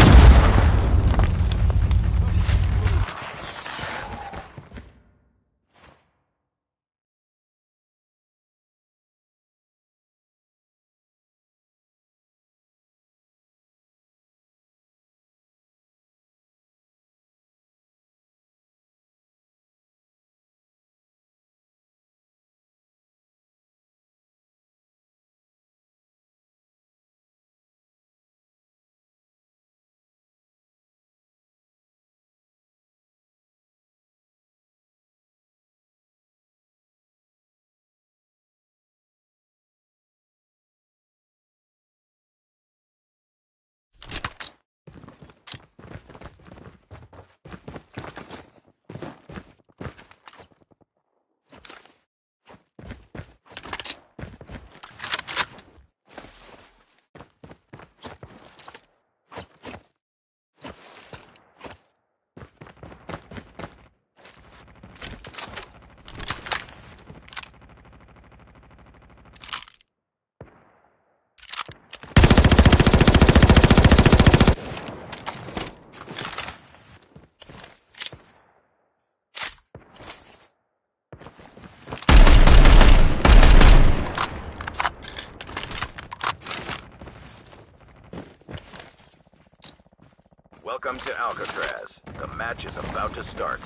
Welcome to Alcatraz. The match is about to start.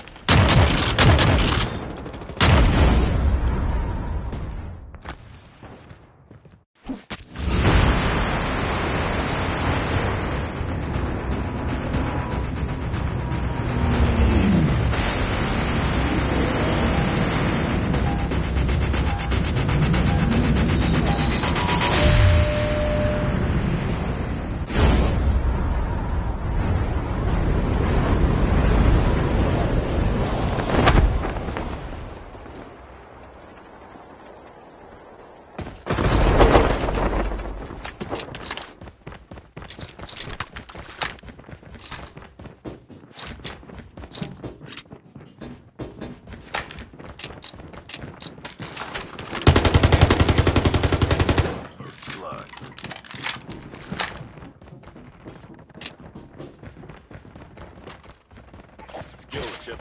Skill chip.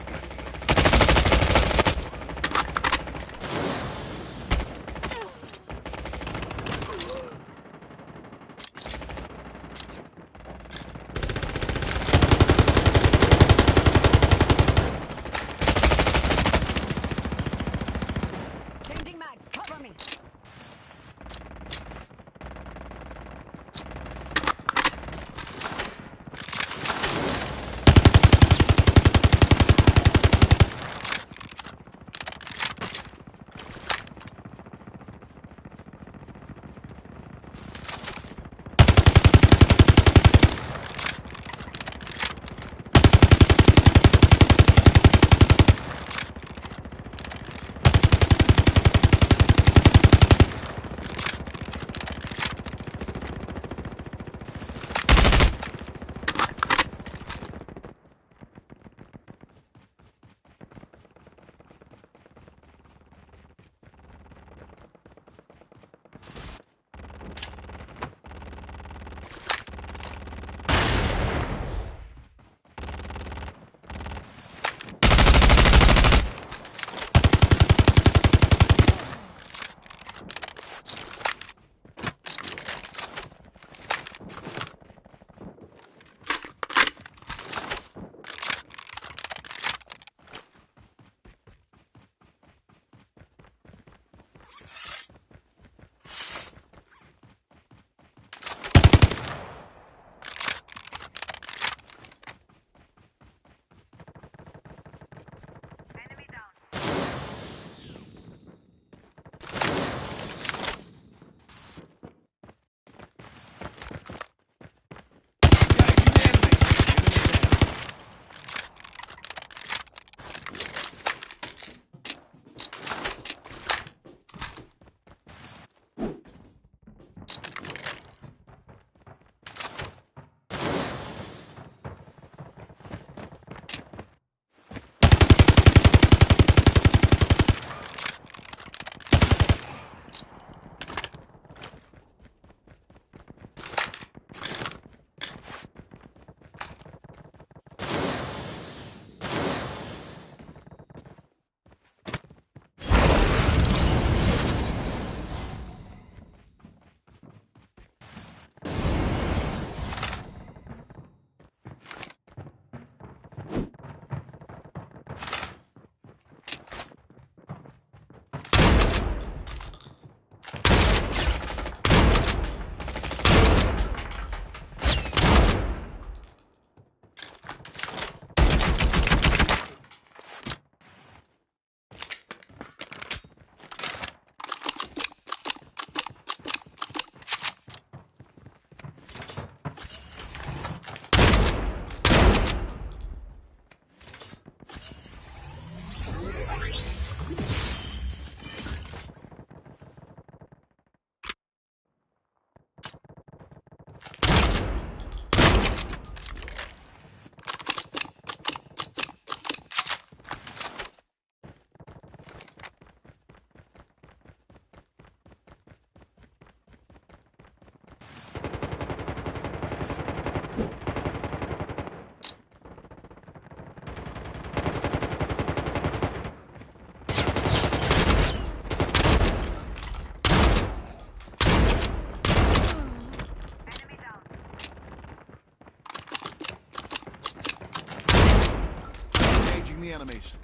Changing mag. Cover me. Changing the animation.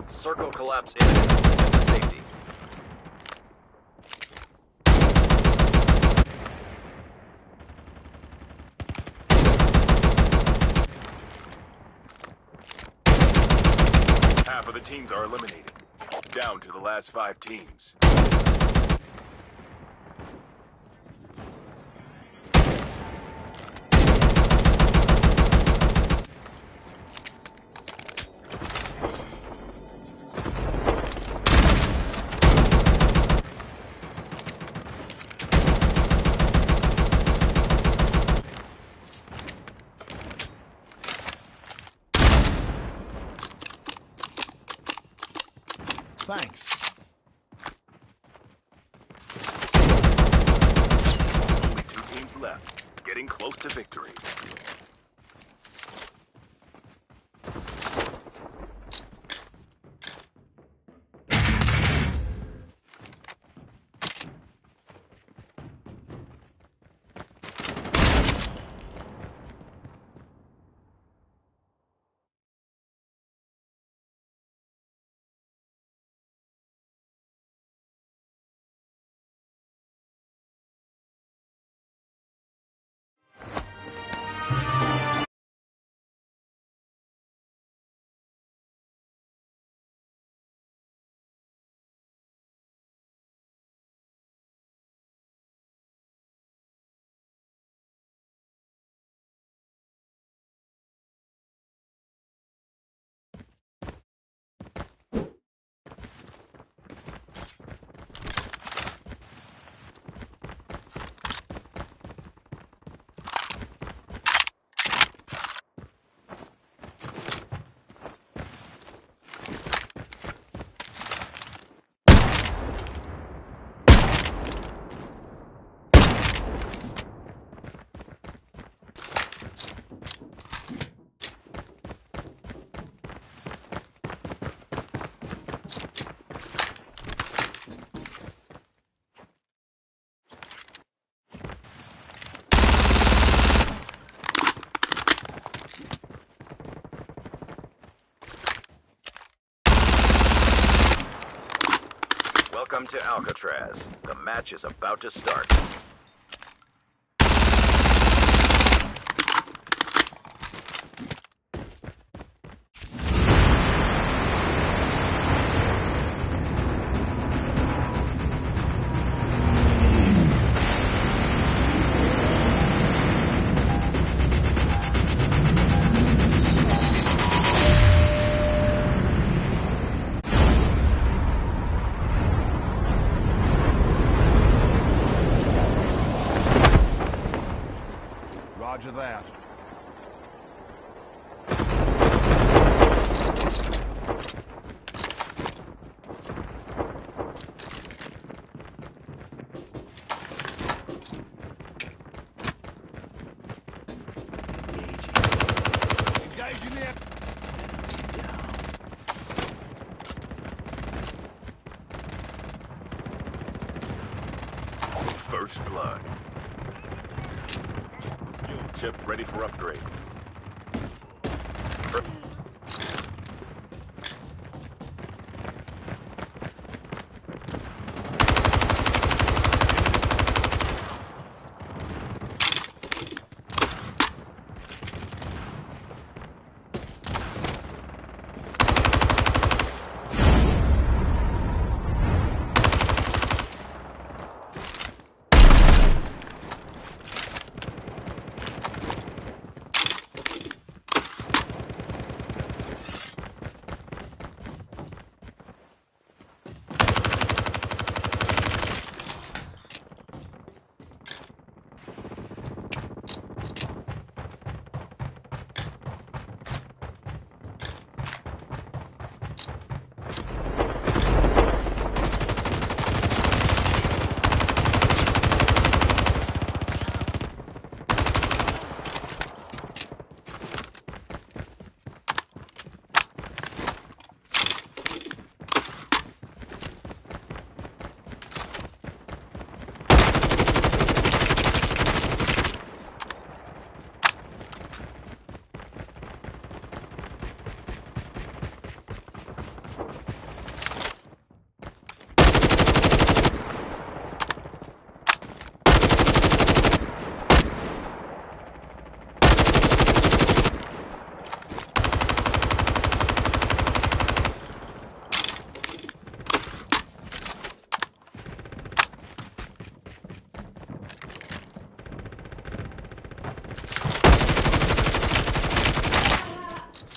Circle collapse imminent. Get to safety. Half of the teams are eliminated. Down to the last 5 teams. Thanks. Only 2 teams left. Getting close to victory. Welcome to Alcatraz. The match is about to start. Roger that. Engaging the First blood. Chip ready for upgrade.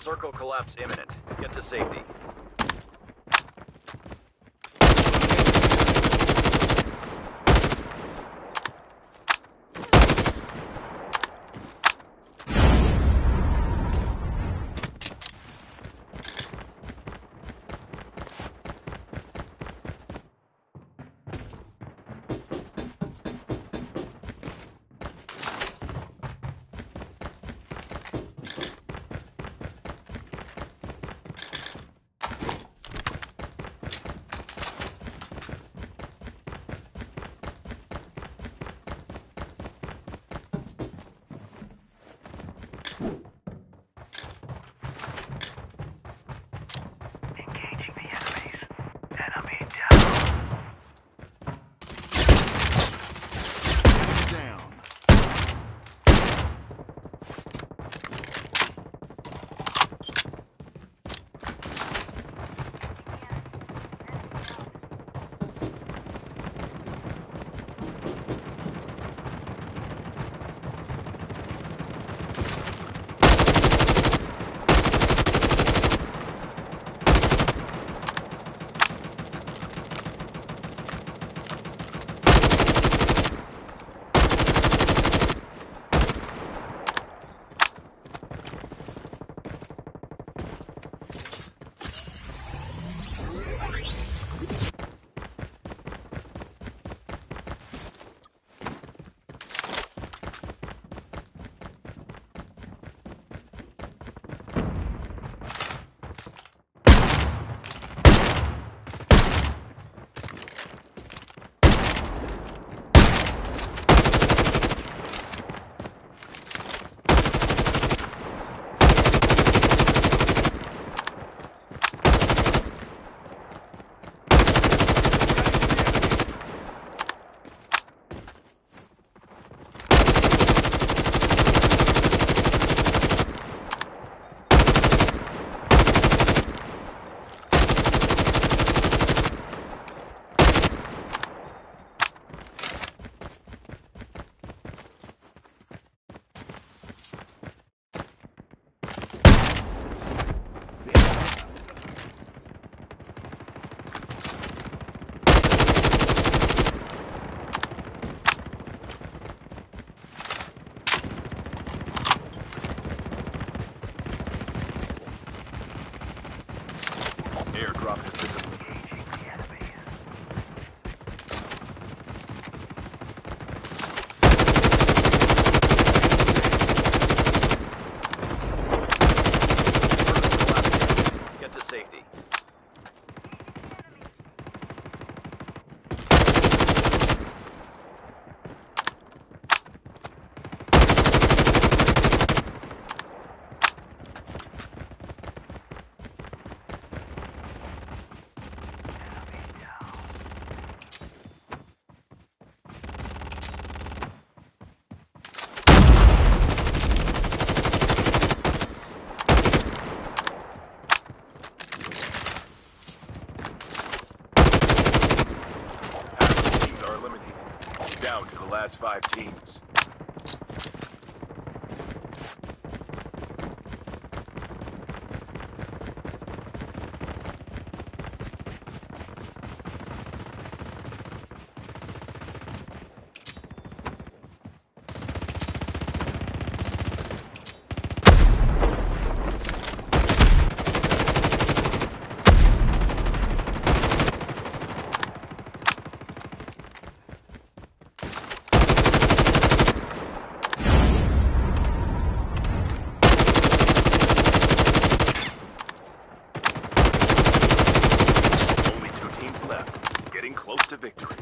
Circle collapse imminent. Get to safety. Down. Airdrop has been delivered. Get to safety. Teams are eliminated. Down to the last 5 teams. Only 2 teams left. Getting close to victory.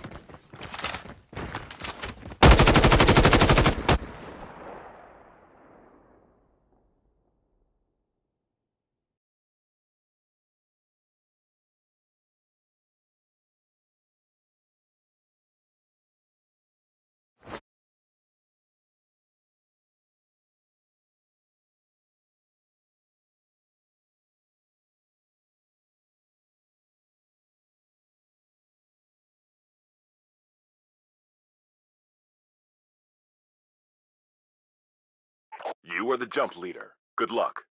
You are the jump leader. Good luck.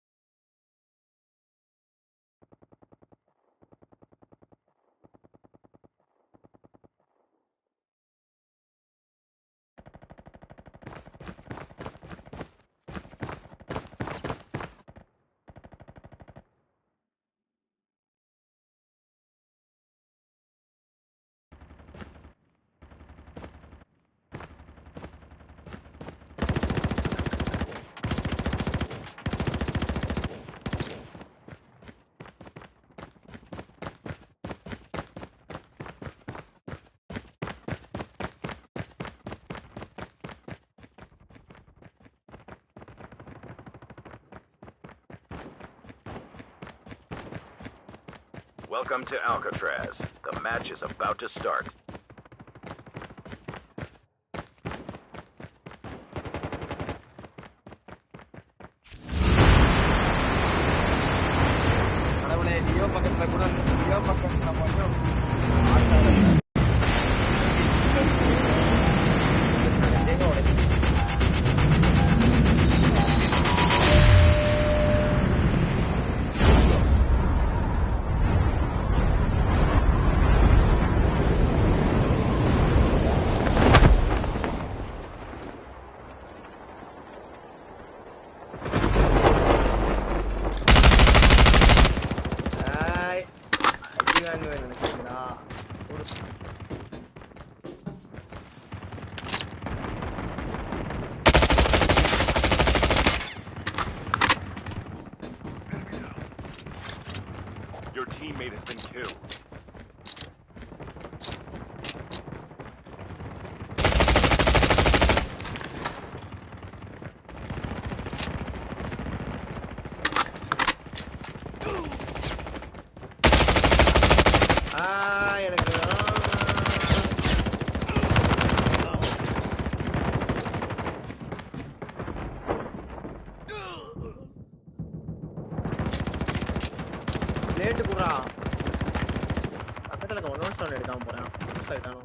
Welcome to Alcatraz. The match is about to start. கடவுளே, Leo பக்கத்துல கூட Leo பக்கத்துல மட்டும் நினைக்கிறீங்களா? Your teammate has been killed. எனக்கு late போறா பக்கத்துல one sound எடுக்காம போறேன் ஆயிட்டானோ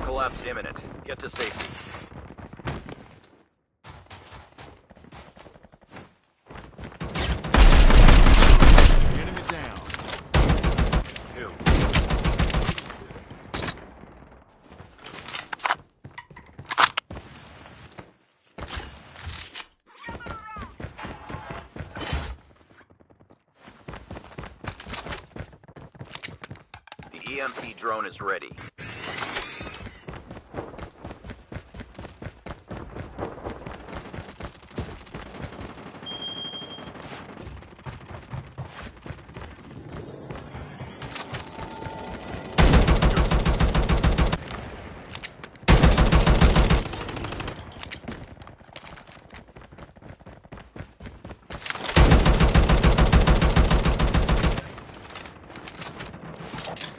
Collapse imminent. Get to safety. Enemy down. 2. The EMP drone is ready.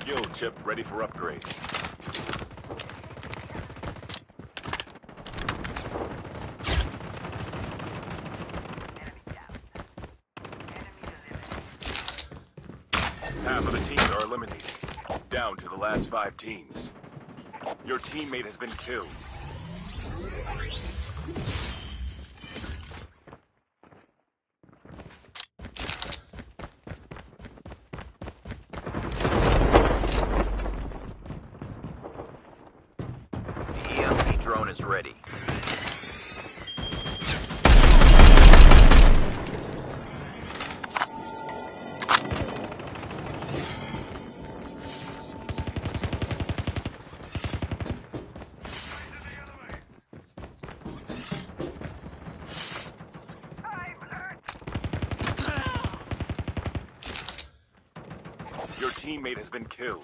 Skill chip ready for upgrade. Half of the teams are eliminated. Down to the last 5 teams. Your teammate has been killed. The EMP drone is ready. Your teammate has been killed.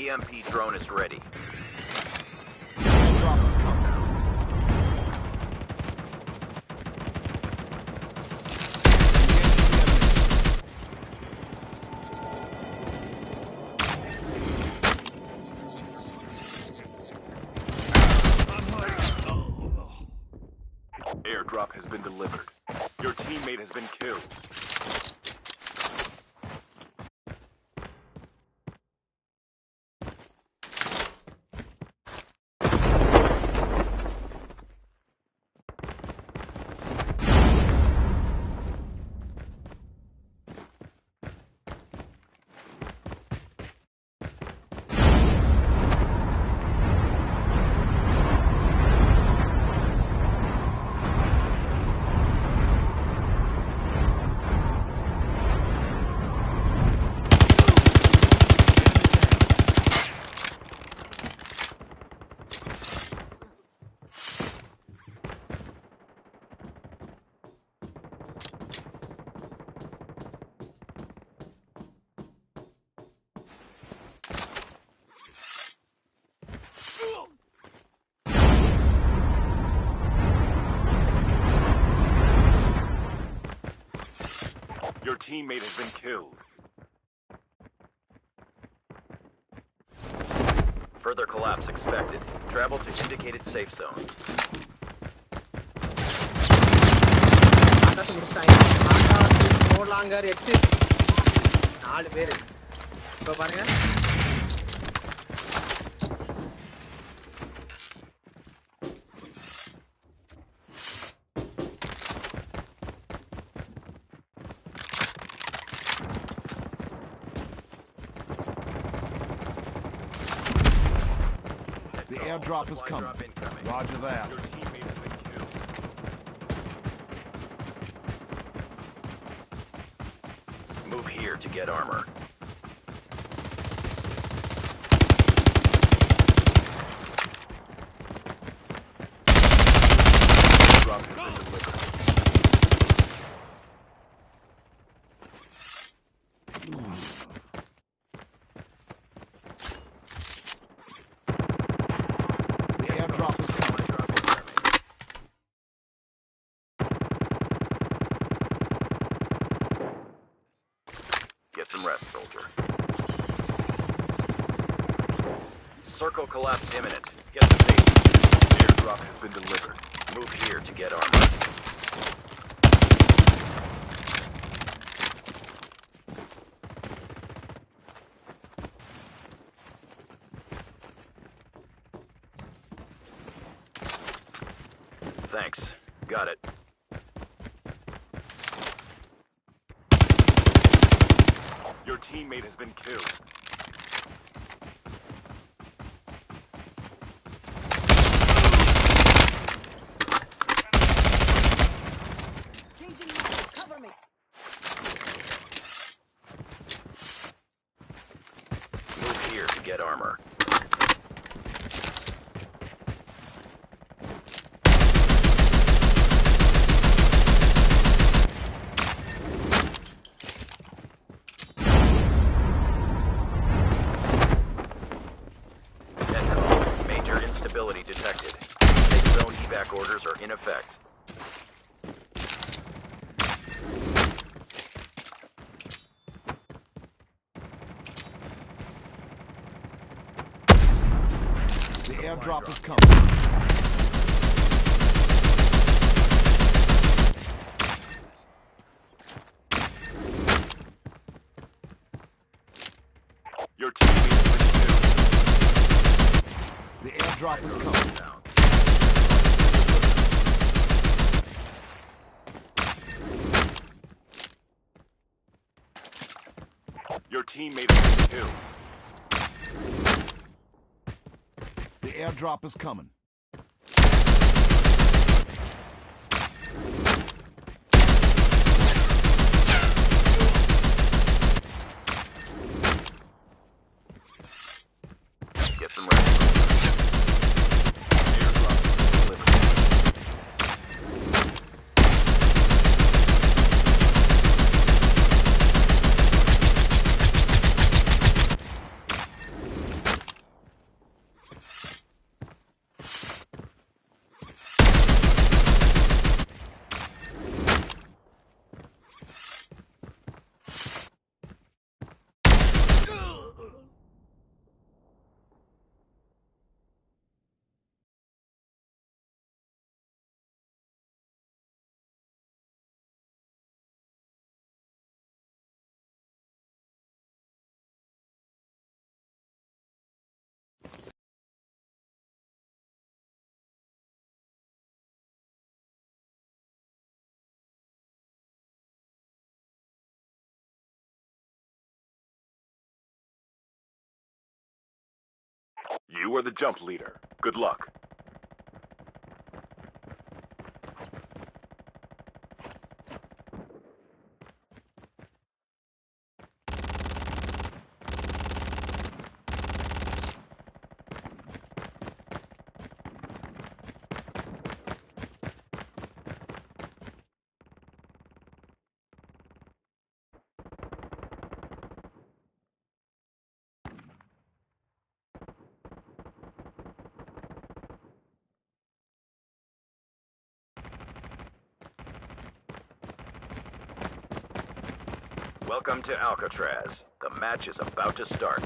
EMP drone is ready. Drop is coming. Airdrop has been delivered. Your teammate has been killed. Your teammate has been killed. Further collapse expected. Travel to indicated safe zone. Longer exit 4 பேர் இப்போ பாருங்க. The airdrop is coming. Roger that. Your teammate has been killed. Move here to get armor. Drop has been delivered. The airdrop is coming. Get some rest, soldier. Circle collapse imminent. Get to safety. Airdrop has been delivered. Move here to get armor. Thanks. Got it. Your teammate has been killed. Changing mag. Cover me. Move here to get armor. Netcom, major instability detected. Safe zone evac orders are in effect. The airdrop is coming. Your teammate has been killed. The airdrop is coming. Down. Your teammate has been killed. The airdrop is coming. Get some rest. Airdrop has been delivered. You are the jump leader. Good luck. Welcome to Alcatraz. The match is about to start.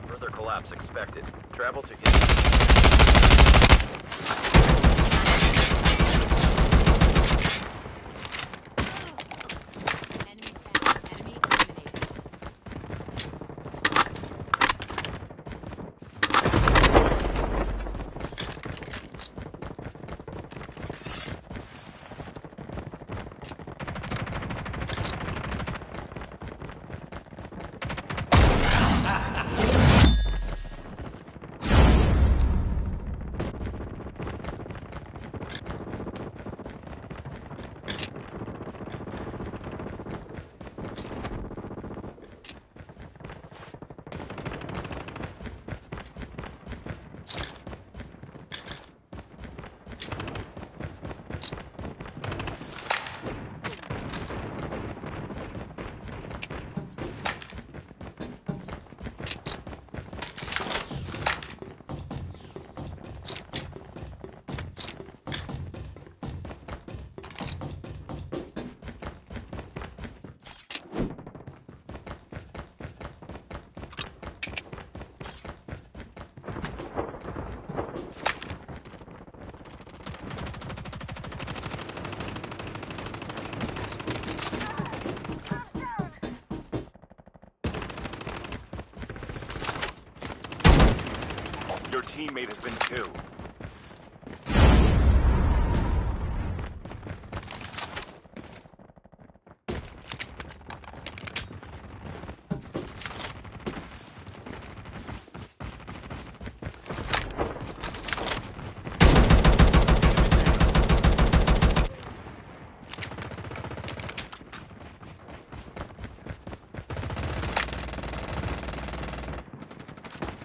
Further collapse expected. Travel to Your teammate has been killed.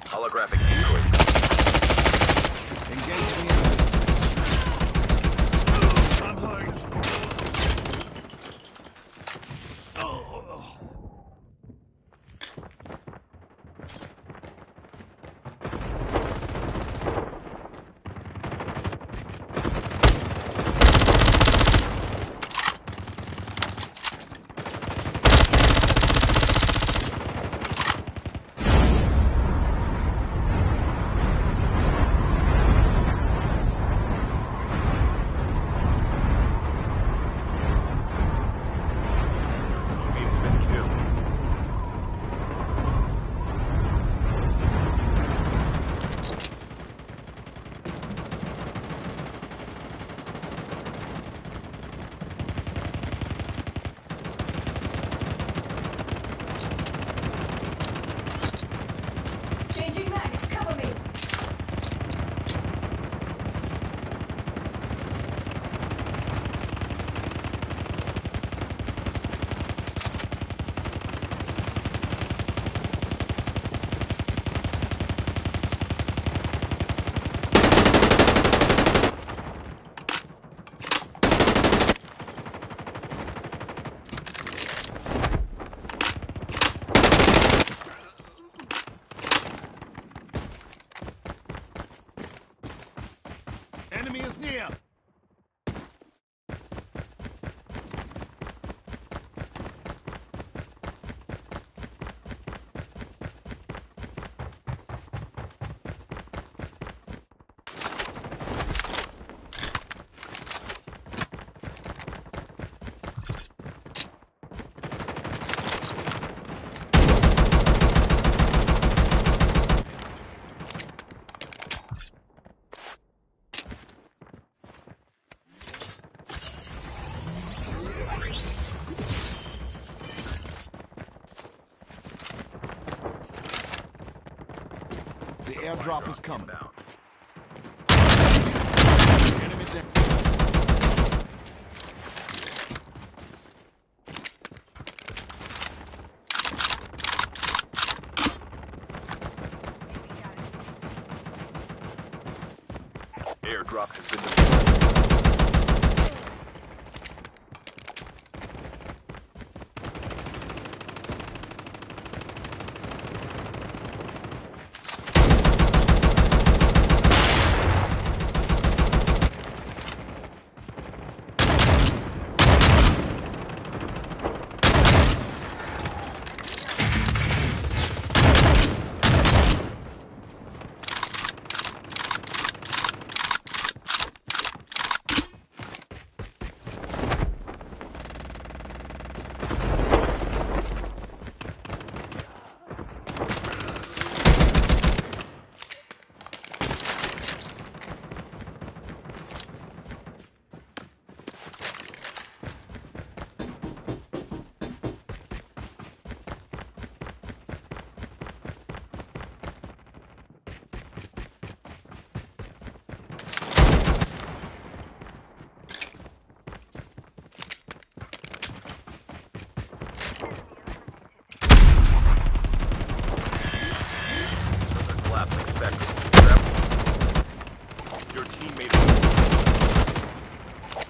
Holographic decoy. Engage the enemy. I'm hurt. Enemy is near. The airdrop is coming. Enemy down. Airdrop has been delivered.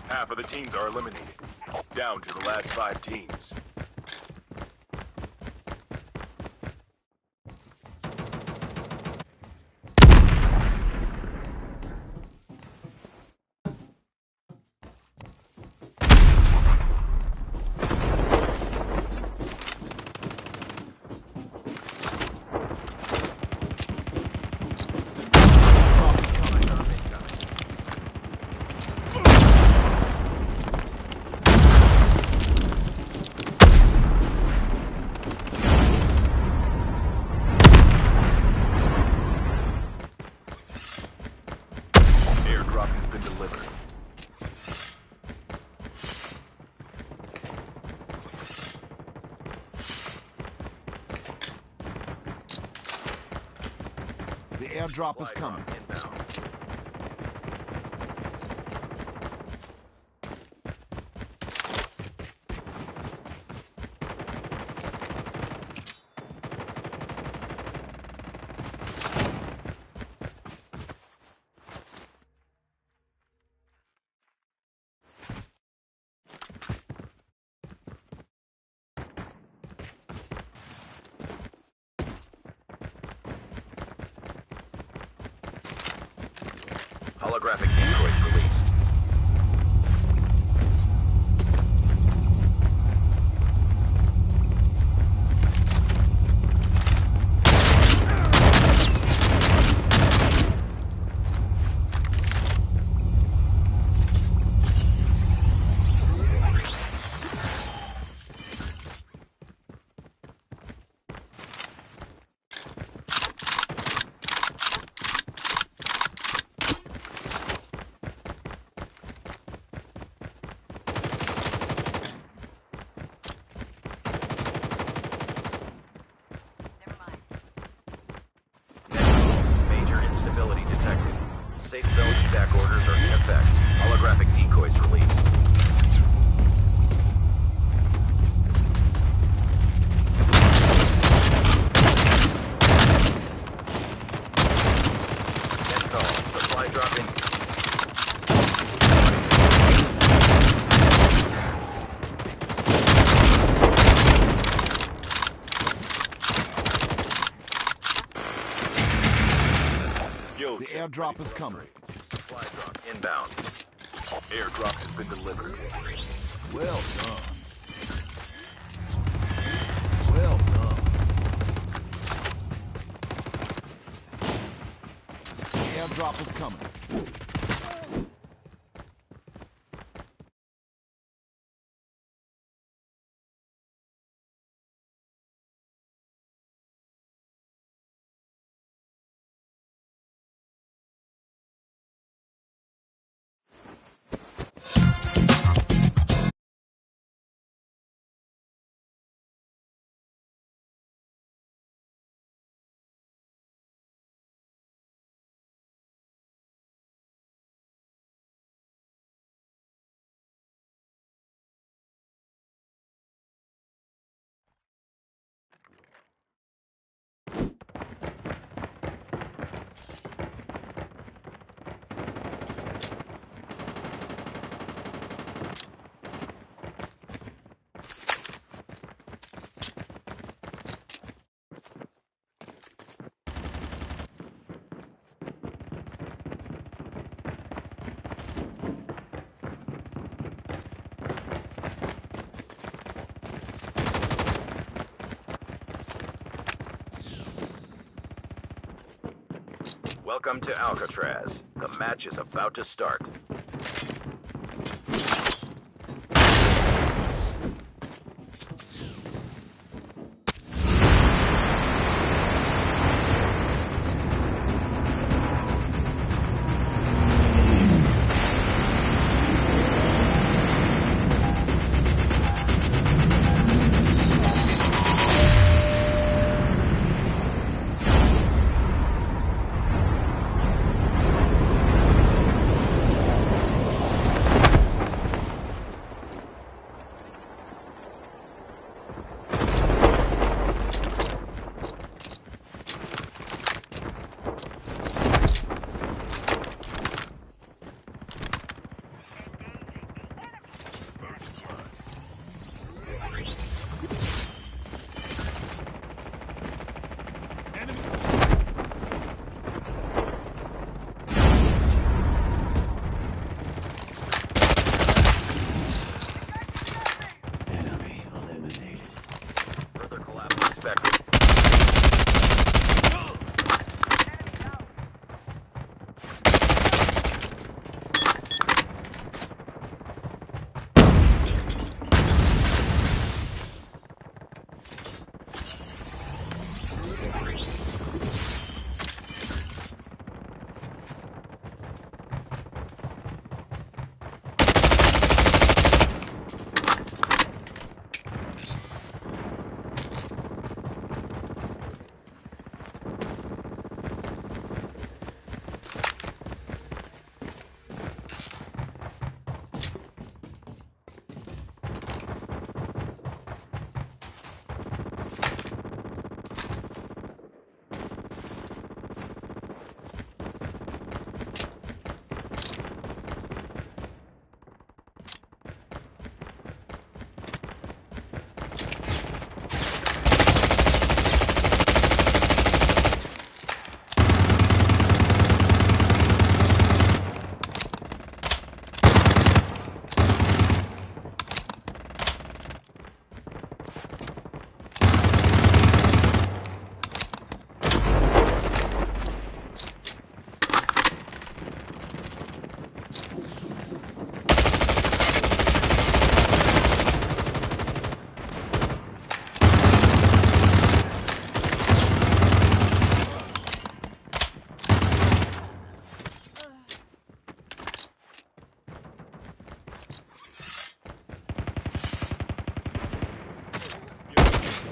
Half of the teams are eliminated. Down to the last 5 teams. Airdrop has been delivered. The airdrop is coming. Inbound. Holographic decoys released. Safe zone evac orders are in effect. Holographic decoys released. Netcall, supply drop in. The airdrop is coming. Supply drop inbound. inbound. Airdrop has been delivered. Well done. Well done. Airdrop is coming. Welcome to Alcatraz. The match is about to start. Further collapse expected.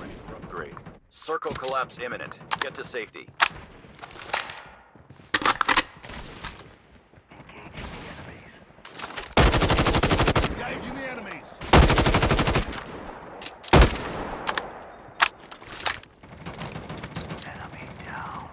Ready for upgrade. Circle collapse imminent. Get to safety. Engaging the enemies. Enemy down.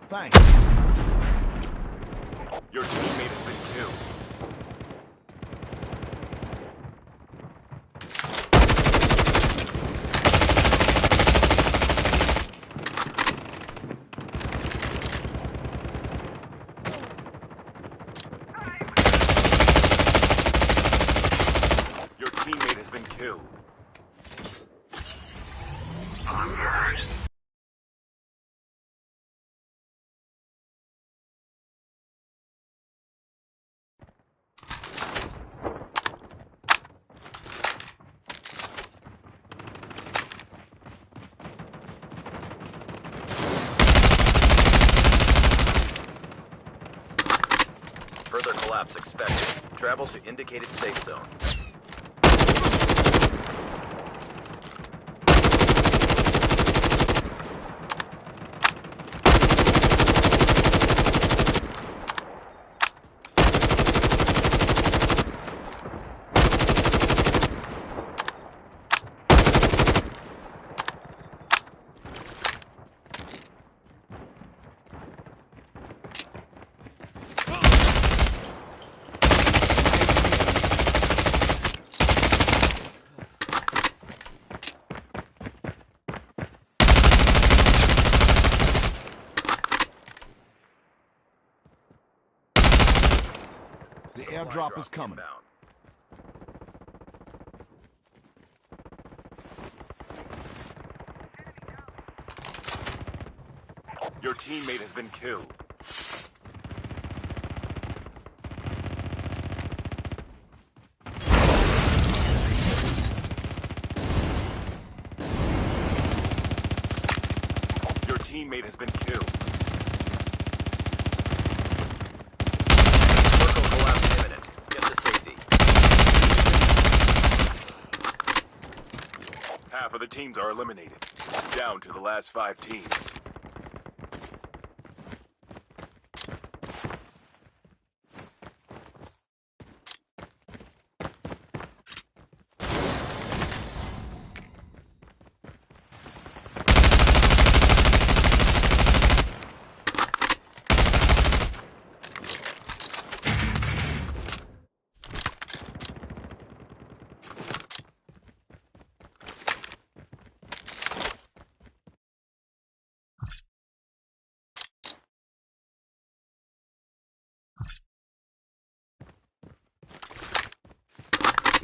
Thanks. Your teammate has been killed. Your teammate has been killed. Further collapse expected. Travel to indicated safe zone. The airdrop is coming. Inbound. Your teammate has been killed. Your teammate has been killed. Circle collapse imminent. Get to safety. Half of the teams are eliminated. Down to the last 5 teams.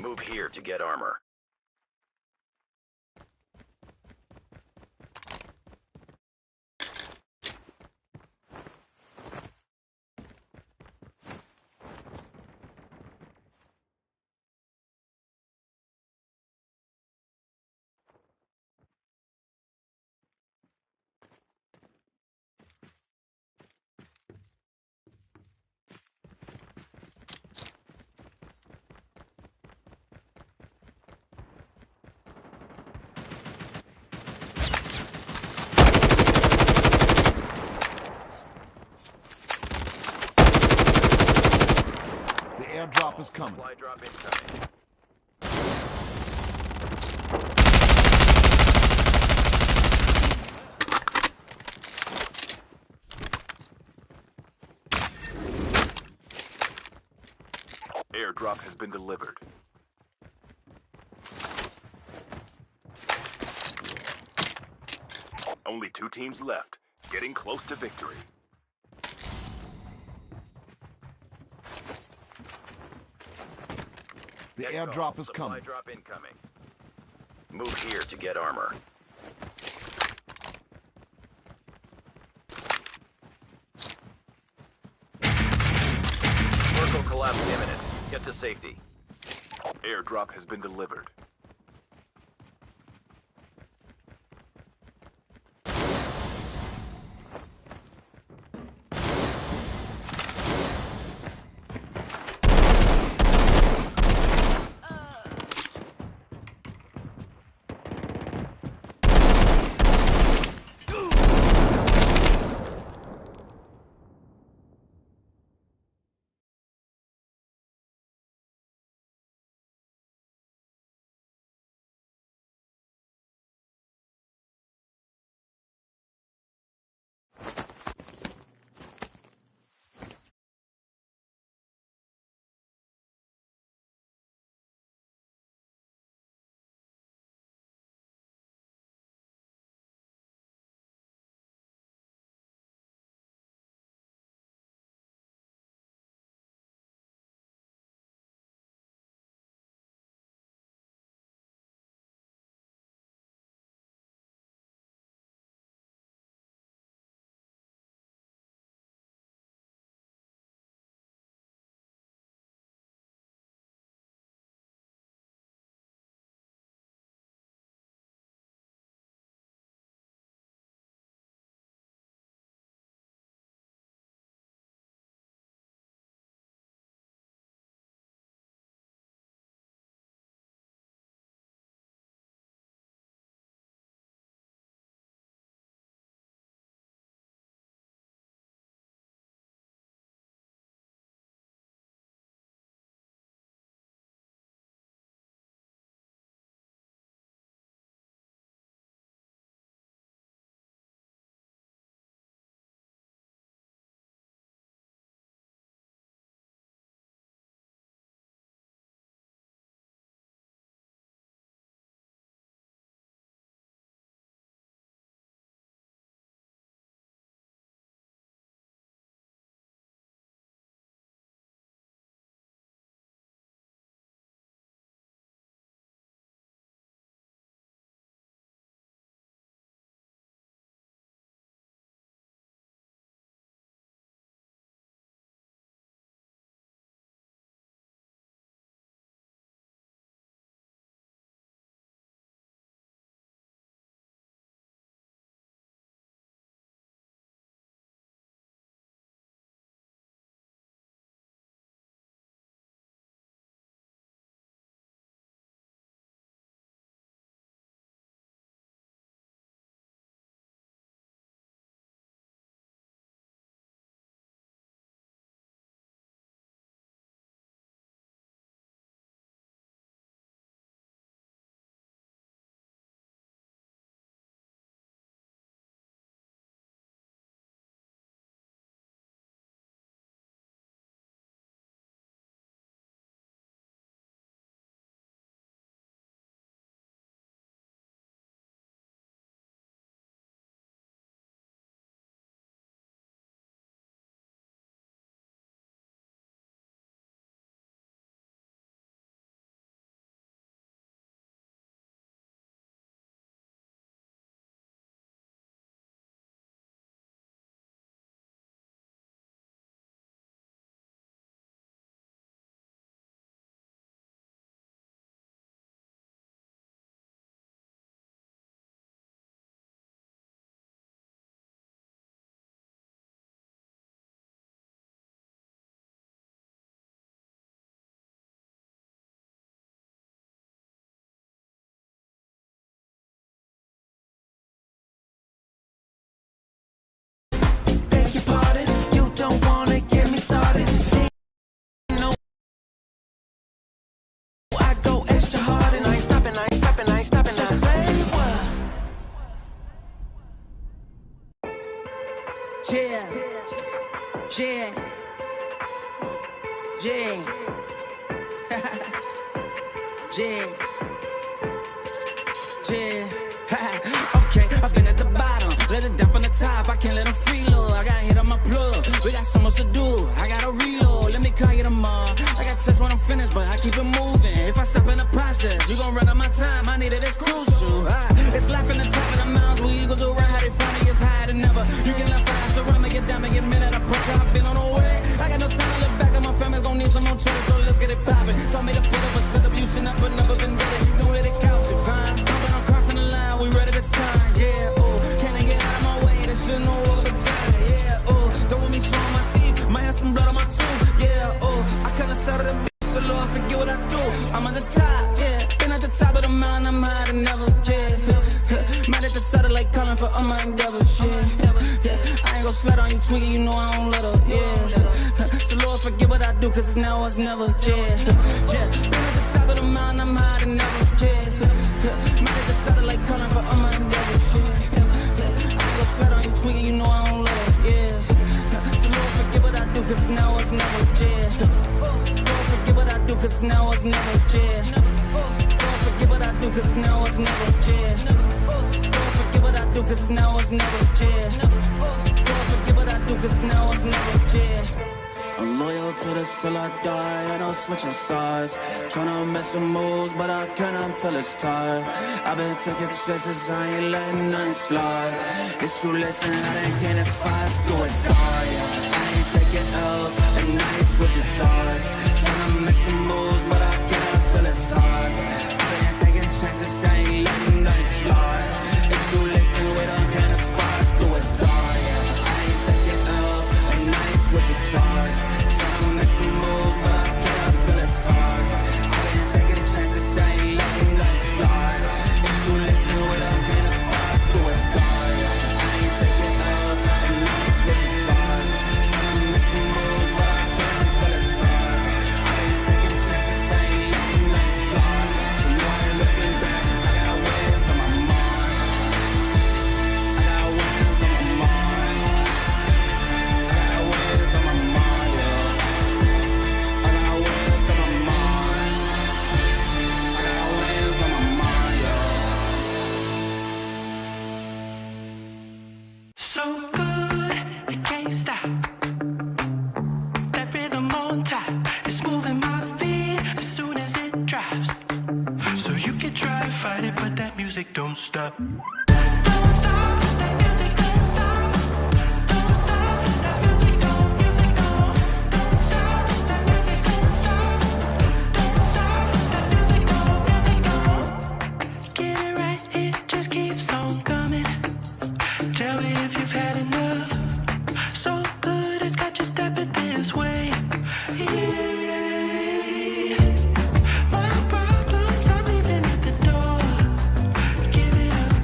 Move here to get armor. The airdrop is coming. Supply drop incoming. Airdrop has been delivered. Only 2 teams left, getting close to victory. The airdrop is Supply coming. drop incoming. Move here to get armor. Circle collapse imminent. Get to safety. Airdrop has been delivered. Yeah, yeah, yeah, yeah, yeah. Okay, I've been at the bottom, let it down from the top. I can't let them freeload. I got hit on my plug. We got so much to do. I gotta reload. Let me call you tomorrow. I got tests when I'm finished, but I keep it moving. If I stop in the process, you gon' run out my time. I need it, it's crucial. It's lapping the top of the mountains where eagles will run. How they find me is higher than ever. You can let fire surround me, get down, me get minute. I push, I've been on the way. I got no time to look back, and my family's gon' need some more cheddar, so let's get it poppin'. Told me to put up a setup, you should never been better. You gon' let it couch it, fine. Bumpin', I'm crossing the line, we ready to sign. Yeah, oh, can't get out of my way, this shit no walk up a giant. Yeah, oh, don't want me showing my teeth, might have some blood on my tooth. Yeah, oh, I kinda settle the beat, so Lord forget what I do. I'm at the top, yeah, been at the top of the mountain, I'm higher than ever. Yeah, might at the satellite calling for all my endeavors. Yeah, I ain't gon' slut on you tweaking, you know I don't let her. Yeah, so Lord forget what I do, cause it's now or it's never. Yeah, been at the top of the mountain, I'm higher than ever. Yeah, might at the satellite calling for all my endeavors. Yeah, I ain't gon' slut on you tweaking, you know I don't let her. Yeah, so Lord forget what I do, cause it's now or it's never. Yeah, Lord forget what I do, cause it's now or it's never. Yeah, Lord forget what I do, cause it's now or it's never. Yeah, Lord forget what I do, cause it's now or it's never. Yeah, Lord forget what I do, cause it's now or it's never. Yeah. I'm loyal to this till I die, I don't switching sides. Tryna make some moves, but I can't until it's time. I've been taking chances, I ain't letting nothing slide. It's true, listen, I done came as far as do or die. I ain't taking L's, and I ain't switching sides. Tryna make some moves, but I can't until it's time. I've been taking chances, I ain't letting nothing slide. It's true, listen, we done came as far as do or die. I ain't taking L's, and I ain't switching sides. Don't stop.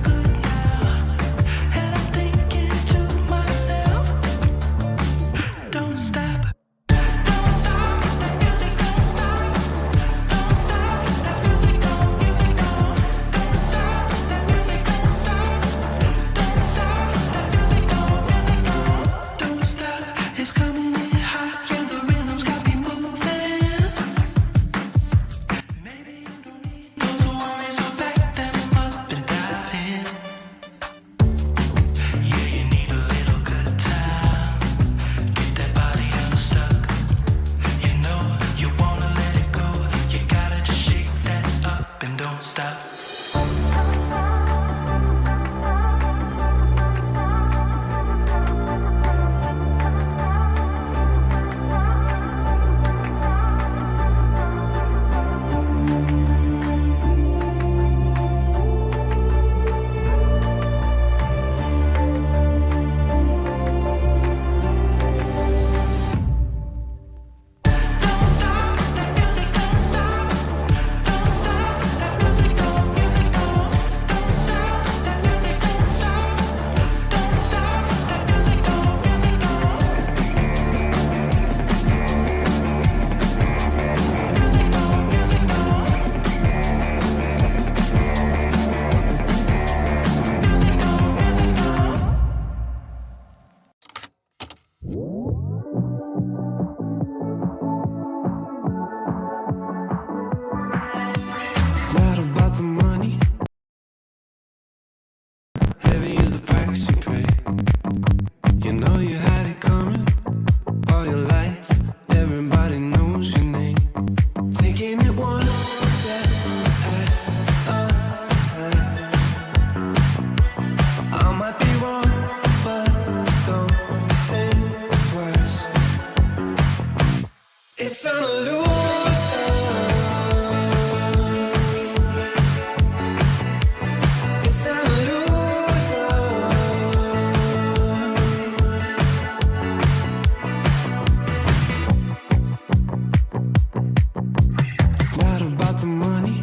Good It's an illusion. It's an illusion. It's not about the money,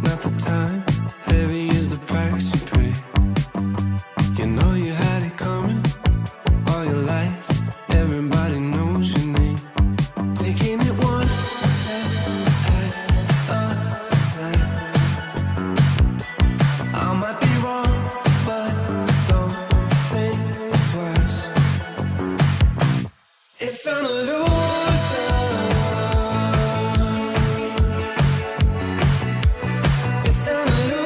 not the time. Heavy is the price you pay. You know you had it coming all your life. Everybody knows your name. Taking it one step at a time. I might be wrong, but don't think twice. It's an illusion. It's an illusion.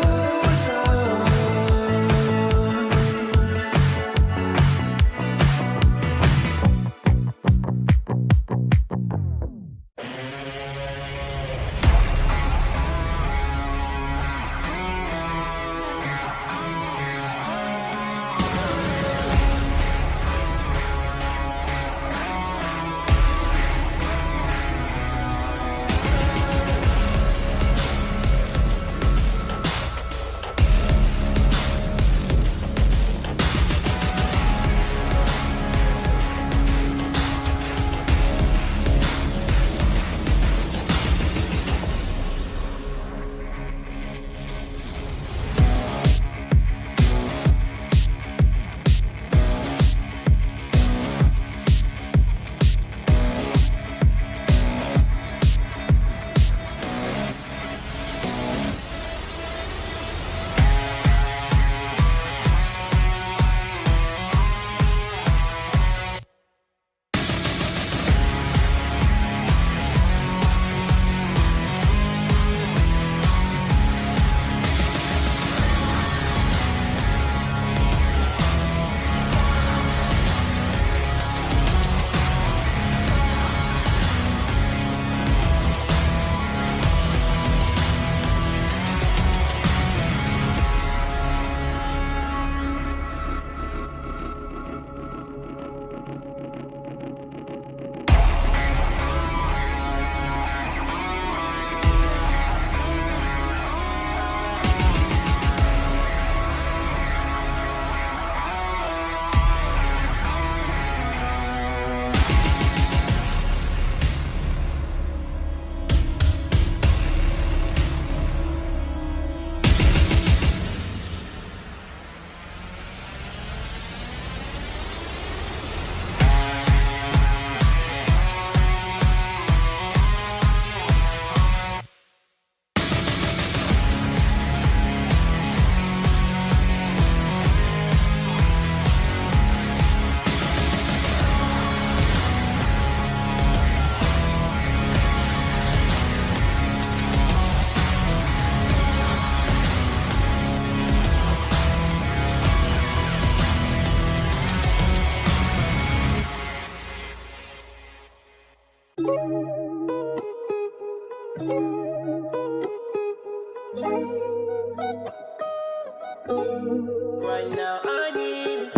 Right now I need it.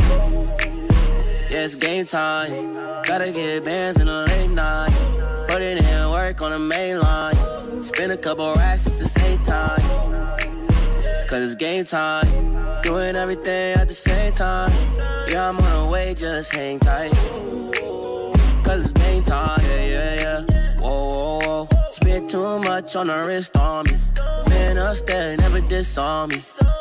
Yeah, it's game time. Gotta get bands in the late night. Put it in work on the main line. Spend a couple racks just to save time. Cause it's game time. Doing everything at the same time. Yeah, I'm on the way, just hang tight. Cause it's game time, yeah. Whoa, whoa, whoa. Spent too much on the wrist on me. Man upstairs, never disarm me.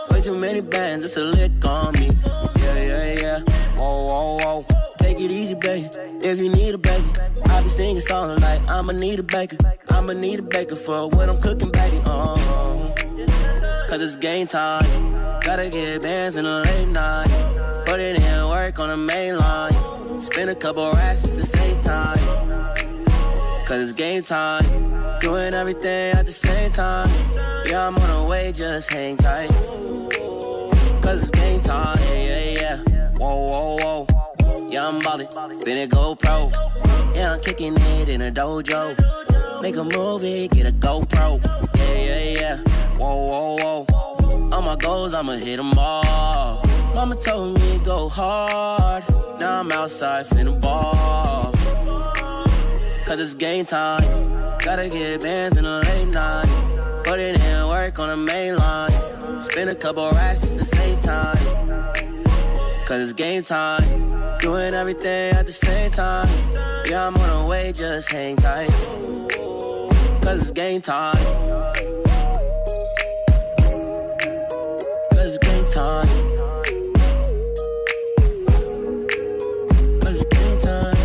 Way too many bands, it's a lick on me. Yeah. Whoa, whoa, whoa. Take it easy, baby. If you need a baby, I be singing songs like I'ma need a baker. I'ma need a baker for what I'm cooking, baby. Cause it's game time. Gotta get bands in the late night. Put it in work on the main line. Spend a couple racks just to save time. Cause it's game time. Doing everything at the same time. Yeah, I'm on the way, just hang tight. Cause it's game time, yeah. Whoa, whoa, whoa. Yeah, I'm ballin', finna go pro. Yeah, I'm kicking it in a dojo. Make a movie, get a GoPro. Yeah. Whoa, whoa, whoa. All my goals, I'ma hit them all. Mama told me go hard. Now I'm outside finna ball. cause it's game time. Gotta get bands in the late night. Put it in work on the main line. Spend a couple racks just to save time. Cause it's game time. Doing everything at the same time. Yeah, I'm on the way, just hang tight. Cause it's game time. Cause it's game time. Cause it's game time.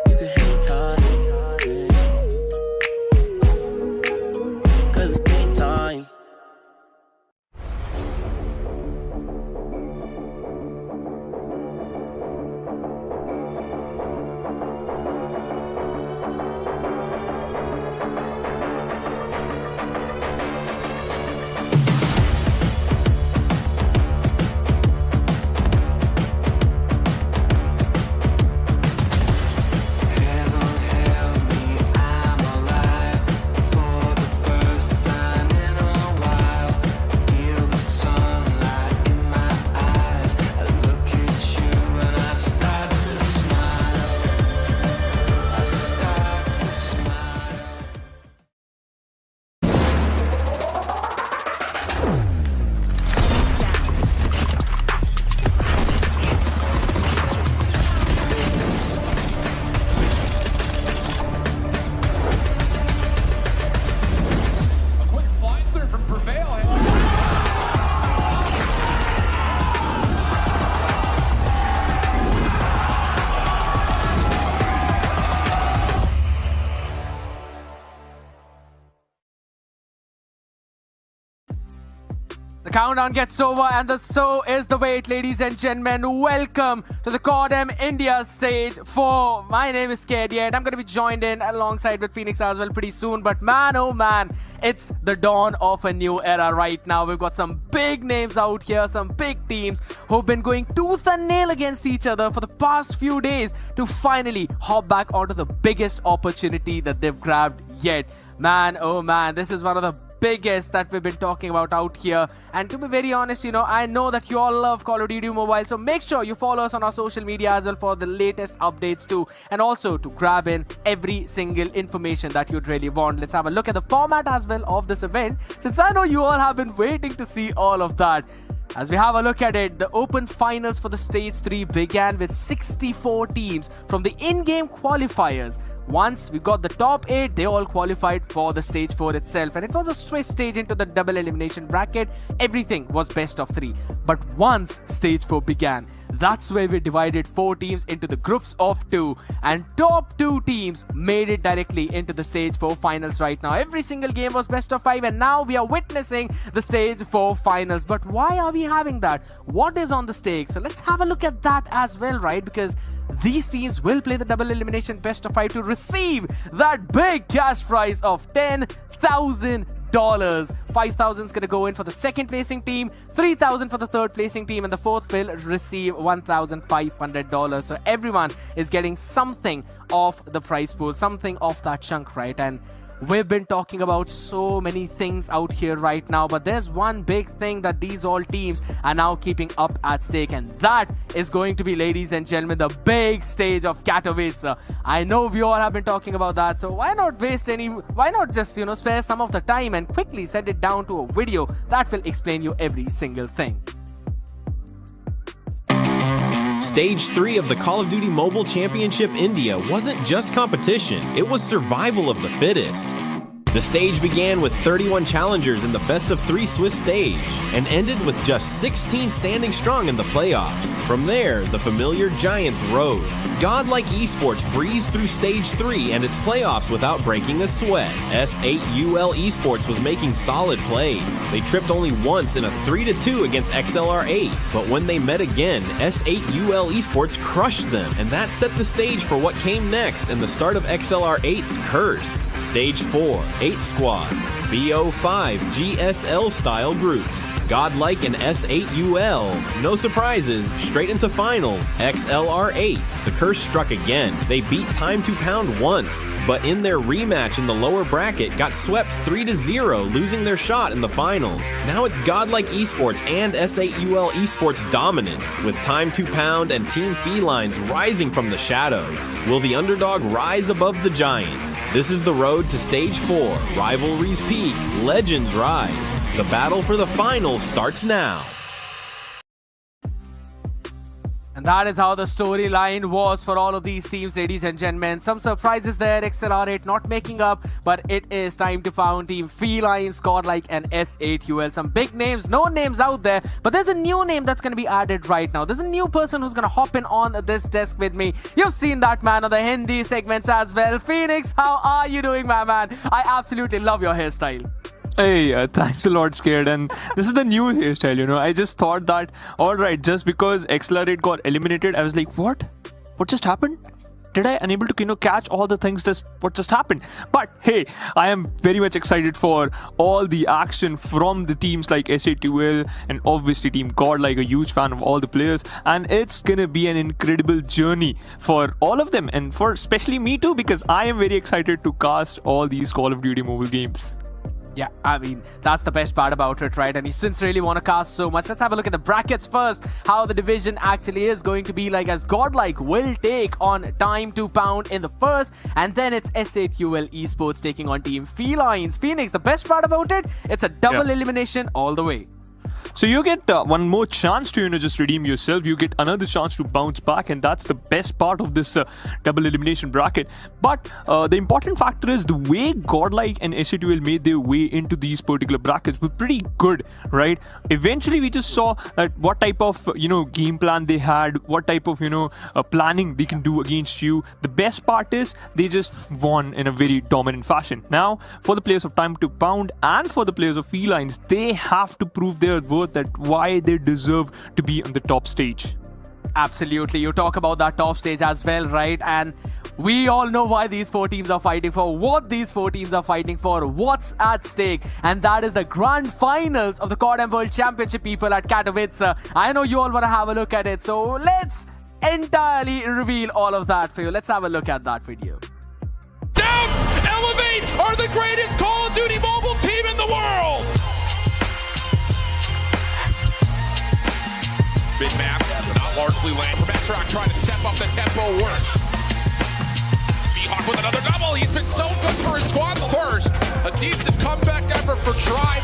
You can hang tight. Yeah. Cause it's game time. The countdown gets over and so is the wait, ladies and gentlemen. Welcome to the Cordem India stage 4. My name is KD and I'm going to be joined in alongside with Phoenix as well pretty soon. But man, oh man, it's the dawn of a new era right now. We've got some big names out here, some big teams who've been going tooth and nail against each other for the past few days to finally hop back onto the biggest opportunity that they've grabbed yet. Man, oh man, this is one of the biggest that we've been talking about out here. And to be very honest, you know, I know that you all love Call of Duty Mobile, so make sure you follow us on our social media as well for the latest updates too, and also to grab in every single information that you'd really want. Let's have a look at the format as well of this event, since I know you all have been waiting to see all of that. As we have a look at it, the open finals for the Stage 3 began with 64 teams from the in-game qualifiers. Once we got the top 8, they all qualified for the Stage 4 itself, and it was a switch stage into the double elimination bracket. Everything was best of 3. But once Stage 4 began, that's where we divided 4 teams into the groups of 2, and top 2 teams made it directly into the Stage 4 finals right now. Every single game was best of 5, and now we are witnessing the Stage 4 finals. But why are we having that? What is on the stake? So let's have a look at that as well, right? Because these teams will play the double elimination best of 5 to receive that big cash prize of $10,000. 5,000 is going to go in for the second placing team, 3,000 for the third placing team, and the fourth will receive $1,500. So everyone is getting something off the prize pool, something off that chunk, right? And we've been talking about so many things out here right now, but there's one big thing that these all teams are now keeping up at stake, and that is going to be, ladies and gentlemen, the big stage of Katowice. I know we all have been talking about that, so why not just, spare some of the time and quickly send it down to a video that will explain you every single thing. Stage 3 of the Call of Duty Mobile Championship India wasn't just competition, it was survival of the fittest. The stage began with 31 challengers in the best of 3 Swiss stage, and ended with just 16 standing strong in the playoffs. From there, the familiar giants rose. Godlike Esports breezed through Stage 3 and its playoffs without breaking a sweat. S8UL Esports was making solid plays. They tripped only once in a 3-2 against XLR8, but when they met again, S8UL Esports crushed them, and that set the stage for what came next and the start of XLR8's curse. Stage 4, 8 squads, BO5 GSL style groups. Godlike and S8UL. No surprises, straight into finals, XLR8. The curse struck again. They beat Time to Pound once, but in their rematch in the lower bracket got swept 3-0, losing their shot in the finals. Now it's Godlike Esports and S8UL Esports dominance, with Time to Pound and Team Felines rising from the shadows. Will the underdog rise above the giants? This is the road to Stage 4, rivalries peak, legends rise. The battle for the finals starts now. And that is how the storyline was for all of these teams, ladies and gentlemen. Some surprises there, XLR8 not making up, but it is Time to Pound, Team Felines, Godlike and S8UL. Some big names, no names out there, but there's a new name that's going to be added right now. There's a new person who's going to hop in on this desk with me. You've seen that man on the Hindi segments as well. Phoenix, how are you doing, my man? I absolutely love your hairstyle. Hey, thanks a lot, Scared. And this is the new hairstyle, you know. I just thought that, alright, just because XLR8 got eliminated, I was like, what? What just happened? Did I unable to, you know, catch all the things what just happened? But hey, I am very much excited for all the action from the teams like S8UL and obviously Team Godlike, a huge fan of all the players. And it's gonna be an incredible journey for all of them and for especially me too, because I am very excited to cast all these Call of Duty mobile games. Yeah, I mean, that's the best part about it, right? And you sincerely want to cast so much. Let's have a look at the brackets first, how the division actually is going to be like, as Godlike will take on Time to Pound in the first, and then it's S8UL Esports taking on Team Felines. Phoenix, the best part about it, it's a double elimination all the way. So you get one more chance to, you know, just redeem yourself. You get another chance to bounce back, and that's the best part of this double elimination bracket. But the important factor is the way Godlike and S8UL made their way into these particular brackets were pretty good, right? Eventually, we just saw that what type of, you know, game plan they had, what type of, you know, planning they can do against you. The best part is they just won in a very dominant fashion. Now, for the players of Time to Pound and for the players of Felines, they have to prove their worth, that why they deserve to be on the top stage. Absolutely, you talk about that top stage as well, right? And we all know why these four teams are fighting for, what these four teams are fighting for, what's at stake, and that is the grand finals of the CODM World Championship, people, at Katowice. I know you all want to have a look at it, so let's entirely reveal all of that for you. Let's have a look at that video. Doubts Elevate are the greatest Call of Duty mobile team in the world. Big map, not largely land. Metrock trying to step up the tempo work. B-Hawk with another double. He's been so good for his squad first. A decent comeback effort for Tribe.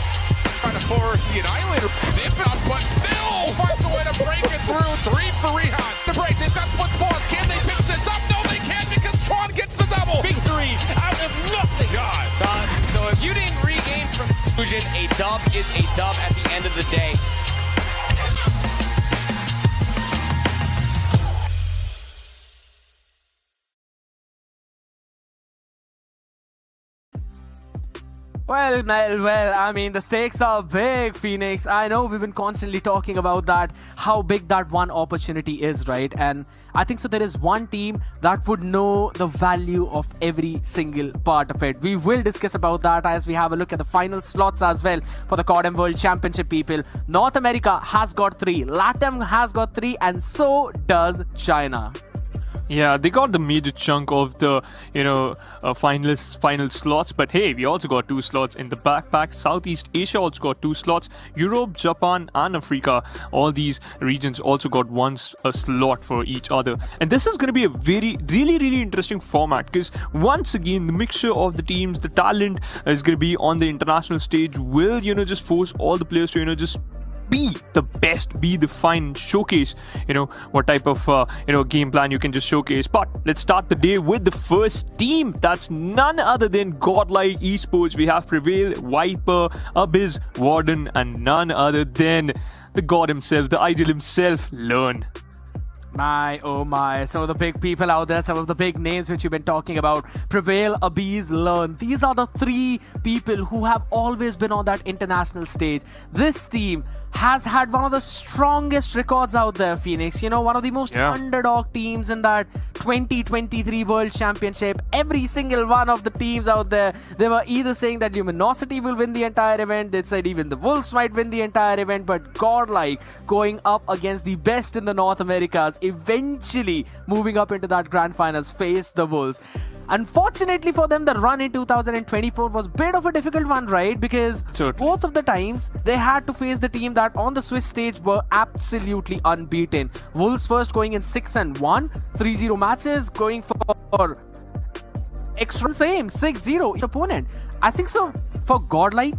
Trying to force the Annihilator. Zip out, but still finds a way to break it through. 3 for Rehan. The break, they've got split spawns. Can they fix this up? No, they can't, because Tron gets the double. Big 3 out of nothing. God. So if you didn't regain from Fusion, a dub is a dub at the end of the day. Well, I mean, the stakes are big, Phoenix. I know we've been constantly talking about that, how big that one opportunity is, right? And I think so there is one team that would know the value of every single part of it. We will discuss about that as we have a look at the final slots as well for the CODM World Championship, people. North America has got 3, LATAM has got 3, and so does China. Yeah, they got the major chunk of the, you know, final slots. But hey, we also got 2 slots in the backpack. Southeast Asia also got 2 slots. Europe, Japan, and Africa, all these regions also got a slot for each other. And this is going to be a really interesting format, because once again, the mixture of the teams, the talent is going to be on the international stage will, you know, just force all the players to, you know, just be the best, be the fine, showcase, you know, what type of, you know, game plan you can just showcase. But let's start the day with the first team. That's none other than Godlike Esports. We have Prevail, Viper, Abyss, Warden, and none other than the god himself, the idol himself, Learn. My, oh my, some of the big people out there, some of the big names which you've been talking about. Prevail, Abiz, Learn. These are the three people who have always been on that international stage. This team has had one of the strongest records out there, Phoenix. You know, one of the most underdog teams in that 2023 World Championship. Every single one of the teams out there, they were either saying that Luminosity will win the entire event, they said even the Wolves might win the entire event, but Godlike going up against the best in the North Americas, eventually moving up into that grand finals, face the Wolves. Unfortunately for them, the run in 2024 was a bit of a difficult one, right? Because both of the times they had to face the team that on the Swiss stage were absolutely unbeaten. Wolves first going in 6-1, 3-0 matches, going for extra same 6-0 each opponent. I think so for Godlike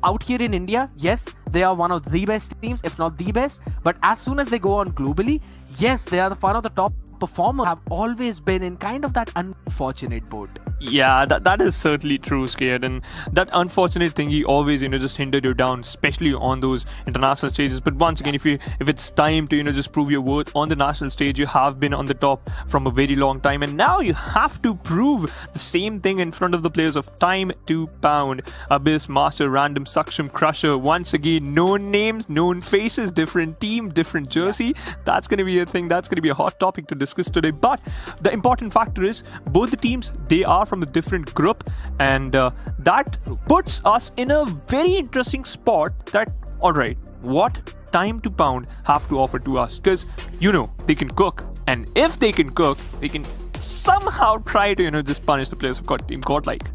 out here in India, yes, they are one of the best teams, if not the best. But as soon as they go on globally, yes, they are one of the top performers, have always been in kind of that unfortunate boat. Yeah, that is certainly true, Scared. And that unfortunate thing, he always, just hindered you down, especially on those international stages. But once again, if it's time to, just prove your worth on the national stage, you have been on the top from a very long time. And now you have to prove the same thing in front of the players of Time to Pound. Abyss, Master, Random, Saksham, Crusher. Once again, known names, known faces, different team, different jersey. That's going to be a thing. That's going to be a hot topic to discuss today. But the important factor is both the teams, they are from a different group, and that puts us in a very interesting spot that, alright, what Time to Pound have to offer to us? Because, they can cook, and if they can cook, they can somehow try to, just punish the players of Team Godlike.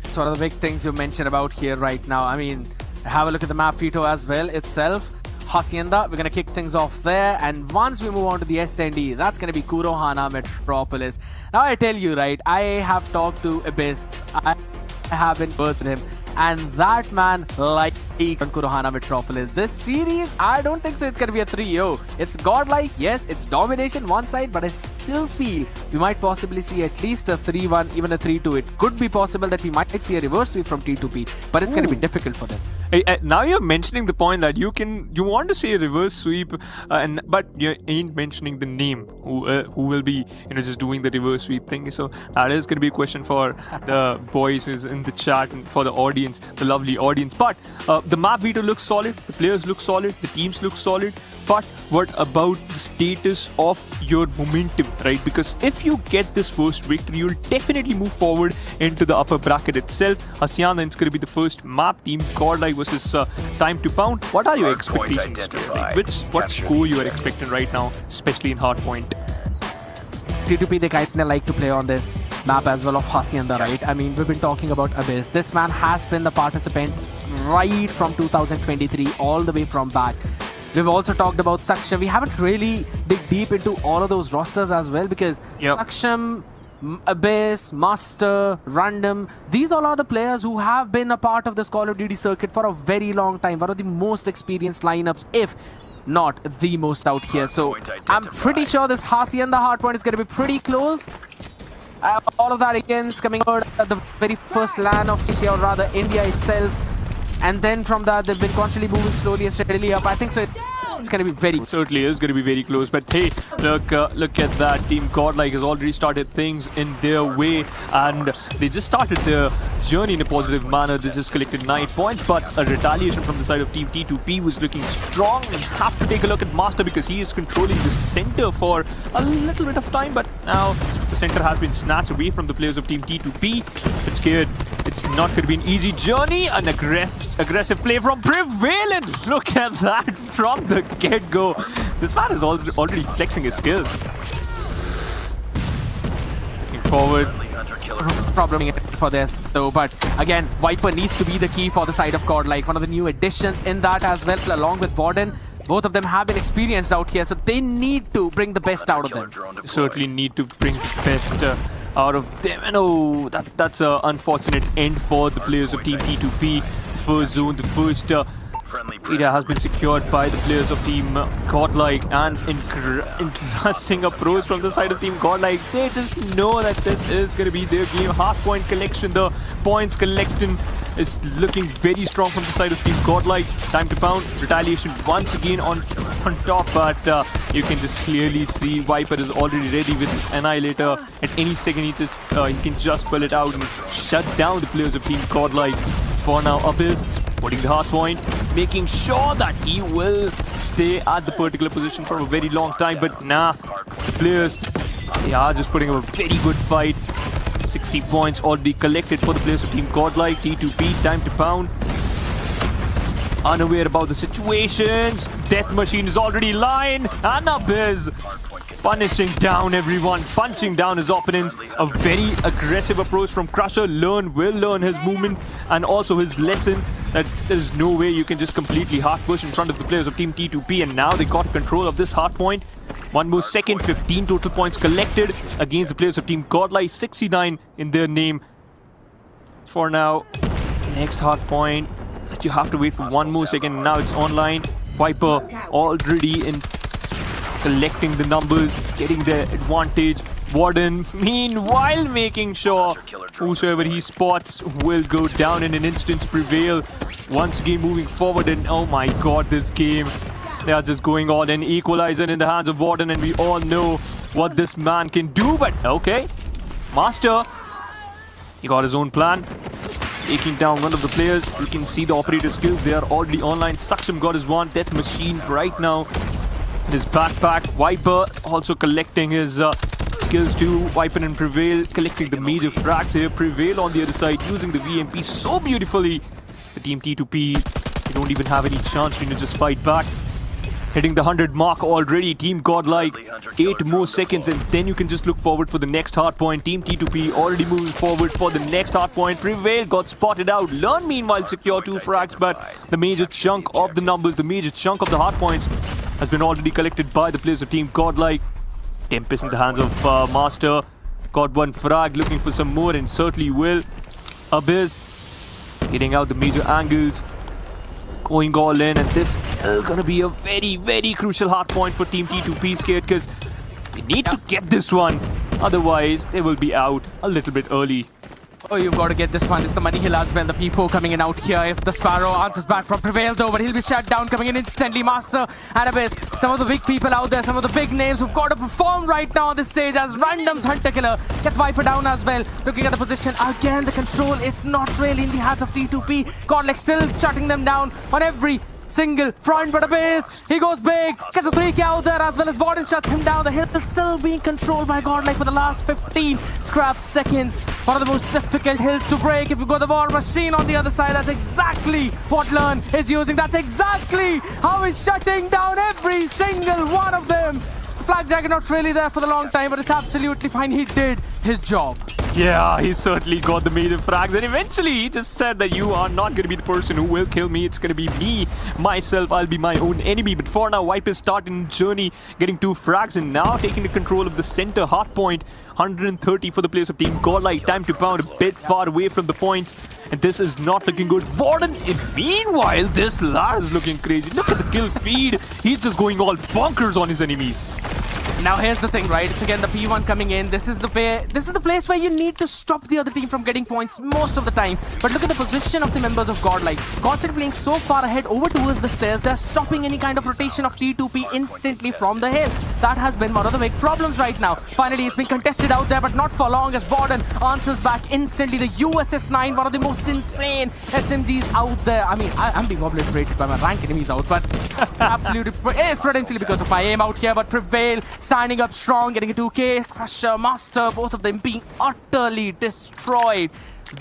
It's one of the big things you mentioned about here right now. I mean, have a look at the map Vito as well itself. Hacienda, we're going to kick things off there, and once we move on to the SND, that's going to be Kurohana Metropolis. Now I tell you, right, I have talked to Abyss, I have been words with him, and that man likes Kurohana Metropolis. This series, I don't think so it's going to be a 3-0. It's Godlike, yes, it's domination one side, but I still feel we might possibly see at least a 3-1, even a 3-2. It could be possible that we might see a reverse sweep from T2P, but it's going to be difficult for them. Now you're mentioning the point that you want to say a reverse sweep, but you ain't mentioning the name who will be just doing the reverse sweep thing. So that is going to be a question for the boys who's in the chat and for the audience, the lovely audience. But the map Vito looks solid, the players look solid, the teams look solid. But what about the status of your momentum, right? Because if you get this first victory, you'll definitely move forward into the upper bracket itself. Hacienda is going to be the first map team. Godlike versus Time to Pound. What are your expectations today? Like, what score you are expecting right now, especially in Hardpoint? T2P, they kind of like to play on this map as well of Hacienda, right? I mean, we've been talking about Abyss. This man has been the participant right from 2023 all the way from back. We've also talked about Saksham. We haven't really dig deep into all of those rosters as well, because Saksham, Abyss, Master, Random, these all are the players who have been a part of this Call of Duty circuit for a very long time. One of the most experienced lineups, if not the most out here. So I'm pretty sure this Hacienda Hardpoint is going to be pretty close. All of that again is coming out at the very first LAN of Asia, or rather India itself. And then from that, they've been constantly moving slowly and steadily up. I think so. It's going to be very... Certainly is going to be very close. But hey, look at that. Team Godlike has already started things in their way. And they just started their journey in a positive manner. They just collected 9 points. But a retaliation from the side of Team T2P was looking strong. We have to take a look at Master, because he is controlling the center for a little bit of time. But now the center has been snatched away from the players of Team T2P. It's scared. It's not going to be an easy journey. An aggressive play from Prevail, and look at that from the get-go. This man is already flexing his skills. Looking forward. Problem for this though, but again, Viper needs to be the key for the side of Godlike. One of the new additions in that as well, along with Warden. Both of them have been experienced out here, so they need to bring the best out of them. Certainly need to bring the best out of them. And oh, that's an unfortunate end for the players of Team T2P. The first zone, the first Area has been secured by the players of Team Godlike, and interesting approach from the side of Team Godlike. They just know that this is going to be their game. Half point collection, the points collection is looking very strong from the side of Team Godlike. Time to pound. Retaliation once again on top, but you can just clearly see Viper is already ready with his Annihilator. At any second he can just pull it out and shut down the players of Team Godlike. For now, Abyss putting the hard point, making sure that he will stay at the particular position for a very long time. But nah, the players, they are just putting up a very good fight. 60 points already collected for the players of Team Godlike. T2P, time to pound. Unaware about the situations. Death Machine is already lying. And Abyss punishing down everyone, punching down his opponents. A very aggressive approach from Crusher. Will learn his movement and also his lesson that there's no way you can just completely hard push in front of the players of Team T2P. And now they got control of this hard point. One more second, 15 total points collected against the players of Team Godlike. 69 in their name. For now, next hard point. You have to wait for one more second. Now it's online. Viper already in collecting the numbers, getting the advantage. Warden, meanwhile, making sure whosoever he spots will go down in an instant. Prevail once again moving forward, and oh my god, this game, they are just going on. An equalizer in the hands of Warden, and we all know what this man can do. But okay, Master, he got his own plan, taking down one of the players. You can see the operator skills, they are already online. Saksham got his one. Death Machine right now in his backpack. Viper also collecting his skills too. Viper and Prevail collecting the major frags here. Prevail on the other side using the VMP so beautifully. The Team T2P, they don't even have any chance to just fight back. Hitting the 100 mark already. Team Godlike, 8 more seconds, and then you can just look forward for the next hard point. Team T2P already moving forward for the next hard point. Prevail got spotted out. Learn meanwhile secure 2 frags, but the major chunk of the numbers, the major chunk of the hard points has been already collected by the players of Team Godlike. Tempest in the hands of Master. Got 1 frag, looking for some more, and certainly will. Abyss getting out the major angles, going all in, and this is still gonna be a very, very crucial hard point for Team T2P, Scared, because they need to get this one. Otherwise, they will be out a little bit early. Oh, you've got to get this one. It's the Money Hill as well. The P4 coming in out here. If the Sparrow answers back from Prevail though, but he'll be shut down, coming in instantly. Master and Abyss, some of the big people out there, some of the big names who've got to perform right now on this stage as Random's Hunter Killer gets Viper down as well. Looking at the position again, the control, it's not really in the hands of T2P. Godlike still shutting them down on every single front, but Abyss, he goes big, gets a 3K out there as well as Warden shuts him down. The hill is still being controlled by Godlike for the last 15 scrap seconds. One of the most difficult hills to break. If you got the War Machine on the other side, that's exactly what Learn is using. That's exactly how he's shutting down every single one of them. Flag Juggernaut's really there for the long time, but it's absolutely fine. He did his job. Yeah, he certainly got the major frags, and eventually he just said that you are not going to be the person who will kill me. It's going to be me, myself. I'll be my own enemy. But for now, Viper's starting journey, getting 2 frags, and now taking the control of the center hard point. 130 for the players of Team Godlike. Time to pound, a bit far away from the point, and this is not looking good. Warden, meanwhile, this Lars is looking crazy. Look at the kill feed. He's just going all bonkers on his enemies. Now here's the thing, right? It's again the P1 coming in. This is the place where you need to stop the other team from getting points most of the time. But look at the position of the members of Godlike. Constantly playing so far ahead over towards the stairs. They're stopping any kind of rotation of T2P instantly from the hill. That has been one of the big problems right now. Finally, it's been contested out there, but not for long, as Warden answers back instantly. The USS-9, one of the most insane SMGs out there. I mean, I'm being obliterated by my rank enemies out, but absolutely potentially because of my aim out here. But Prevail standing up strong, getting a 2K. Crusher, Master, both of them being utterly destroyed.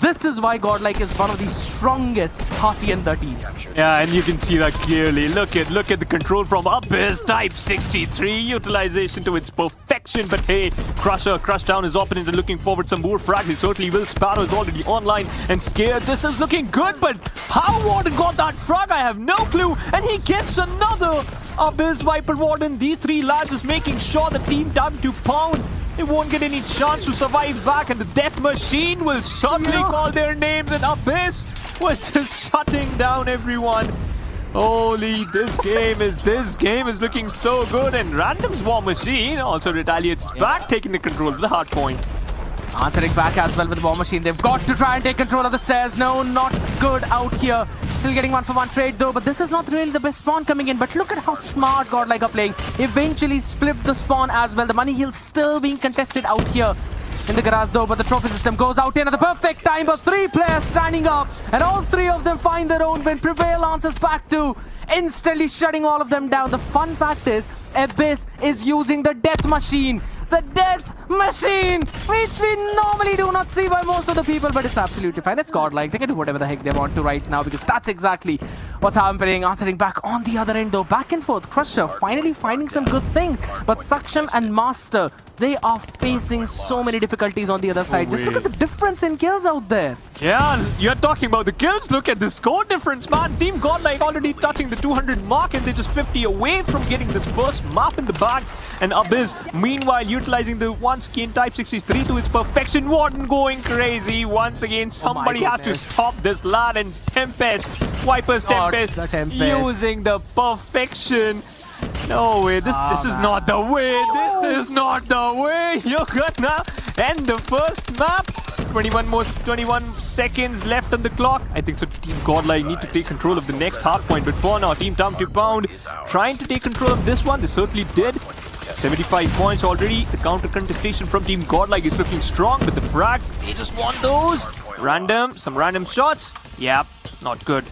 This is why Godlike is one of the strongest Hacienda teams. Yeah, and you can see that clearly. Look at the control from Abyss. Type 63 utilization to its perfection. But hey, Crusher crushed down his opponent and looking forward some more frags. He certainly will. Sparrow is already online and Scared. This is looking good, but how Warden got that frag, I have no clue. And he gets another. Abyss, Viper, Warden, these 3 lads is making sure the team time to pound. They won't get any chance to survive back, and the Death Machine will certainly call their names, and Abyss was just shutting down everyone. Holy, this game is looking so good, and Random's War Machine also retaliates back, taking the control of the hard point. Answering back as well with the War Machine. They've got to try and take control of the stairs. No, not good out here. Still getting 1-for-1 trade though, but this is not really the best spawn coming in. But look at how smart Godlike are playing. Eventually split the spawn as well. The money heal still being contested out here in the garage though, but the trophy system goes out in at the perfect time. But 3 players standing up, and all 3 of them find their own win. Prevail answers back to instantly shutting all of them down. The fun fact is, Abyss is using the death machine. The death machine, which we normally do not see by most of the people, but it's absolutely fine. It's Godlike. They can do whatever the heck they want to right now, because that's exactly what's happening. Answering back on the other end though, back and forth. Crusher finally finding some good things, but Saksham and Master, they are facing so many difficulties on the other side. Just look at the difference in kills out there. Yeah, you're talking about the kills. Look at the score difference, man. Team Godlike already touching the 200 mark, and they're just 50 away from getting this first map in the bag. And Abyss, meanwhile, utilizing the one-skin Type 63 to its perfection. Warden going crazy. Once again, somebody has to stop this lad. And Tempest, Viper's Tempest, using the perfection. No way, this is not the way. This is not the way. You're gonna end the first map. 21 seconds left on the clock. I think so. Team Godlike need to take control of the next hard point. But for now, Team Time to Pound trying to take control of this one. They certainly did. 75 points already. The counter contestation from Team Godlike is looking strong, but the frags, they just want those. Some random shots. Yep, not good.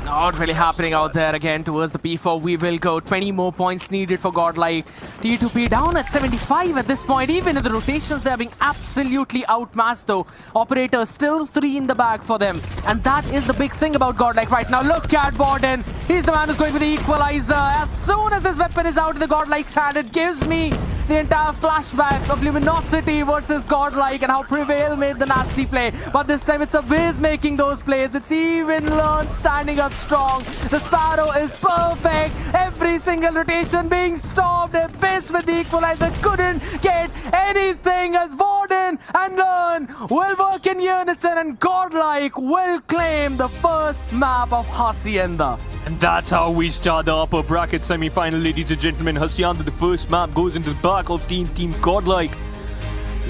Not really happening out there again towards the P4. We will go. 20 more points needed for Godlike. T2P down at 75 at this point. Even in the rotations, they're being absolutely outmatched though. Operator still 3 in the bag for them. And that is the big thing about Godlike right now. Look at Warden. He's the man who's going for the equalizer. As soon as this weapon is out in the Godlike's hand, it gives me the entire flashbacks of Luminosity versus Godlike and how Prevail made the nasty play. But this time it's Abyss making those plays. It's even learned standing up strong. The Sparrow is perfect. Every single rotation being stopped. Abyss with the equalizer couldn't get anything as Warden and Learn will work in unison, and Godlike will claim the first map of Hacienda. And that's how we start the upper bracket semi-final, ladies and gentlemen. Hacienda, the first map, goes into the back of Team Godlike.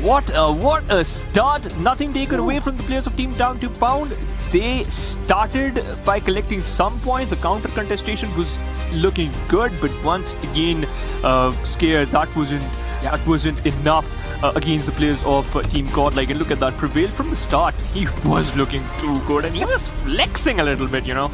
What a start. Nothing taken away from the players of Team Down to Pound. They started by collecting some points. The counter contestation was looking good, but once again, Scared, that wasn't enough against the players of Team Godlike. And look at that, Prevail from the start. He was looking too good, and he was flexing a little bit, you know.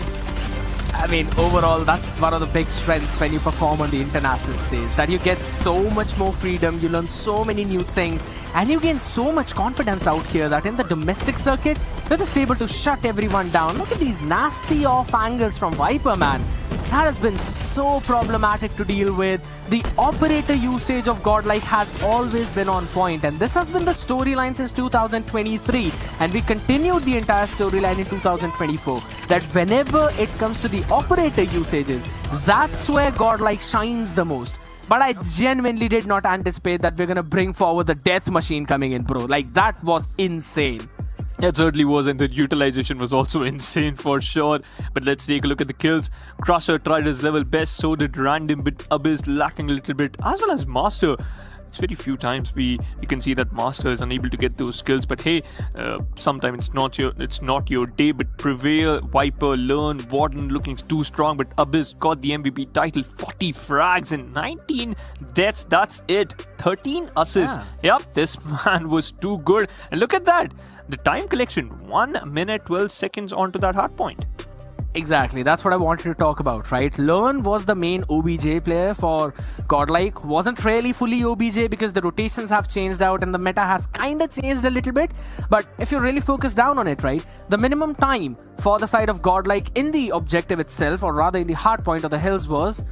I mean, overall, that's one of the big strengths when you perform on the international stage, that you get so much more freedom, you learn so many new things, and you gain so much confidence out here that in the domestic circuit, you're just able to shut everyone down. Look at these nasty off angles from Viper, man. That has been so problematic to deal with. The operator usage of Godlike has always been on point, and this has been the storyline since 2023, and we continued the entire storyline in 2024, that whenever it comes to the operator usages, that's where Godlike shines the most. But I genuinely did not anticipate that we're gonna bring forward the death machine coming in, bro. Like, that was insane. It certainly was, and the utilization was also insane for sure. But let's take a look at the kills. Crusher tried his level best, so did Random, but Abyss lacking a little bit, as well as Master. It's very few times we can see that Master is unable to get those kills. But hey, sometimes it's not your day. But Prevail, Viper, Learn, Warden looking too strong. But Abyss got the MVP title. 40 frags and 19 deaths. That's it. 13 assists. Yeah. Yep, this man was too good. And look at that. The time collection, 1 minute 12 seconds onto that hard point. Exactly, that's what I wanted to talk about, right? Learn was the main OBJ player for Godlike. Wasn't really fully OBJ because the rotations have changed out and the meta has kind of changed a little bit. But if you really focus down on it, right, the minimum time for the side of Godlike in the objective itself, or rather in the hard point of the hills, was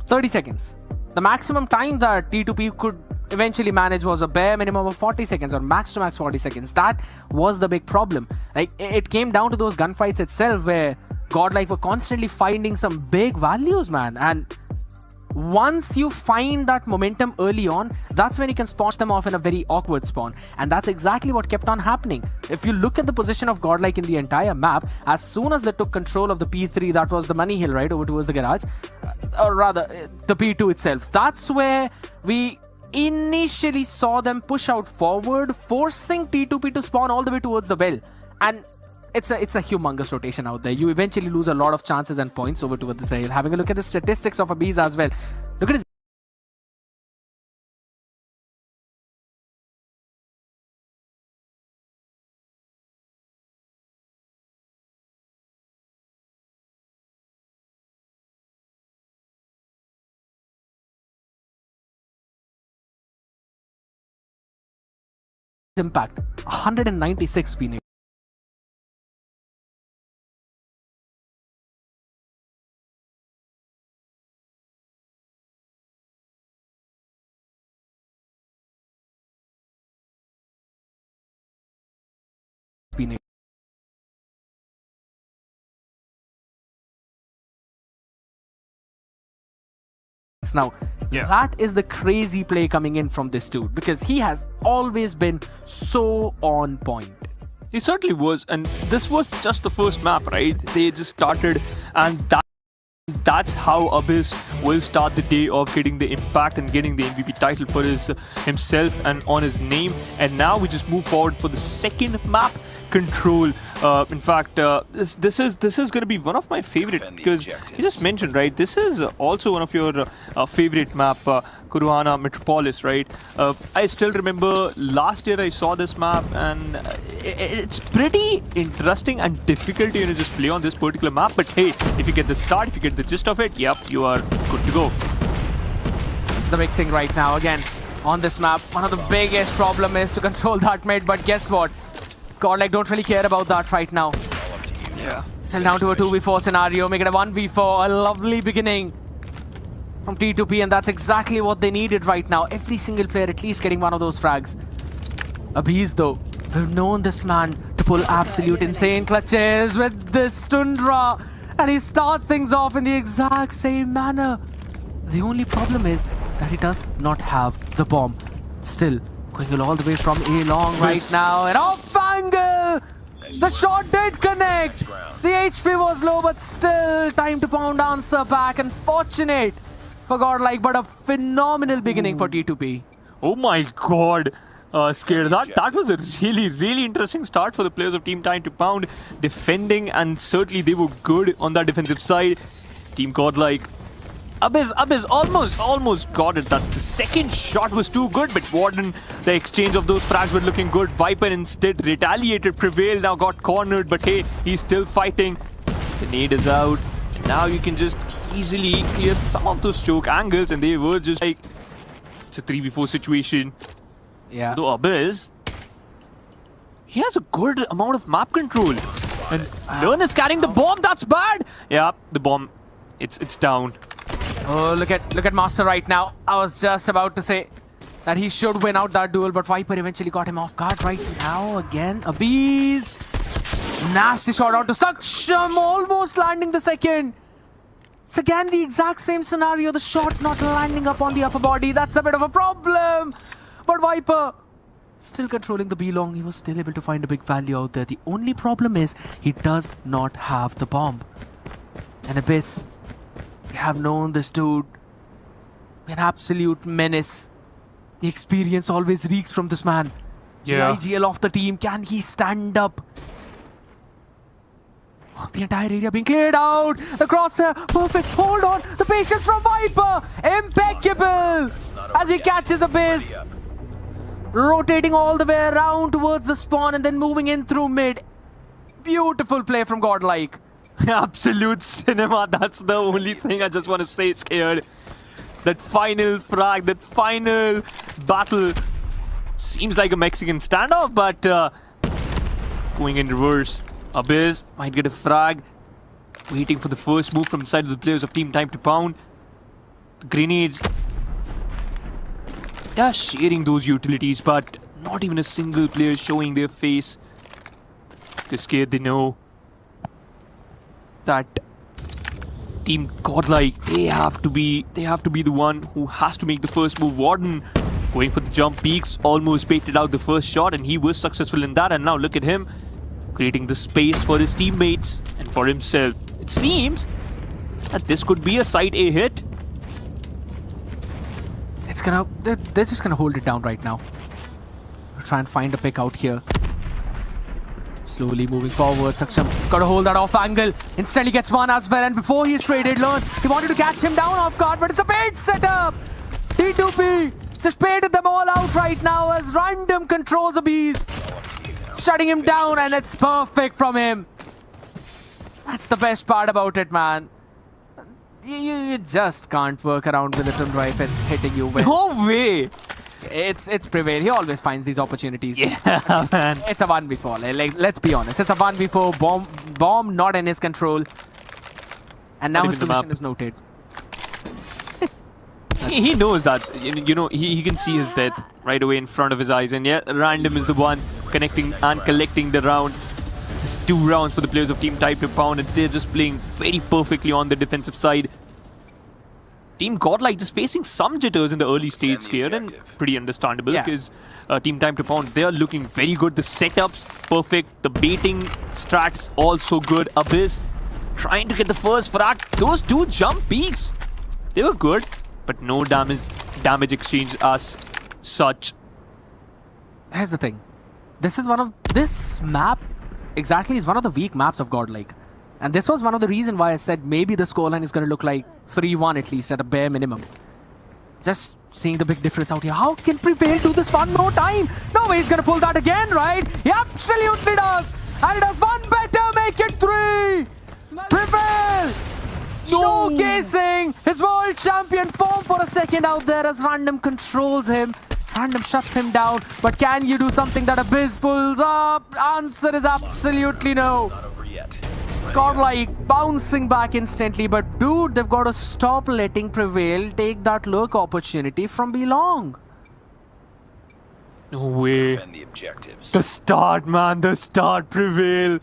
30 seconds. The maximum time that T2P could eventually manage was a bare minimum of 40 seconds, or max to max 40 seconds. That was the big problem. Like, it came down to those gunfights itself where Godlike were constantly finding some big values, man. And once you find that momentum early on, that's when you can spawn them off in a very awkward spawn. And that's exactly what kept on happening. If you look at the position of Godlike in the entire map, as soon as they took control of the P3, that was the money hill, right, over towards the garage, or rather, the P2 itself, that's where we initially saw them push out forward, forcing T2P to spawn all the way towards the well. And it's a humongous rotation out there. You eventually lose a lot of chances and points over towards the hill. Having a look at the statistics of Abiz as well. Look at his impact. 196 Phoenix. Now, that is the crazy play coming in from this dude, because he has always been so on point. He certainly was, and this was just the first map, right? They just started, and that's how Abyss will start the day of getting the impact and getting the MVP title for himself and on his name. And now we just move forward for the second map, Control. In fact, this is going to be one of my favorite, because you just mentioned, right, this is also one of your favorite map, Caruana Metropolis, right? I still remember last year I saw this map, and it's pretty interesting and difficult to just play on this particular map. But hey, if you get the start, if you get the gist of it, yep, you are good to go. It's the big thing right now. Again, on this map, one of the biggest problem is to control that mid, but guess what? Godlike don't really care about that right now. Yeah. Still down to a 2v4 scenario, make it a 1v4, a lovely beginning from T2P, and that's exactly what they needed right now. Every single player at least getting one of those frags. Abiz though, we've known this man to pull absolute insane clutches with this Tundra, and he starts things off in the exact same manner. The only problem is that he does not have the bomb. Still, going all the way from A long right now, and off angle! The shot did connect! The HP was low, but still time to pound answer back. Unfortunate for Godlike, but a phenomenal beginning for T2P. Oh my god, Scared. That was a really interesting start for the players of Team Time to Pound, defending, and certainly they were good on that defensive side. Team Godlike, Abyss almost got it. That the second shot was too good, but Warden, the exchange of those frags were looking good. Viper instead retaliated, prevailed, now got cornered, but hey, he's still fighting. The nade is out, and now you can just easily clear some of those choke angles, and they were just like, it's a 3v4 situation. Yeah. Though Abyss, he has a good amount of map control. And Learn is carrying the bomb, that's bad! Yeah, the bomb, it's down. Oh, look at Master right now. I was just about to say that he should win out that duel, but Viper eventually got him off guard right now. Again, Abyss. Nasty shot out to Saksham, almost landing the second. It's again the exact same scenario, the shot not landing up on the upper body. That's a bit of a problem. But Viper, still controlling the B long, he was still able to find a big value out there. The only problem is he does not have the bomb. And Abyss, we have known this dude, an absolute menace. The experience always reeks from this man. Yeah. The IGL off the team, can he stand up? Oh, the entire area being cleared out. The crosshair, perfect, hold on. The patience from Viper, impeccable. As he catches Abyss. Rotating all the way around towards the spawn and then moving in through mid. Beautiful play from Godlike. Absolute cinema, that's the only thing I just want to say, Scared. That final frag, that final battle seems like a Mexican standoff, but going in reverse. Abyss might get a frag, waiting for the first move from the side of the players of Team Time to Pound. The grenades, they are sharing those utilities, but not even a single player showing their face. They're scared, they know that Team Godlike, they have to be the one who has to make the first move. Warden going for the jump peaks, almost baited out the first shot, and he was successful in that. And now look at him creating the space for his teammates and for himself. It seems that this could be a side A hit. They're just gonna hold it down right now. Try and find a pick out here. Slowly moving forward, Saksham has got to hold that off angle. Instantly gets one as well, and before he's traded, Lone, he wanted to catch him down off guard, but it's a bait setup. T2P just baited them all out right now as Random controls the beast, shutting him down, and it's perfect from him. That's the best part about it, man. You just can't work around with it if it's hitting you. No way! It's Prevail. He always finds these opportunities. Yeah, man. It's a 1v4. Like, let's be honest. It's a 1v4. Bomb not in his control. And now his position is noted. He knows that. You know, he can see his death right away in front of his eyes. And yeah, Random is the one connecting and collecting the round. Just 2 rounds for the players of Team Time to Pound, and they're just playing very perfectly on the defensive side. Team Godlike just facing some jitters in the early stage here, and pretty understandable because Team Time to Pound, they are looking very good. The setups perfect, the baiting strats also good. Abyss trying to get the first frag. Those 2 jump peaks, they were good, but no damage exchange as such. Here's the thing. This map exactly is one of the weak maps of Godlike. And this was one of the reasons why I said maybe the scoreline is going to look like 3-1 at least at a bare minimum. Just seeing the big difference out here. How can Prevail do this one more time? No way he's going to pull that again, right? He absolutely does. And it does one better, make it 3. Prevail showcasing his world champion form for a second out there as Random controls him. Random shuts him down. But can you do something that Abyss pulls up? Answer is absolutely no. Godlike bouncing back instantly, but dude, they've got to stop letting Prevail take that lurk opportunity from Belong. No way. The start, man, the start. Prevail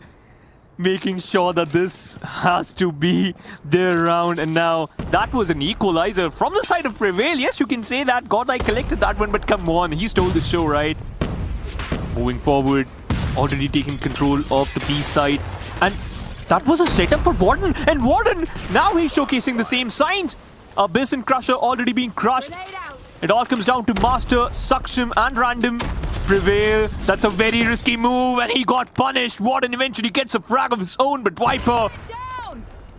making sure that this has to be their round, and now that was an equalizer from the side of Prevail. Yes, you can say that Godlike collected that one, but come on, he stole the show, right? Moving forward, already taking control of the B side, and that was a setup for Warden, and Warden, now he's showcasing the same signs. Abyss and Crusher already being crushed. It all comes down to Master, Saksham and Random. Prevail, that's a very risky move, and he got punished. Warden eventually gets a frag of his own, but Viper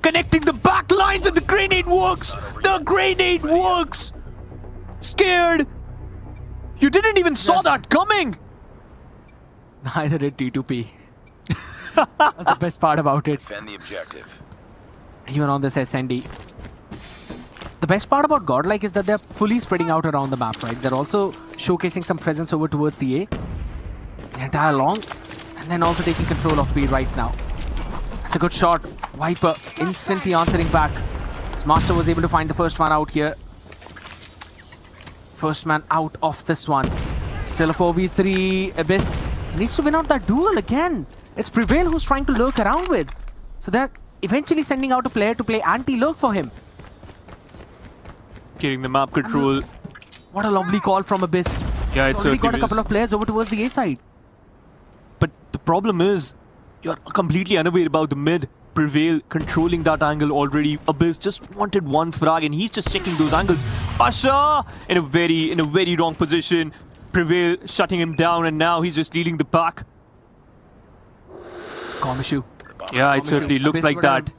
connecting the back lines, and the grenade works. The grenade works. Scared. You didn't even saw that coming. Neither did T2P. That's the best part about it. Defend the objective. Even on this SND. The best part about Godlike is that they're fully spreading out around the map, right? They're also showcasing some presence over towards the A. The entire long. And then also taking control of B right now. That's a good shot. Viper instantly answering back. His Master was able to find the first one out here. First man out of this one. Still a 4v3. Abyss needs to win out that duel again. It's Prevail who's trying to lurk around with. So they're eventually sending out a player to play anti-lurk for him. Getting the map control. What a lovely call from Abyss. Yeah, it's already got a couple of players over towards the A side. But the problem is, you're completely unaware about the mid. Prevail controlling that angle already. Abyss just wanted one frag, and he's just checking those angles. Usher in a very wrong position. Prevail shutting him down, and now he's just leading the pack. Calm issue. Yeah, it certainly looks like that.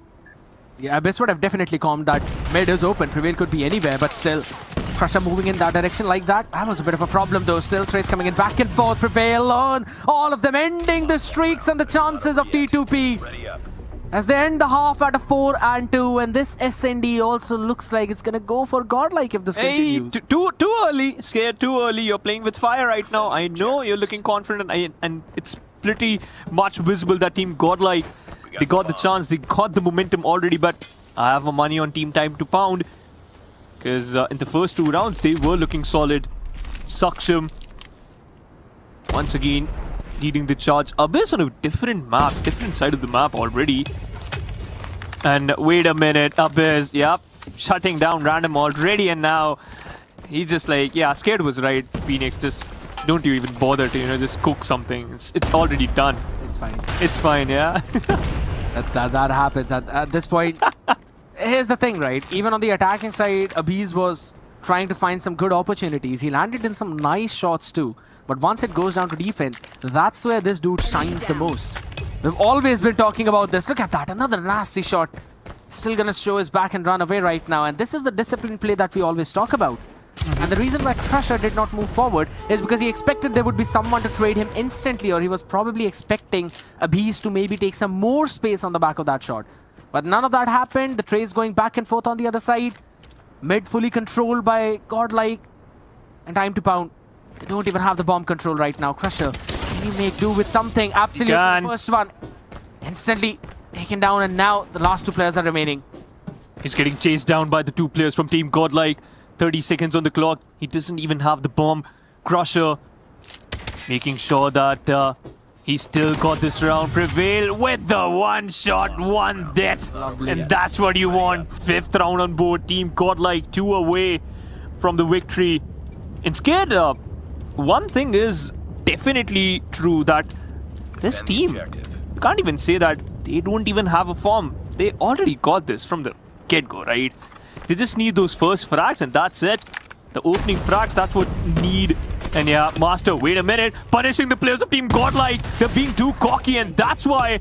Yeah, Abyss would have definitely calmed that. Mid is open. Prevail could be anywhere, but still. Crusher moving in that direction like that. That was a bit of a problem though. Still trades coming in back and forth. Prevail on. All of them ending the streaks and the chances of T2P. As they end the half at a 4-2. And this SND also looks like it's going to go for Godlike if this continues. Too early. Scared too early. You're playing with fire right now. I know you're looking confident, and it's pretty much visible that Team Godlike, they got the chance, they got the momentum already, but I have my money on Team Time to Pound because in the first 2 rounds they were looking solid. Saksham once again leading the charge. Abyss on a different map, different side of the map already. And wait a minute, Abyss, yep, shutting down Random already, and now he's just like, yeah, Scared was right, Phoenix, just don't you even bother to, just cook something. It's already done. It's fine. It's fine, yeah. that happens at this point. Here's the thing, right? Even on the attacking side, Abyss was trying to find some good opportunities. He landed in some nice shots too. But once it goes down to defense, that's where this dude shines the most. We've always been talking about this. Look at that, another nasty shot. Still gonna show his back and run away right now. And this is the disciplined play that we always talk about. And the reason why Crusher did not move forward is because he expected there would be someone to trade him instantly, or he was probably expecting Abyss to maybe take some more space on the back of that shot. But none of that happened. The trades going back and forth on the other side. Mid fully controlled by Godlike. And time to pound. They don't even have the bomb control right now. Crusher, can he make do with something? Absolutely. First one instantly taken down, and now the last two players are remaining. He's getting chased down by the two players from Team Godlike. 30 seconds on the clock. He doesn't even have the bomb. Crusher making sure that he still got this round. Prevail with the one shot, one death. And that's what you want. 5th round on board. Team Godlike 2 away from the victory. And Scared, one thing is definitely true, that this team, you can't even say that they don't even have a form. They already got this from the get-go, right? They just need those first frags, and that's it. The opening frags, that's what need. And yeah, Master, wait a minute. Punishing the players of Team Godlike. They're being too cocky, and that's why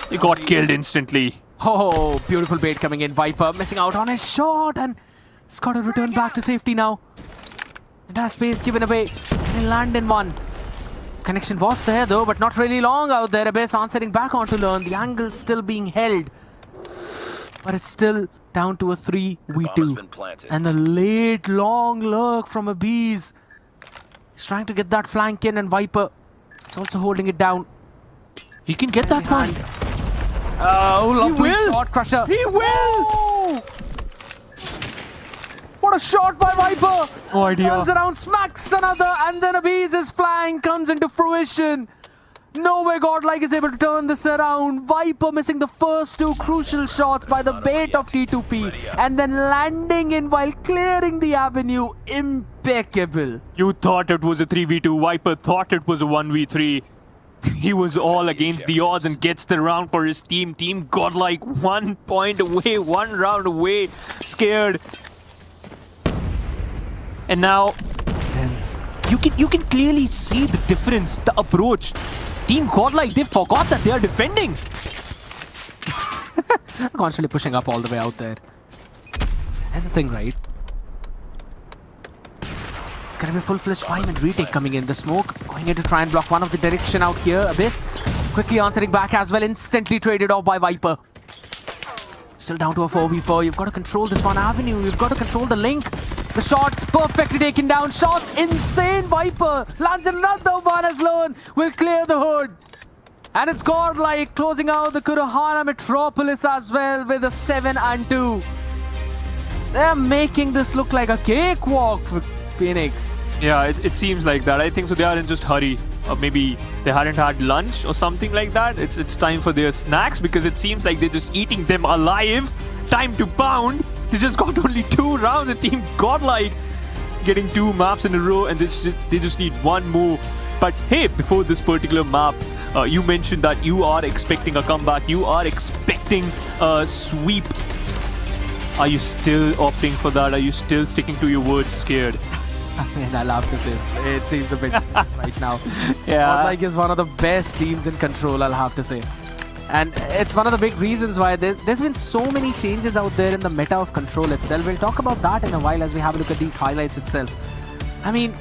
they got killed instantly. Oh, beautiful bait coming in. Viper missing out on his shot, and he's got to return back to safety now. Entire space given away. Can he land in one? Connection was there though, but not really long out there. Abyss answering back onto Learn. The angle still being held. But it's still down to a 3v2. And the late long lurk from Abyss. He's trying to get that flank in, and Viper is also holding it down. He can get that one. Oh, lovely shot, Crusher. He will! Oh! What a shot by Viper! No idea. Turns around, smacks another, and then Abyss's flank comes into fruition. No way Godlike is able to turn this around. Viper missing the first two crucial shots by the bait of T2P, and then landing in while clearing the avenue. Impeccable. You thought it was a 3v2. Viper thought it was a 1v3. He was all against the odds and gets the round for his team. Team Godlike 1 point away, 1 round away. Scared. And now, you can clearly see the difference, the approach. Team Godlike, they forgot that they are defending. Constantly pushing up all the way out there. That's the thing, right? It's gonna be a full-fledged Feynman retake coming in. The smoke going in to try and block one of the direction out here. Abyss quickly answering back as well. Instantly traded off by Viper. Still down to a 4v4. You've got to control this one avenue. You've got to control the link. The shot perfectly taken down. Shots insane. Viper lands another one as Learn will clear the hood. And it's Godlike closing out the Kurohana Metropolis as well with a 7-2. They're making this look like a cakewalk for Phoenix. Yeah, it seems like that. I think so. They are in just hurry. Or maybe they hadn't had lunch or something like that. It's time for their snacks, because it seems like they're just eating them alive. Time to pound. They just got only 2 rounds. The Team Godlike getting 2 maps in a row, and they just need one more. But hey, before this particular map, you mentioned that you are expecting a comeback. You are expecting a sweep. Are you still opting for that? Are you still sticking to your words, Scared? And I'll have to say, it seems a bit right now. Yeah. Godlike is one of the best teams in Control, I'll have to say. And it's one of the big reasons why there's been so many changes out there in the meta of Control itself. We'll talk about that in a while as we have a look at these highlights itself. I mean,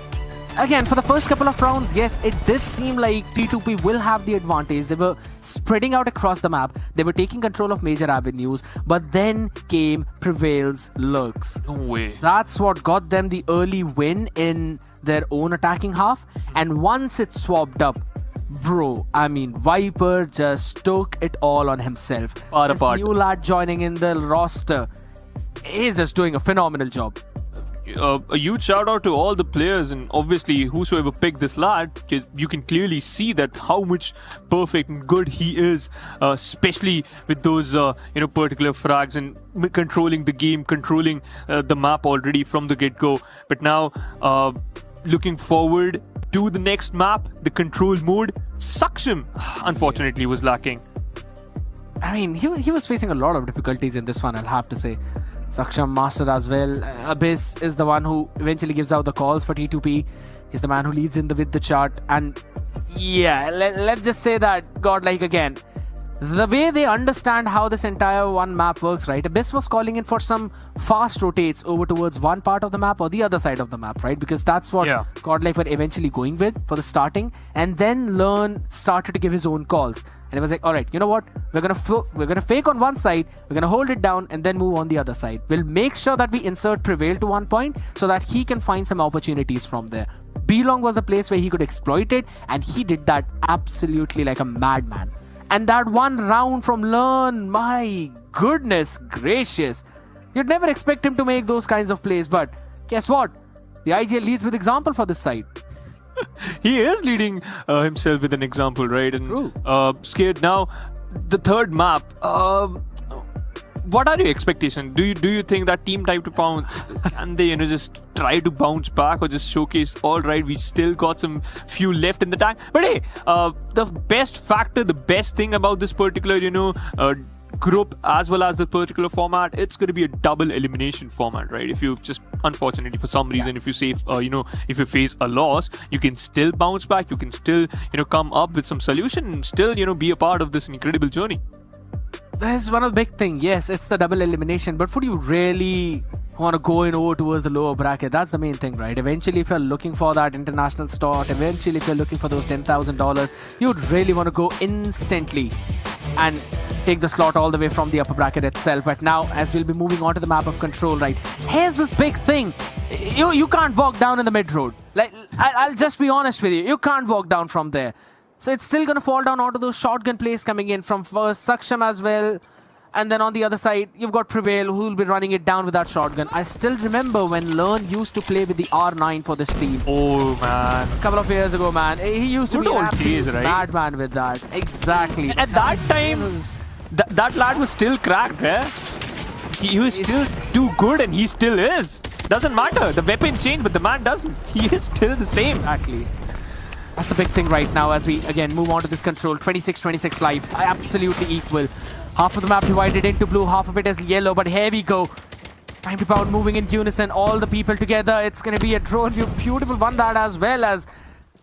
again, for the first couple of rounds, yes, it did seem like T2P will have the advantage. They were spreading out across the map. They were taking control of major avenues. But then came Prevail's lurks. No way. That's what got them the early win in their own attacking half. And once it swapped up, bro, I mean, Viper just took it all on himself. This new lad joining in the roster is just doing a phenomenal job. a huge shout out to all the players and obviously whosoever picked this lad. You can clearly see that how much perfect and good he is, especially with those particular frags and controlling the game, controlling the map already from the get-go. But now looking forward to the next map, the control mode, Saksham unfortunately was lacking. I mean, he was facing a lot of difficulties in this one, I'll have to say. Saksham mastered as well. Abyss is the one who eventually gives out the calls for T2P. He's the man who leads in with the chart. And yeah, let's just say that Godlike again. The way they understand how this entire one map works, right? Abyss was calling in for some fast rotates over towards one part of the map or the other side of the map, right? Because that's what Godlike were eventually going with for the starting. And then Learn started to give his own calls. And it was like, all right, you know what? We're gonna fake on one side, we're gonna hold it down, and then move on the other side. We'll make sure that we insert Prevail to one point so that he can find some opportunities from there. B-Long was the place where he could exploit it, and he did that absolutely like a madman. And that one round from Learn, my goodness gracious. You'd never expect him to make those kinds of plays, but guess what? The IGL leads with example for this side. He is leading himself with an example, right? And true. Scared now, the third map. What are your expectations? Do you think that Team Type to Pound and they just try to bounce back or just showcase, all right, we still got some fuel left in the tank? But hey, the best factor, the best thing about this particular group as well as the particular format, it's going to be a double elimination format, right? If you just unfortunately for some reason if you save if you face a loss, you can still bounce back, you can still come up with some solution and still be a part of this incredible journey. That's one of the big things. Yes, it's the double elimination, but would you really want to go in over towards the lower bracket? That's the main thing, right? Eventually, if you're looking for that international start, eventually if you're looking for those $10,000, you'd really want to go instantly and take the slot all the way from the upper bracket itself. But now, as we'll be moving on to the map of control, right, here's this big thing. You can't walk down in the mid road. Like, I'll just be honest with you. You can't walk down from there. So it's still going to fall down onto those shotgun plays coming in from first Saksham as well. And then on the other side, you've got Prevail, who will be running it down with that shotgun. I still remember when Learn used to play with the R9 for this team. Oh, man. A couple of years ago, man. He used to be an absolute madman with that. Exactly. At that time, that lad was still cracked, eh? He was still too good and he still is. Doesn't matter. The weapon changed, but the man doesn't. He is still the same. Exactly. That's the big thing right now as we again move on to this control. 26-26 live. Absolutely equal. Half of the map divided into blue, half of it is yellow, but here we go. Time to Pound moving in unison, all the people together. It's going to be a drone, beautiful one that as well as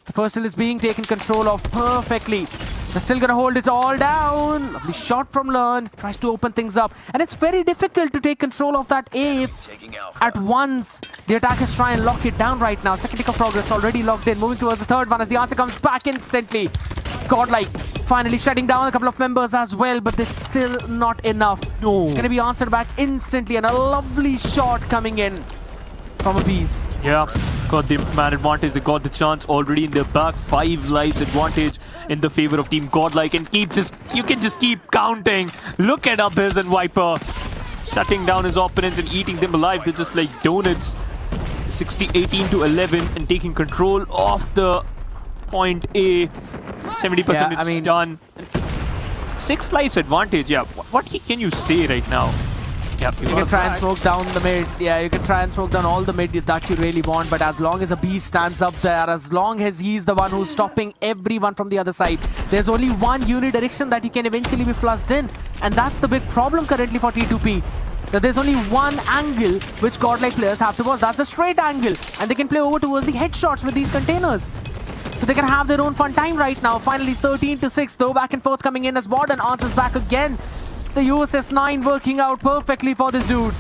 the first hill is being taken control of perfectly. They're still going to hold it all down. Lovely shot from Learn. Tries to open things up. And it's very difficult to take control of that A if at once the attackers try and lock it down right now. Second tick of progress already locked in. Moving towards the third one as the answer comes back instantly. Godlike finally shutting down a couple of members as well, but it's still not enough. No. Going to be answered back instantly and a lovely shot coming in from Abyss. Yeah, got the man advantage. They got the chance already in their back. 5 lives advantage in the favor of Team Godlike, and you can just keep counting. Look at Abyss and Viper shutting down his opponents and eating them alive. They're just like donuts. 18-11 and taking control of the point A. 70% done. 6 lives advantage. Yeah, what can you say right now? Yep, you can try and smoke down the mid. Yeah, you can try and smoke down all the mid that you really want. But as long as a beast stands up there, as long as he's the one who's stopping everyone from the other side, there's only one unidirection that he can eventually be flushed in. And that's the big problem currently for T2P. That there's only one angle which Godlike players have to watch. That's the straight angle. And they can play over towards the headshots with these containers. So they can have their own fun time right now. Finally 13-6, though back and forth coming in as Warden answers back again. The USS 9 working out perfectly for this dude.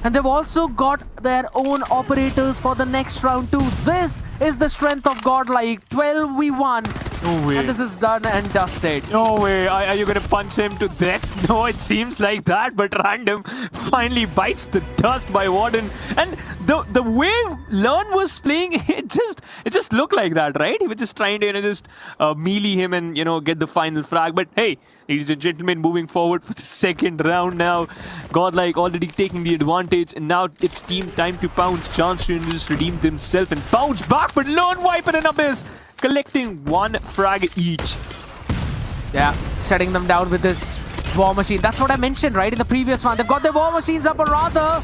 And they've also got their own operators for the next round too. This is the strength of Godlike. 12v1. No way. And this is done and dusted. No way. Are you going to punch him to death? No, it seems like that. But Random finally bites the dust by Warden. And the way Learn was playing, it just looked like that, right? He was just trying to just melee him and, get the final frag. But hey, Ladies and gentlemen, moving forward for the second round now. Godlike already taking the advantage, and now it's team time to pounce. Chance to just redeem himself and bounce back, but Lone Viper and Abyss collecting one frag each. Yeah, shutting them down with this war machine. That's what I mentioned, right, in the previous one. They've got their war machines up, or rather,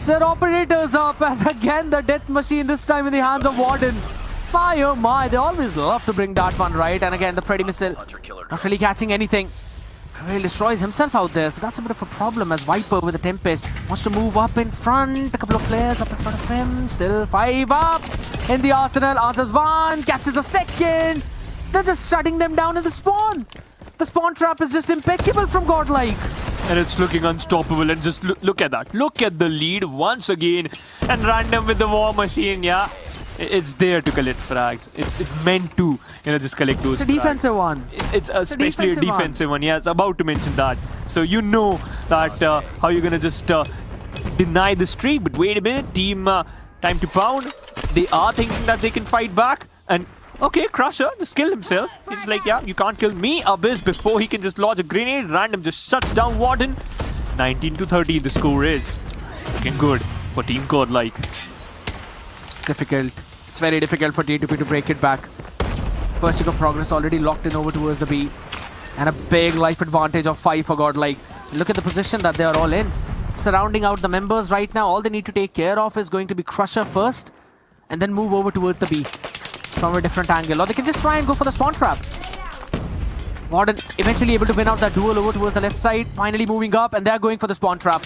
their operators up, as again the death machine, this time in the hands of Warden. My oh my, they always love to bring that one, right? And again, the Preddy missile not really catching anything. Prevail destroys himself out there, so that's a bit of a problem as Viper with the Tempest wants to move up in front. A couple of players up in front of him. Still 5 up in the arsenal. Answers one, catches the second. They're just shutting them down in the spawn. The spawn trap is just impeccable from Godlike. And it's looking unstoppable, and just look at that. Look at the lead once again. And Random with the war machine, yeah. It's there to collect frags. It's meant to, just collect those. It's a defensive one. It's especially a defensive one. Yeah, I was about to mention that. So you know that how you're gonna just deny the streak. But wait a minute, team time to pound. They are thinking that they can fight back. And okay, Crusher just killed himself. He's like, yeah, you can't kill me, Abyss, before he can just lodge a grenade. Random just shuts down Warden. 19-30 the score is. Looking good for Team Godlike. It's difficult. It's very difficult for T2P to break it back. First tick of progress already locked in over towards the B. And a big life advantage of 5 for Godlike. Look at the position that they are all in. Surrounding out the members right now. All they need to take care of is going to be Crusher first. And then move over towards the B from a different angle. Or they can just try and go for the spawn trap. Warden eventually able to win out that duel over towards the left side. Finally moving up, and they're going for the spawn trap.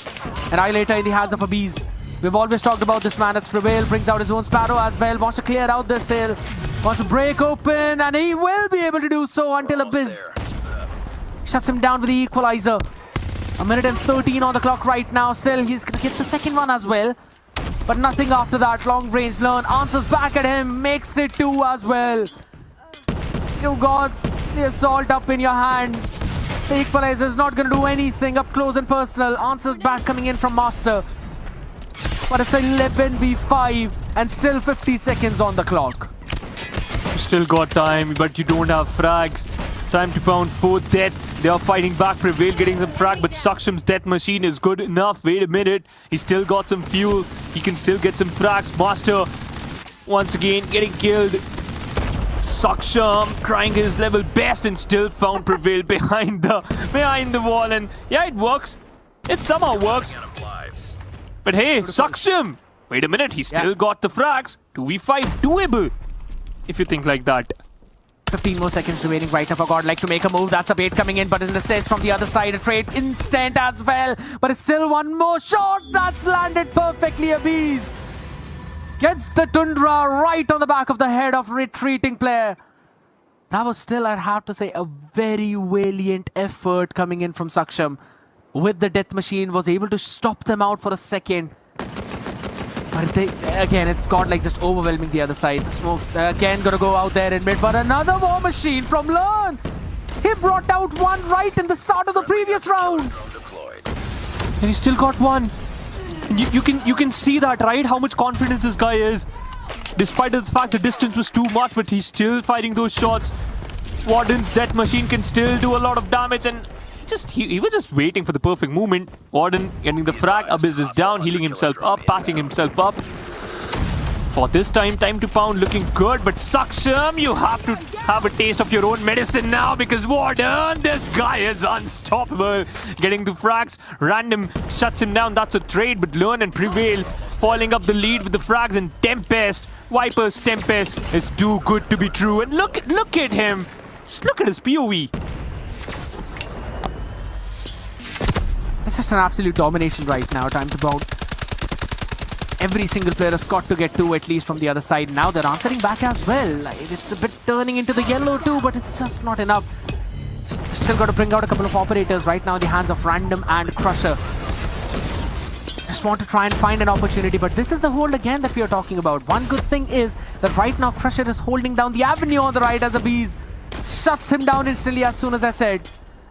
Annihilator in the hands of Abyss. We've always talked about this man. It's Prevail, brings out his own Sparrow as well. Wants to clear out the sail. Wants to break open, and he will be able to do so until Abyss shuts him down with the equalizer. 1:13 on the clock right now. Still, he's going to get the second one as well. But nothing after that. Long range learn. Answers back at him. Makes it 2 as well. You got the assault up in your hand. The equalizer is not going to do anything up close and personal. Answers back coming in from Master. But it's 11v5 and still 50 seconds on the clock. You still got time, but you don't have frags. Time to pound for death. They are fighting back. Prevail getting some frag, but Sakshim's death machine is good enough. Wait a minute. He still got some fuel. He can still get some frags. Master once again getting killed. Saksham trying his level best and still found Prevail behind the wall. And yeah, it works. It somehow works. But hey, Saksham! Wait a minute, he still got the frags. 2v5 doable, if you think like that. 15 more seconds remaining right now for Godlike to make a move. That's the bait coming in, but an assist from the other side. A trade instant as well. But it's still one more shot that's landed perfectly. Abyss gets the Tundra right on the back of the head of retreating player. That was still, I'd have to say, a very valiant effort coming in from Saksham. With the death machine, was able to stop them out for a second. But again, it's Godlike just overwhelming the other side. The smokes again gonna go out there in mid, but another war machine from Learn. He brought out one right in the start of the previous round. And he still got one. And you can see that, right? How much confidence this guy is. Despite the fact the distance was too much, but he's still fighting those shots. Warden's death machine can still do a lot of damage, and he was just waiting for the perfect movement. Warden getting the frag. Abyss is down, healing himself up, patching himself up. For this time to pound looking good, but Saksham, you have to have a taste of your own medicine now, because Warden, this guy is unstoppable. Getting the frags, Random shuts him down. That's a trade, but Learn and Prevail following up the lead with the frags, and Tempest, Viper's Tempest is too good to be true. And look at him. Just look at his POV. It's just an absolute domination right now. Time to pound. Every single player has got to get 2 at least from the other side. Now they're answering back as well. It's a bit turning into the yellow too, but it's just not enough. Still got to bring out a couple of operators right now in the hands of Random and Crusher. Just want to try and find an opportunity, but this is the hold again that we are talking about. One good thing is that right now Crusher is holding down the avenue on the right as Abyss shuts him down instantly as soon as I said.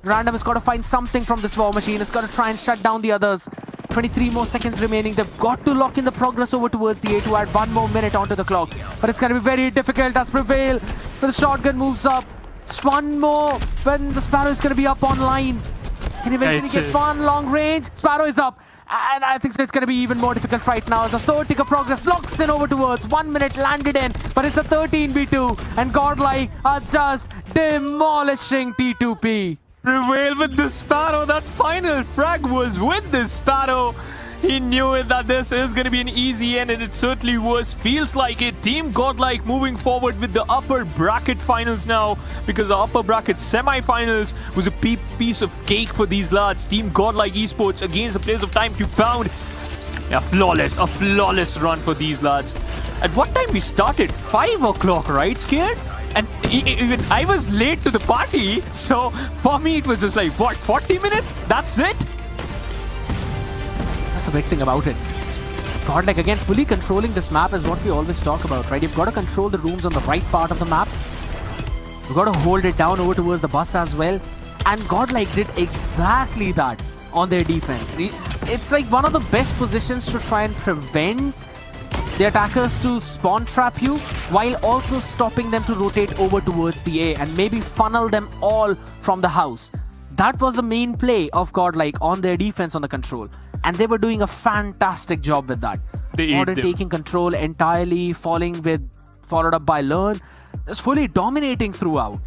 Random has got to find something from this war machine. It's got to try and shut down the others. 23 more seconds remaining. They've got to lock in the progress over towards the A to add 1 more minute onto the clock. But it's going to be very difficult as Prevail with the shotgun moves up. Just one more when the Sparrow is going to be up online. Can eventually get one long range. Sparrow is up. And I think it's going to be even more difficult right now as the third tick of progress locks in over towards 1 minute landed in. But it's a 13v2 and Godlike are just demolishing T2P. Prevail with the Sparrow. That final frag was with the Sparrow. He knew it that this is going to be an easy end, and it certainly was. Feels like it. Team Godlike moving forward with the upper bracket finals now, because the upper bracket semi-finals was a piece of cake for these lads. Team Godlike Esports against the Players of Time to Pound. A flawless run for these lads. At what time we started? 5 o'clock, right, Scared? And even I was late to the party, so for me it was just like, what, 40 minutes? That's it? The big thing about it. Godlike again fully controlling this map is what we always talk about, right? You've got to control the rooms on the right part of the map. You've got to hold it down over towards the bus as well. And Godlike did exactly that on their defense. It's like one of the best positions to try and prevent the attackers to spawn trap you while also stopping them to rotate over towards the A and maybe funnel them all from the house. That was the main play of Godlike on their defense on the control. And they were doing a fantastic job with that. Modern taking control entirely, followed up by Learn, just fully dominating throughout.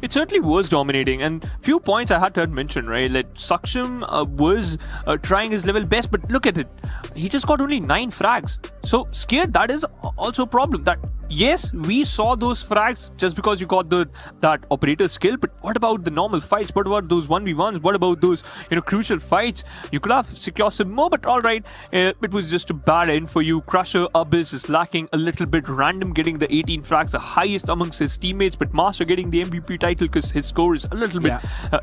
It certainly was dominating, and few points I had to mention, right? Like Saksham was trying his level best, but look at it. He just got only 9 frags. So Scared, that is also a problem. That yes, we saw those frags just because you got that operator skill, but what about the normal fights? What about those 1v1s? What about those crucial fights? You could have secured some more, but all right, it was just a bad end for you. Crusher Abyss is lacking a little bit. Random getting the 18 frags, the highest amongst his teammates, but Master getting the MVP title because his score is a little bit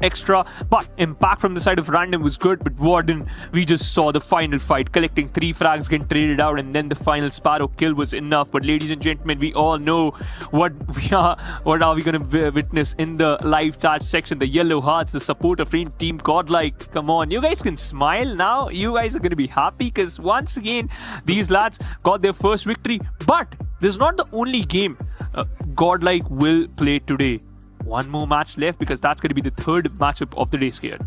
extra. But impact from the side of Random was good, but Warden, we just saw the final fight, collecting 3 frags, getting traded out, and then the final Sparrow kill was enough. But ladies and gentlemen, we all know what are we going to witness in the live chat section. The yellow hearts, the support of Team Godlike. Come on, you guys can smile now. You guys are going to be happy because once again these lads got their first victory. But this is not the only game Godlike will play today. One more match left, because that's going to be the third matchup of the day, Scared.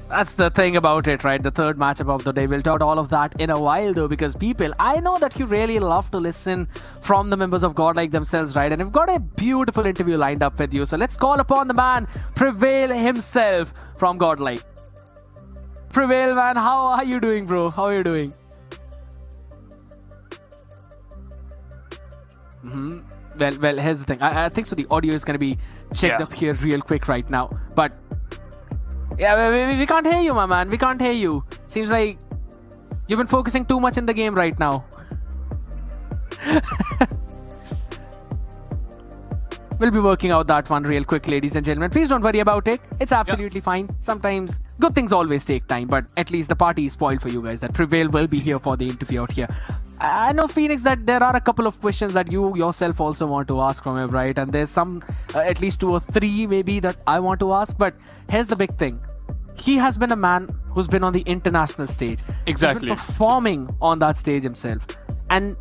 That's the thing about it, right? The third matchup of the day. We'll talk all of that in a while though, because people, I know that you really love to listen from the members of Godlike themselves, right? And we've got a beautiful interview lined up with you. So let's call upon the man, Prevail himself from Godlike. Prevail, man, how are you doing, bro? How are you doing? Well, here's the thing. I think so the audio is going to be checked up here real quick right now. But yeah, we can't hear you, my man. We can't hear you. Seems like you've been focusing too much in the game right now. We'll be working out that one real quick, ladies and gentlemen. Please don't worry about it. It's absolutely fine. Sometimes good things always take time, but at least the party is spoiled for you guys. That Prevail will be here for the interview out here. I know, Phoenix, that there are a couple of questions that you yourself also want to ask from him, right? And there's some, at least 2 or 3 maybe, that I want to ask. But here's the big thing. He has been a man who's been on the international stage. Exactly. He's been performing on that stage himself. And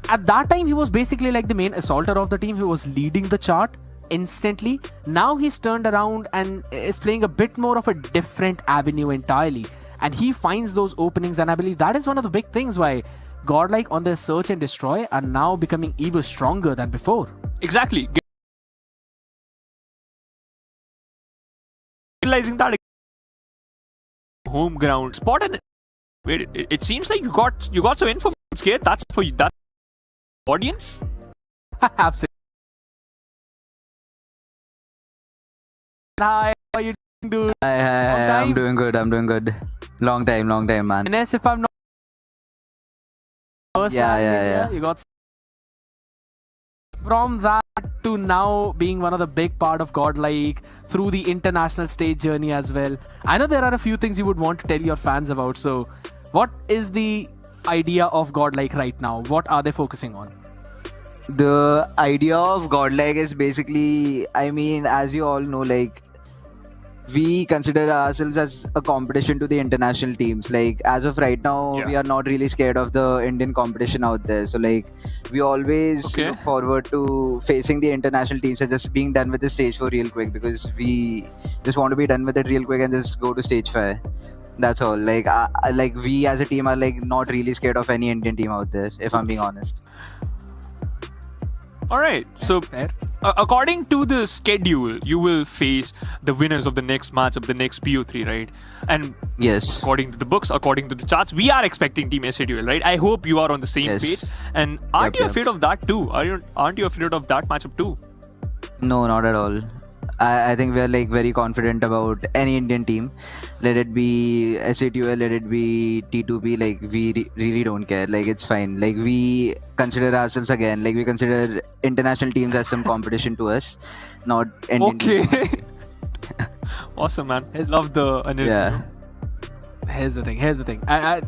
at that time, he was basically like the main assaulter of the team. He was leading the chart instantly. Now he's turned around and is playing a bit more of a different avenue entirely. And he finds those openings, and I believe that is one of the big things why Godlike on their search and destroy are now becoming even stronger than before. Exactly. Realizing that home ground spot, and wait, it seems like you got some info, Scared. That's for you. That audience. Absolutely. Hi, how are you doing, dude? Hi, I'm doing good. Long time, man. And if I'm not Yeah. You got from that to now being one of the big part of Godlike through the international stage journey as well. I know there are a few things you would want to tell your fans about. So what is the idea of Godlike right now? What are they focusing on? The idea of Godlike is basically, I mean, as you all know, like, we consider ourselves as a competition to the international teams. Like as of right now, we are not really scared of the Indian competition out there. So like we always look forward to facing the international teams and just being done with the stage 4 real quick, because we just want to be done with it real quick and just go to stage 5. That's all. Like we as a team are like not really scared of any Indian team out there, if I'm being honest. All right. So, according to the schedule, you will face the winners of the next match of the next PO3, right? And yes, according to the books, according to the charts, we are expecting Team SATUL, right? I hope you are on the same page. And aren't you afraid of that too? Aren't you afraid of that matchup too? No, not at all. I think we're like very confident about any Indian team. Let it be SATUL, let it be T2P, like we really don't care. Like it's fine. Like we consider ourselves again, like we consider international teams as some competition to us, not Indian teams. Awesome, man. I love the energy. Yeah. Here's the thing. I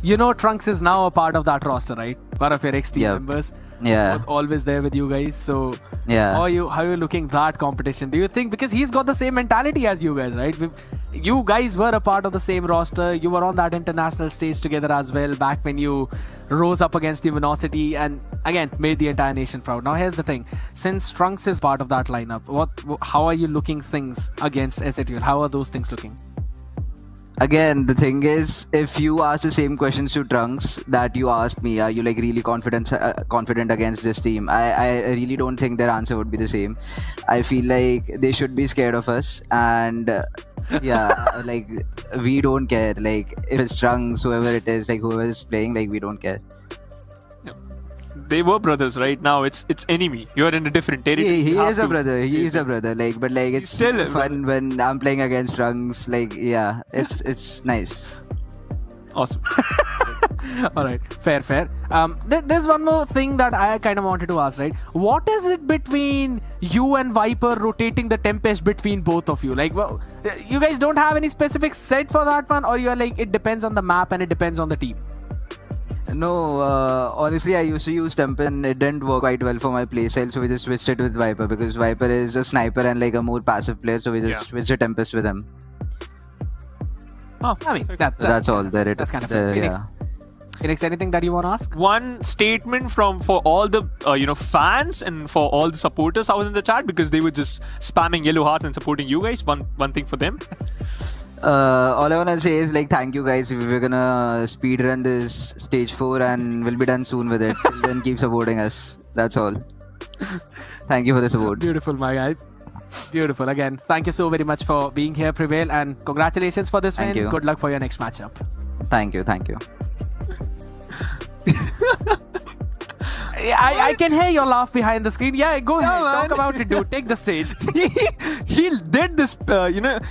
you know Trunks is now a part of that roster, right? One of your ex-team members. Yeah. Was always there with you guys. So how are you looking that competition? Do you think, because he's got the same mentality as you guys, right? You guys were a part of the same roster. You were on that international stage together as well back when you rose up against the Luminosity and again made the entire nation proud. Now here's the thing. Since Trunks is part of that lineup, how are you looking things against SATUL? How are those things looking? Again, the thing is, if you ask the same questions to Trunks that you asked me, are you like really confident against this team? I really don't think their answer would be the same. I feel like they should be scared of us, and like we don't care. Like if it's Trunks, whoever it is, like whoever is playing, like we don't care. They were brothers, right? Now it's enemy. You're in a different territory. He is a brother. He is a brother. Like, but like it's still fun when I'm playing against Trunks. Like, yeah, it's nice. Awesome. All right, fair. There's one more thing that I kind of wanted to ask, right? What is it between you and Viper rotating the Tempest between both of you? Like, well, you guys don't have any specific set for that one, or you're like it depends on the map and it depends on the team? No, honestly, I used to use Tempest and it didn't work quite well for my playstyle, so we just switched it with Viper, because Viper is a sniper and like a more passive player, so we just switched to Tempest with him. Oh, I mean, that's all. That's kind of Phoenix. Phoenix, anything that you want to ask? One statement for all the fans and for all the supporters out in the chat, because they were just spamming yellow hearts and supporting you guys. One thing for them. All I wanna say is like thank you guys. We're gonna speedrun this stage 4 and we'll be done soon with it. Till then, keep supporting us. That's all. Thank you for the support. Beautiful, my guy. Beautiful. Again, thank you so very much for being here, Prevail, and congratulations for this win. Thank you. Good luck for your next matchup. Thank you. I can hear your laugh behind the screen. Yeah, go ahead. Talk about it, dude. Take the stage. He did this,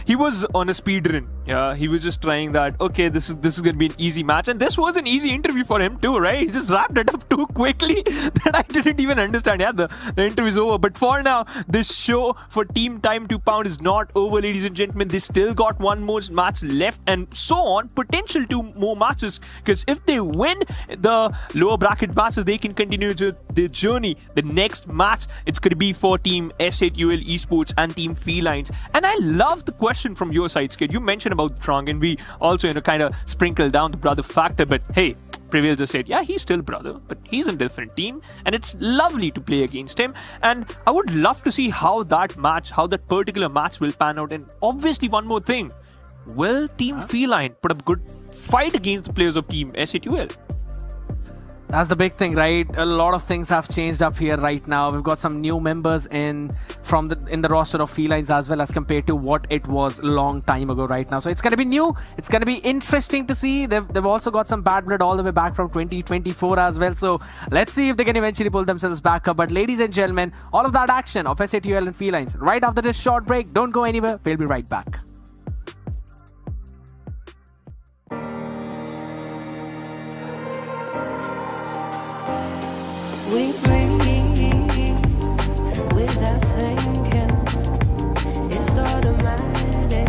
he was on a speed run. Yeah, he was just trying that, okay, this is going to be an easy match. And this was an easy interview for him too, right? He just wrapped it up too quickly that I didn't even understand. Yeah, the interview's over. But for now, this show for Team Time to Pound is not over, ladies and gentlemen. They still got one more match left and so on. Potential 2 more matches. Because if they win the lower bracket matches, they can continue their journey. The next match, it's going to be for Team SATUL Esports and Team Felines. And I love the question from your side, Skid. You mentioned about Trong, and we also kind of sprinkled down the brother factor, but hey, Prevail just said, yeah, he's still brother, but he's in a different team, and it's lovely to play against him. And I would love to see how that particular match will pan out. And obviously, one more thing, will Team Feline put up good fight against the players of Team SATUL? That's the big thing, right? A lot of things have changed up here right now. We've got some new members in the roster of Felines as well as compared to what it was a long time ago right now. So it's going to be new. It's going to be interesting to see. They've also got some bad blood all the way back from 2024 as well. So let's see if they can eventually pull themselves back up. But ladies and gentlemen, all of that action of SATUL and Felines right after this short break. Don't go anywhere. We'll be right back. We breathe without thinking. It's automatic,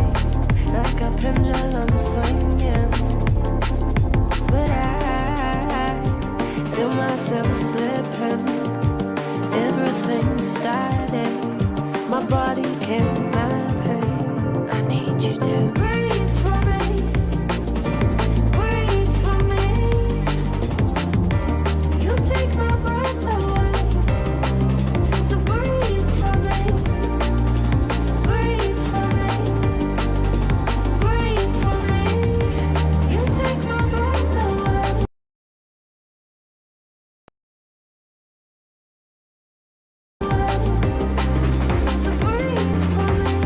like a pendulum swinging. But I feel myself slipping. Everything's static. My body can't map it. I need you to breathe for me. Breathe for me. You take my breath away. So breathe for me. Breathe for me. Breathe for me. You take my breath away. So breathe for me.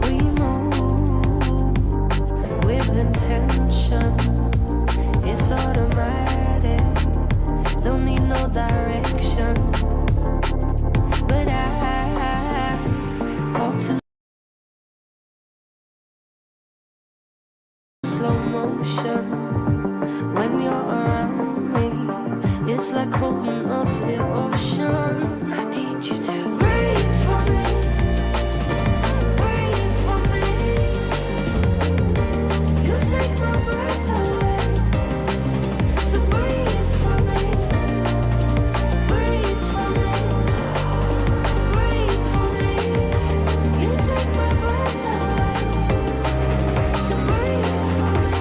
We move with intention. It's automatic. Don't need no direction. But I all too slow motion. When you're around me, it's like holding up the ocean. I need you to breathe for me. Breathe for me. You take my breath away. So breathe for me. Breathe for me. Breathe for me. You take my breath away. So breathe for me.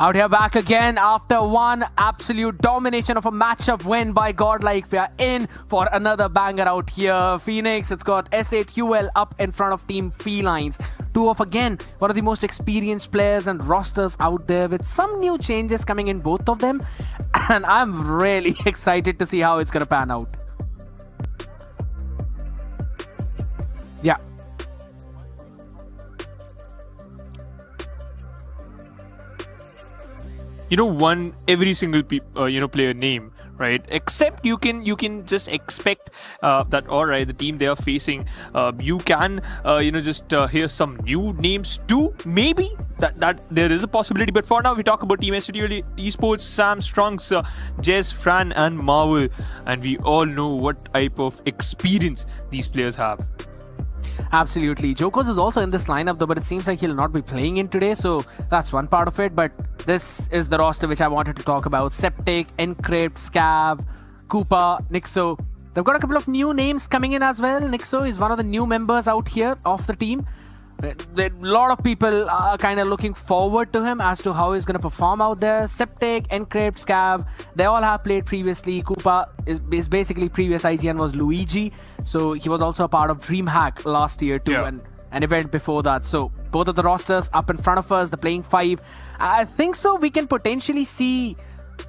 Out here back again after one absolute domination of a matchup win by Godlike. We are in for another banger out here. Phoenix, it's got S8UL up in front of Team Felines. Two of, again, one of the most experienced players and rosters out there with some new changes coming in both of them. And I'm really excited to see how it's going to pan out. Yeah. You know, every single player name, right? Except you can just expect that, all right, the team they are facing, you can just hear some new names too. Maybe that there is a possibility. But for now, we talk about Team S8UL Esports, Sam, Strunks, Jez, Fran, and Marvel, and we all know what type of experience these players have. Absolutely. Jokos is also in this lineup though, but it seems like he'll not be playing in today, so that's one part of it. But this is the roster which I wanted to talk about. Septic, Encrypt, Scav, Koopa, Nixo. They've got a couple of new names coming in as well. Nixo is one of the new members out here of the team. A lot of people are kind of looking forward to him as to how he's going to perform out there. Septic, Encrypt, Scav, they all have played previously. Koopa is basically previous IGN was Luigi, so he was also a part of DreamHack last year too, and an event before that. So both of the rosters up in front of us, the playing five. I think so we can potentially see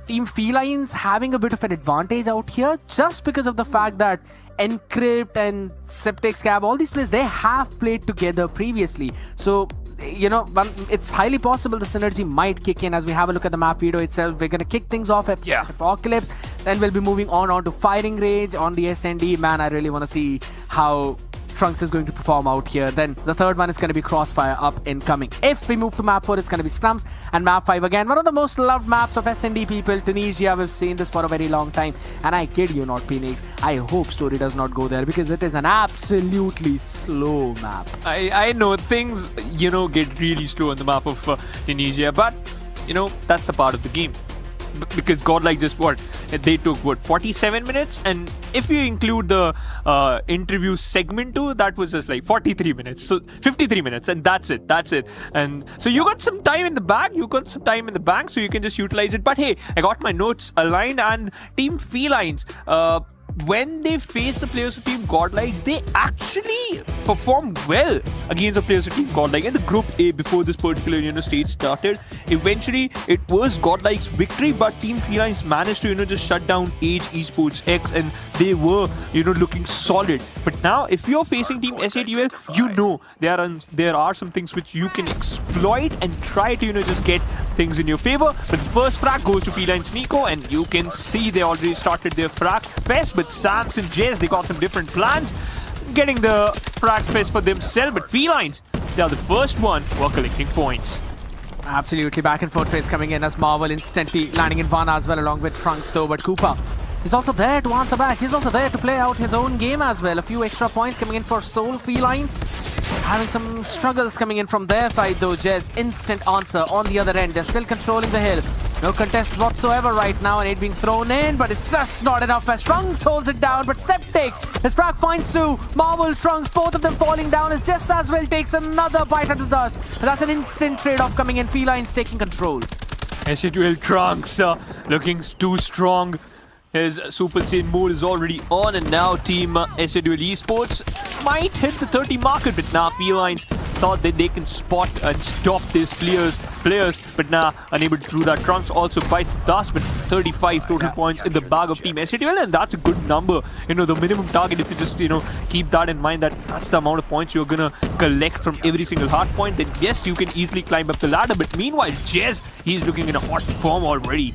Team Felines having a bit of an advantage out here just because of the fact that Encrypt and Septic, Scav, all these players, they have played together previously. So, you know, it's highly possible the synergy might kick in. As we have a look at the map video itself, we're going to kick things off at Apocalypse. Then we'll be moving on to Firing Range on the SND. Man, I really want to see how Trunks is going to perform out here. Then the third one is going to be Crossfire up incoming. If we move to map 4, it's going to be Slums, and map 5 again, one of the most loved maps of SND people, Tunisia. We've seen this for a very long time, and I kid you not, Phoenix, I hope Story does not go there because it is an absolutely slow map. I know things, get really slow on the map of Tunisia, but, that's a part of the game. Because Godlike just they took 47 minutes, and if you include the interview segment too, that was just like 43 minutes, so 53 minutes, and that's it. And so you got some time in the bank, so you can just utilize it. But hey, I got my notes aligned, and Team Felines, when they face the players of Team Godlike, they actually performed well against the players of Team Godlike in the Group A before this particular stage started. Eventually, it was Godlike's victory, but Team Felines managed to just shut down Age Esports X, and they were looking solid. But now, if you're facing Team SATUL, there are some things which you can exploit and try to just get things in your favor. But the first frag goes to Felines Nico, and you can see they already started their frag fest. But Sams and Jez, they got some different plans, getting the frag fest for themselves. But Felines, they are the first one who are collecting points. Absolutely, back and forth trades coming in as Marvel instantly landing in one as well, along with Trunks though. But Koopa is also there to answer back. He's also there to play out his own game as well. A few extra points coming in for Soul. Felines having some struggles coming in from their side though. Jez, instant answer on the other end. They're still controlling the hill. No contest whatsoever right now, and it being thrown in, but it's just not enough as Trunks holds it down. But Septic, his frag finds two. Marvel, Trunks, both of them falling down as Jess as well takes another bite out of the dust. And that's an instant trade-off coming in. Felines taking control. SATUL Trunks looking too strong. His Super Saiyan mode is already on, and now Team SATUL Esports might hit the 30 market, but now Felines thought that they can spot and stop these players, but now unable to do that. Trunks also bites the dust with 35 total points in the bag of Team SATUL, and that's a good number. The minimum target, if you just keep that in mind, that's the amount of points you're gonna collect from every single hard point, then yes, you can easily climb up the ladder. But meanwhile, Jez, he's looking in a hot form already.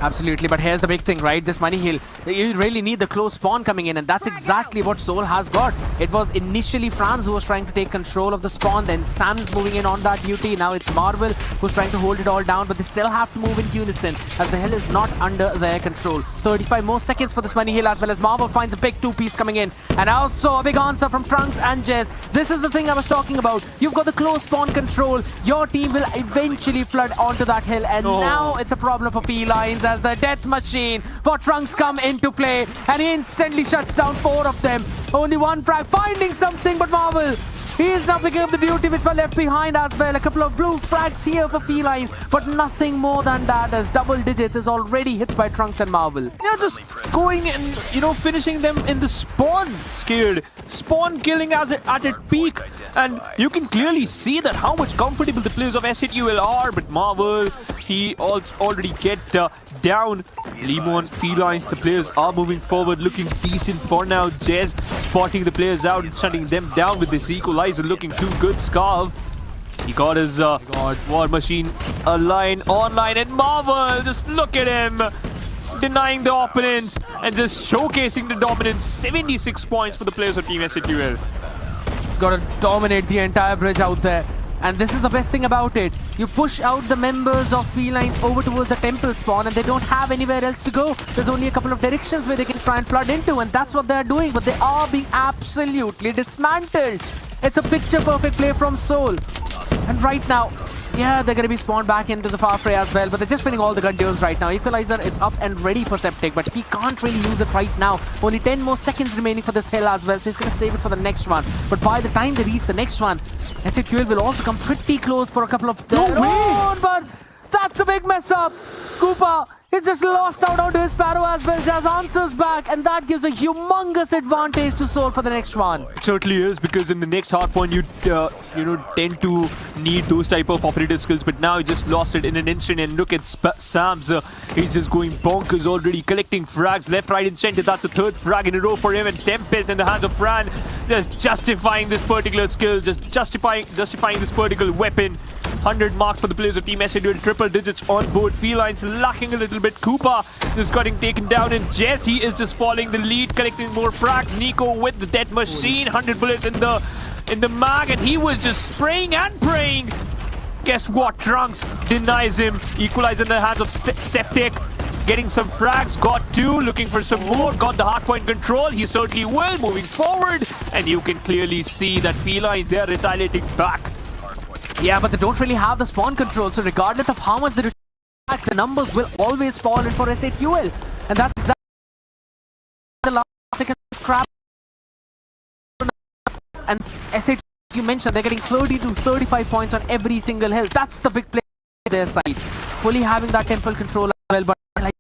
Absolutely, but here's the big thing, right? This money hill, you really need the close spawn coming in, and that's exactly what Soul has got. It was initially Franz who was trying to take control of the spawn, then Sam's moving in on that duty. Now it's Marvel who's trying to hold it all down, but they still have to move in unison as the hill is not under their control. 35 more seconds for this money hill, as well as Marvel finds a big two-piece coming in, and also a big answer from Trunks and Jez. This is the thing I was talking about. You've got the close spawn control. Your team will eventually flood onto that hill, and now it's a problem for Felines as the death machine for Trunks come into play, and he instantly shuts down 4 of them. Only one frag finding something, but Marvel, he is now picking up the beauty which were left behind as well. A couple of blue frags here for Felines, but nothing more than that, as double digits is already hit by Trunks and Marvel. Yeah, just going and finishing them in the spawn scared. Spawn killing at its peak, and you can clearly see that how much comfortable the players of SATUL are. But Marvel, he already get down. Lemon, Felines, the players are moving forward, looking decent for now. Jez spotting the players out and shutting them down with this equalizer, looking too good. Scarf, he got his War Machine online, and Marvel, just look at him, denying the opponents and just showcasing the dominance. 76 points for the players of Team SATUL. He's got to dominate the entire bridge out there. And this is the best thing about it. You push out the members of Felines over towards the temple spawn, and they don't have anywhere else to go. There's only a couple of directions where they can try and flood into, and that's what they're doing. But they are being absolutely dismantled. It's a picture-perfect play from Soul. And right now, yeah, they're going to be spawned back into the far fray as well, but they're just winning all the gun duels right now. Equalizer is up and ready for Septic, but he can't really use it right now. Only 10 more seconds remaining for this hill as well, so he's going to save it for the next one. But by the time they reach the next one, SATUL will also come pretty close for a couple of... No way! But that's a big mess up. Koopa, he's just lost out onto his Sparrow as well. Jazz answers back, and that gives a humongous advantage to Soul for the next one. It certainly is, because in the next hard point you tend to need those type of operator skills, but now he just lost it in an instant. And look at Sams, he's just going bonkers already, collecting frags left, right and center. That's a 3rd frag in a row for him, and Tempest in the hands of Fran, just justifying this particular skill, just justifying this particular weapon. 100 marks for the players of Team SA doing triple digits on board. Felines lacking a little bit. Cooper is getting taken down, and Jesse is just following the lead, collecting more frags. Nico with the death machine, 100 bullets in the mag, and he was just spraying and praying. Guess what? Trunks denies him. Equalizer in the hands of Septic. Getting some frags, got two, looking for some more, got the hardpoint control, he certainly will, moving forward, and you can clearly see that Felines, they are retaliating back. Yeah, but they don't really have the spawn control, so regardless of how much they retaliate, the numbers will always fall in for SATUL, and that's exactly the last second scrap. And SATUL, as you mentioned, they're getting 30 to 35 points on every single hill. That's the big play on their side. Fully having that temple control as well, but like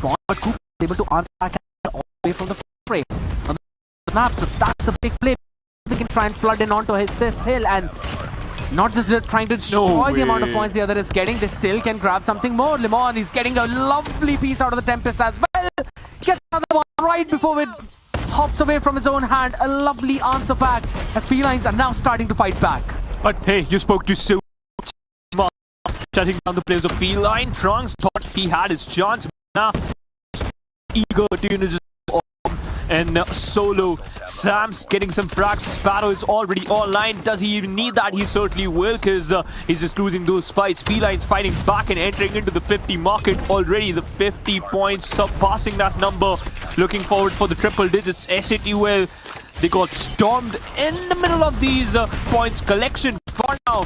but Cooper is able to answer that all the way from the fray on the map, so that's a big play. They can try and flood in onto this hill, and not just trying to destroy the amount of points the other is getting, they still can grab something more. Limon is getting a lovely piece out of the Tempest as well. Gets another one right before it hops away from his own hand. A lovely answer back as Felines are now starting to fight back. But hey, you spoke to Sue. Shutting down the players of Feline. Trunks thought he had his chance. Now eager to just and solo. Sam's getting some frags. Sparrow is already online. Does he even need that? He certainly will, because he's just losing those fights. Felines fighting back and entering into the 50 market already. The 50 points, surpassing that number. Looking forward for the triple digits. SATUL, they got stormed in the middle of these points collection. For now,